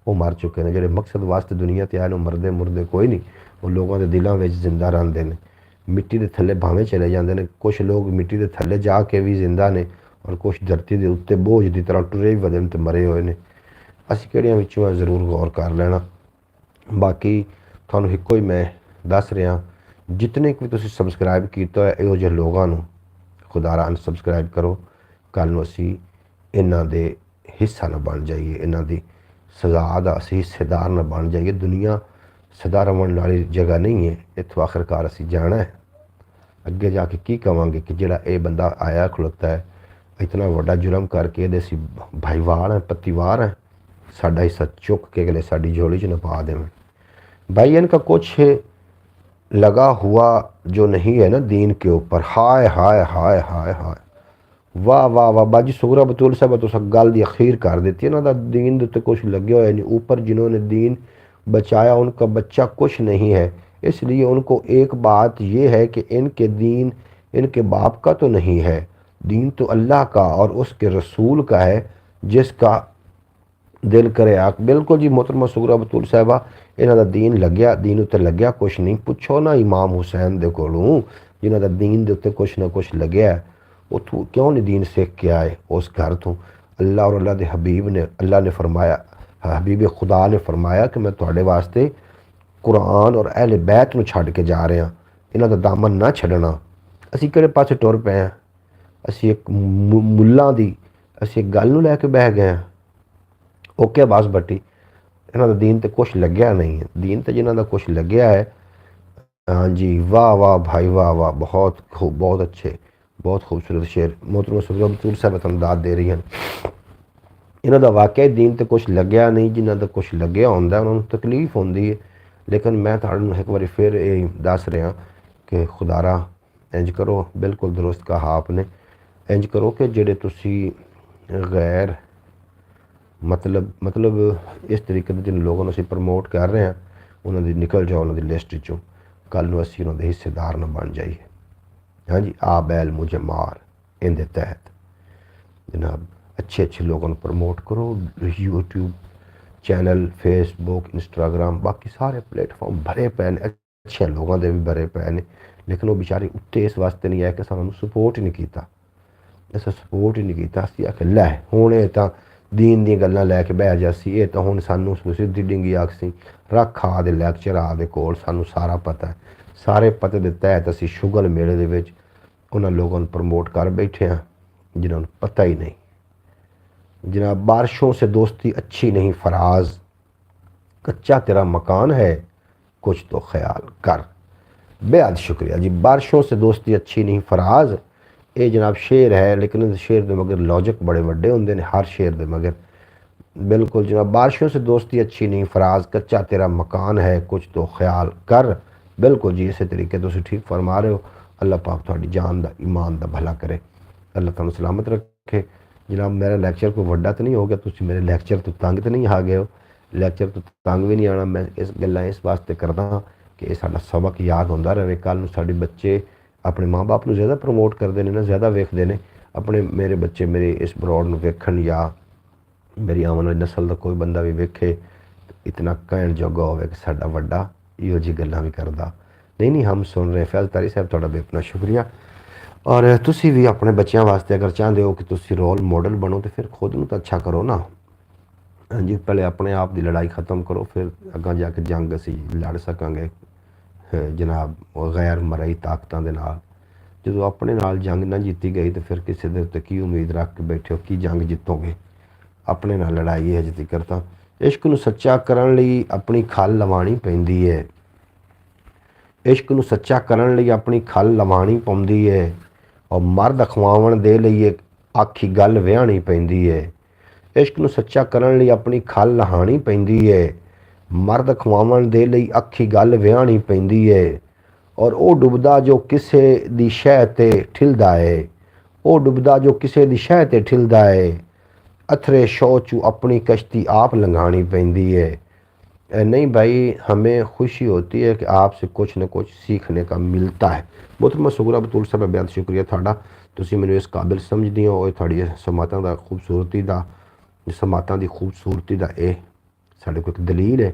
A: वो मर चुके हैं। जड़े मकसद वास्ते दुनिया ते आए ने मरदे मुरदे कोई नहीं, वो लोगों के दिलों में जिंदा रहते हैं। मिट्टी के थले भावें चले जाते हैं, कुछ लोग मिट्टी के थले जाके भी जिंदा ने और कुछ धरती के उत्ते बोझ की तरह टुरे भी वधन तो मरे हुए हैं। असी किहड़ियां विचों जरूर गौर कर लेना। बाकी थानू एको ही मैं दस रहा, जितने भी तुसीं सबसक्राइब किया है इहो जिहे लोगों नू खुदारा अनसबसक्राइब करो, कल नू असी इन्हां दे हिस्सा ना बन जाइए, इन्हां दी सज़ा दा असी हिस्सेदार ना बन जाइए। दुनिया सदा रवन वाली जगह नहीं है, इत्थों आखिरकार असी जाना है। अगे जाके की कवांगे कि जिहड़ा ये बंदा आया खलोता है इतना वड्डा जुर्म करके ये असी भाईवाल हैं, पत्तीवार हैं, साडा हिस्सा चुक के अगले साडी झोली च ना पा देवें। भाई इनका कुछ लगा हुआ जो नहीं है ना दीन के ऊपर, हाय हाय हाय हाय हाय। वाह वाह वाह बाजी सुगरा बतूल साहब तो गल की अखीर कर दी है ना, दीन के उत्ते कुछ लगे हुए नहीं। ऊपर जिन्होंने दीन बचाया उनका बच्चा कुछ नहीं है, इसलिए उनको एक बात यह है कि इनके दीन इनके बाप का तो नहीं है, दीन तो अल्लाह का और उसके रसूल का है, जिसका दिल करे आख। बिल्कुल जी मोहतरमा सुगरा बतूल साहबा, इन्हों का दीन लग्या, दीन उत्ते लग्या कुछ नहीं। पुछो ना इमाम हुसैन दे कोलों जिन्हों का दीन दे उत्ते कुछ ना कुछ लग्या, उतों क्यों नहीं दीन सीख के आए उस घर तो। अल्लाह और अल्लाह के हबीब ने, अल्लाह ने फरमाया, हबीब खुदा ने फरमाया कि मैं तुहाडे वास्ते कुरान और अहले बैत नूं छड्ड के जा रहा, इन्हां दा दामन ना छड्डना। असीं किहड़े पासे टुर पे हैं? असीं एक मुल्लां दी असीं एक गल नूं लैके बह गए हैं। ओके अब्बास भट्टी, इन्हों का दीन तो कुछ लग्या नहीं है, दीन तो जिन्हों का कुछ लग्या है। हाँ जी वाह वाह भाई वाह वाह, बहुत खूब, बहुत अच्छे, बहुत खूबसूरत शेर मोहतरमा सुगरा बतूल साहब तमदाद दे रही हैं। इन्हों का वाकई दीन तो कुछ लग्या नहीं, जिन्हों का कुछ लग्या होंदा उन्होंने तकलीफ होंदी है। लेकिन मैं तुहानूं एक बार फिर ये दस रहा कि खुदारा इंज करो, बिल्कुल दुरुस्त कहा आपने, इंज करो कि जेडे तुसी गैर मतलब इस तरीके से जिन लोगों असीं प्रमोट कर रहे हैं उन्होंने निकल जाओ उन्होंने लिस्ट चों, कल नूं असीं उन्होंने हिस्सेदार ना बन जाइए। हाँ जी आ बैल मुझे मार इन दे तहत जनाब अच्छे अच्छे लोगों को प्रमोट करो। यूट्यूब चैनल, फेसबुक, इंस्टाग्राम, बाकी सारे प्लेटफॉर्म भरे पे ने, अच्छे लोगों के भी भरे पे ने, लेकिन वो बेचारे उत्ते इस वास्ते नहीं आए कि सानू सपोर्ट ही नहीं किया, असां सपोर्ट ही नहीं किया। असीं आखे लै हुण ये तां दीन दी गल्लां लैके बह जासी, ये तो हुण सानू सिद्धी डिंगी आखसी रख आ दे लैक्चर आ दे कोल, सानू सारा पता है। सारे पते दे तहत असीं शुगल मेले दे विच उन्हां लोगों को प्रमोट कर बैठे हैं जिन्होंने पता ही नहीं। जनाब बारिशों से दोस्ती अच्छी नहीं फराज, कच्चा तेरा मकान है कुछ तो ख्याल कर। बेहद शुक्रिया जी। बारिशों से दोस्ती अच्छी नहीं फराज, ये जनाब शेर है, लेकिन इस शेर के मगर लॉजिक बड़े वड्डे होंगे ने, हर शेर के मगर। बिल्कुल जनाब, बारिशों से दोस्ती अच्छी नहीं, फराज कच्चा तेरा मकान है, कुछ तो ख्याल कर। बिल्कुल जी, इस तरीके तुम ठीक फरमा रहे हो। अल्लाह पाक थोड़ी जान का ईमान का भला करे, अल्लाह तुम सलामत रखे। जनाब मेरा लैक्चर कोई वड्डा तो नहीं हो गया, तुम मेरे लैक्चर तो तंग तो नहीं आ गए हो? लैक्चर तो तंग भी नहीं आना। मैं इस गल्लां इस वास्ते करदा कि ये साडा सबक याद होंदा रहे, कल नूं साडे बच्चे अपने माँ बाप नूं ज़्यादा प्रमोट करते हैं ना, ज़्यादा वेखते हैं अपने। मेरे बच्चे मेरे इस ब्रॉड नूं वेखण, या मेरी आने वाली नस्ल का कोई बंदा भी वेखे तो इतना कहण जोगा होवे कि साडा वड्डा इहो जी गल्लां भी करदा। नहीं नहीं, हम सुन रहे। फैज़ तारी साहब तुहाडा बेपना शुक्रिया। और तुसी भी अपने बच्चों वास्ते अगर चाहते हो कि तुसी रोल मॉडल बनो तो फिर खुद नूं तो अच्छा करो ना। हाँ जी, पहले अपने आप की लड़ाई ख़त्म करो, फिर अगर जाके जंग असी लड़ सकांगे जनाब गैर मरई ताकतां दे नाल। जो अपने नाल जंग ना जीती गई तो फिर किसी दे उत्ते की उम्मीद रख के बैठे हो, की जंग जीतोगे? अपने नाल लड़ाई है जितनी करता। इश्क नूं सच्चा करन लई अपनी खल लवानी पैंदी है। इश्क नूं सच्चा करन लई अपनी खल लवानी पौंदी है। और मर्द अखवाउण दे लई एक आखी गल विहाणी पैंदी है। इश्क नूं सच्चा करन लई अपनी खल लहानी पैंदी है। मर्द खवाउण दे लई आखी गल विहाणी पैंदी है। और ਉਹ ਡੁੱਬਦਾ ਜੋ ਕਿਸੇ ਦੀ ਸ਼ਹਿ ਤੇ ਠਿਲਦਾ ਏ, ਉਹ ਡੁੱਬਦਾ ਜੋ ਕਿਸੇ ਦੀ ਸ਼ਹਿ ਤੇ ਠਿਲਦਾ ਏ, अथरे शौ चू अपनी कश्ती आप लंघानी पैंदी है। नहीं भाई, हमें खुशी होती है कि आपसे कुछ न कुछ सीखने का मिलता है। मोहतरमा सुगरा बतूल साहब बेहद शुक्रिया थाड़ा, तुसी मैनू इस काबिल समझदी हो। और थोड़ी समातां दा खूबसूरती दा, समातां दी खूबसूरती दा ये साढ़े को एक दलील है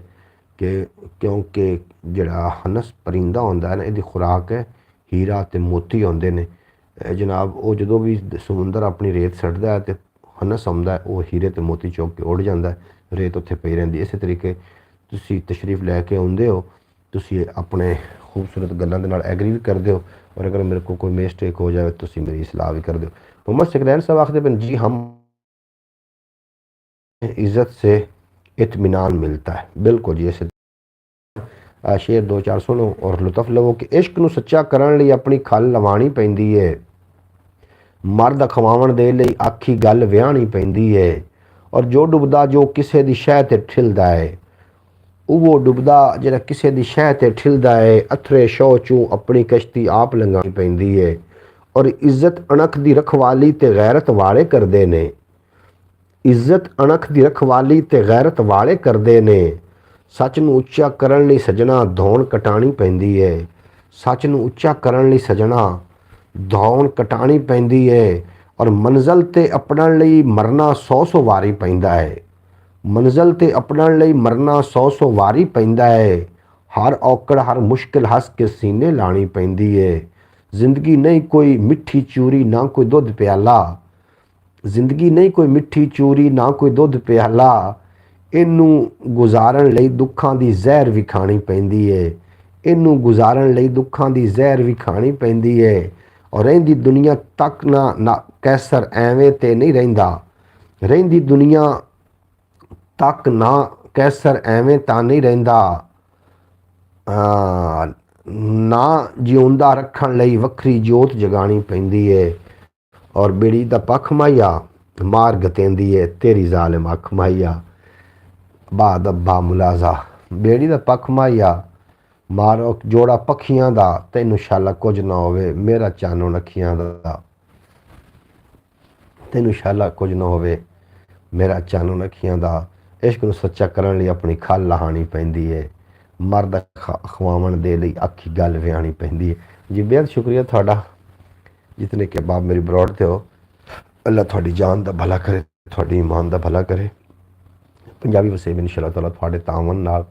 A: कि क्योंकि जड़ा हनस परिंदा होंदा है ना, इहदी खुराक है हीरा ते मोती होंदे ने। जनाब वो जो भी समुंदर अपनी रेत सटदा है तो हनस आउंदा है, वो हीरे ते मोती चुक के उड़ जाता है, रेत उत्थे पई रहिंदी। इस तरीके तुसी तशरीफ लैके आउंदे हो, तुसी अपने खूबसूरत गल्लां दे नाल एग्री भी करदे हो। और अगर मेरे को कोई मिस्टेक हो जाए तुसी मेरी इसलाह भी कर दो। मोहम्मद सिकरैन साहब आखदे पेन जी हम इज़्ज़त से इत्मीनान मिलता है। बिल्कुल जी, ऐसे शेर दो चार सुनो और लुत्फ लवो कि इश्क नूं सच्चा करन लई अपनी खल लवानी पैंदी है। मर्द खवाउण दे लई आखी गल विहाणी पैंदी है। और जो डुबदा जो किसे दी शह ते ठिलदा है, वो डुबदा जिहड़ा किसे दी शह ते ठिलदा है, अथरे शौ चू अपनी कश्ती आप लंघानी पैंदी है। और इज्जत अणख दी रखवाली ते गैरत वाले करदे ने। इज्जत अणख दी रखवाली ते गैरत वाले करदे ने। सच नूं उच्चा करन लई सजना धौण कटाणी पैंदी है। सच नूं उच्चा करन लई सजना धौण कटाणी पैंदी है। और मंजिल ते अपनण लई मरना 100 वारी पैंदा है। मंजिल ते अपनण लई मरना 100 वारी पैंदा है। हर औकड़ हर मुश्किल हस के सीने लानी पैंदी है। जिंदगी नहीं कोई मिठी चूरी ना कोई दुध प्याला। जिंदगी नहीं कोई मिठी चूरी ना कोई दुध प्याला। इनू गुजारन लई दुखां दी जहर भी खानी पैंदी है। इनू गुजारन लई दुखां दी जहर भी खानी पैंदी है। और रहिंदी दुनिया तक ना कैसर एवें ते नहीं रहिंदा। रहिंदी दुनिया तक ना कैसर एवें ता नहीं रहिंदा। ना जिउंदा रखण लई वखरी जोत जगानी पैंदी है। और बेड़ी दा पख माहिया मार गतेंदी है तेरी जालिम अख माहिया। बा दब्बा मुलाजा बेड़ी दा पख माहिया मारो जोड़ा पखियां दा, तैनू शाला कुछ ना होवे मेरा चानो अखियां दा। तैनू शाला कुछ ना होवे मेरा चानो अखियां दा। इश्क नूं सच्चा करन लई अपनी खल लहानी पैंदी है। मर्द खवाउण दे लई आखी गल विहाणी पैंदी है। जी बेहद शुक्रिया थाड़ा, जितने के बाप मेरी ब्रॉड ते हो। अल्लाह थोड़ी जान दा भला करे, थोड़ी ईमान दा भला करे। पंजाबी वसेब इंशाअल्लाह ताला थोड़े तावन नाल,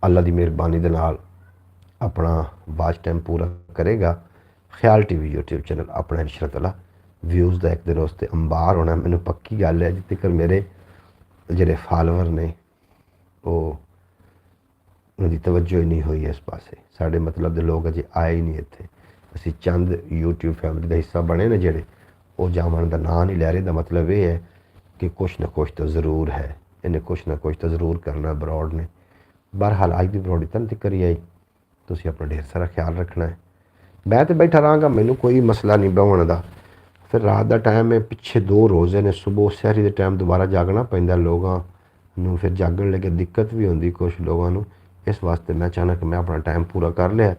A: अल्लाह दी मेहरबानी दे नाल अपना वाच टाइम पूरा करेगा। ख्याल टीवी यूट्यूब चैनल अपना इंशाअल्लाह व्यूज़ का एक दिन उस पर अंबार होना। मैनू पक्की गल है, जितने तक मेरे जेडे फॉलोअर ने वो उनकी तवज्जो ही नहीं हुई इस पासे। साढ़े मतलब के लोग अजे आए ही नहीं इत्थे। असी चंद यूट्यूब फैमिली का हिस्सा बने ने जेडे वो जावन का नाम नहीं लै रहे। मतलब ये है कि कुछ ना कुछ तो ज़रूर है, इन्हें कुछ ना कुछ तो ज़रूर करना ब्रॉड ने। बहरहाल अज की ब्रॉड इतना तक करी आई, तुसीं अपना ढेर सारा ख्याल रखना है। मैं तो बैठा रहांगा, मैनू कोई मसला नहीं बहन का। ਫਿਰ ਰਾਤ ਦਾ ਟਾਈਮ ਹੈ, ਪਿੱਛੇ 2 ਰੋਜ਼ੇ ਨੇ, ਸੁਬਹ ਸਹਿਰੀ ਦੇ ਟਾਈਮ ਦੁਬਾਰਾ ਜਾਗਣਾ ਪੈਂਦਾ ਲੋਕਾਂ ਨੂੰ, ਫਿਰ ਜਾਗਣ ਲੱਗੇ ਦਿੱਕਤ ਵੀ ਹੁੰਦੀ ਕੁਛ ਲੋਕਾਂ ਨੂੰ। ਇਸ ਵਾਸਤੇ ਮੈਂ ਚਾਹੁੰਦਾ ਕਿ ਮੈਂ ਆਪਣਾ ਟਾਈਮ ਪੂਰਾ ਕਰ ਲਿਆ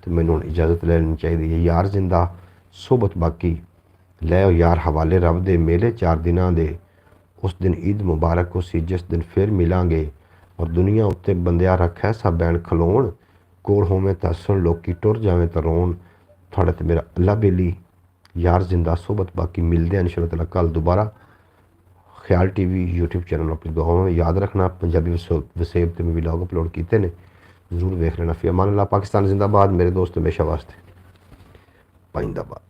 A: ਤੇ ਮੈਨੂੰ ਹੁਣ ਇਜਾਜ਼ਤ ਲੈਣੀ ਚਾਹੀਦੀ ਹੈ। ਯਾਰ ਜਿੰਦਾ ਸੋਬਤ ਬਾਕੀ ਲੈ ਯਾਰ ਹਵਾਲੇ ਰੱਬ ਦੇ ਮੇਲੇ 4 ਦਿਨਾਂ ਦੇ। ਉਸ ਦਿਨ ਈਦ ਮੁਬਾਰਕ ਸੀ ਜਿਸ ਦਿਨ ਫਿਰ ਮਿਲਾਂਗੇ, ਔਰ ਦੁਨੀਆ ਉੱਤੇ ਬੰਦਿਆ ਰੱਖ ਐਸਾ ਬੈਣ ਖਲੋਣ, ਕੋਲ ਹੋਵੇਂ ਤਾਂ ਸੁਣ ਲੋਕੀ ਟੁਰ ਜਾਵੇਂ ਤਾਂ ਰੋਣ। ਤੁਹਾਡਾ ਤੇ ਮੇਰਾ ਅੱਲਾ ਬੇਲੀ यार जिंदा सोबत। बाकी मिलते हैं इंशाअल्लाह ताला कल दोबारा। ख्याल टीवी यूट्यूब चैनल अपनी दुआओं में याद रखना। पंजाबी वसेब ते मैं व्लॉग अपलोड किए ने, जरूर देख लेना। फिर अमान अल्लाह। पाकिस्तान जिंदाबाद मेरे दोस्त, हमेशा वास्ते पाइंदाबाद।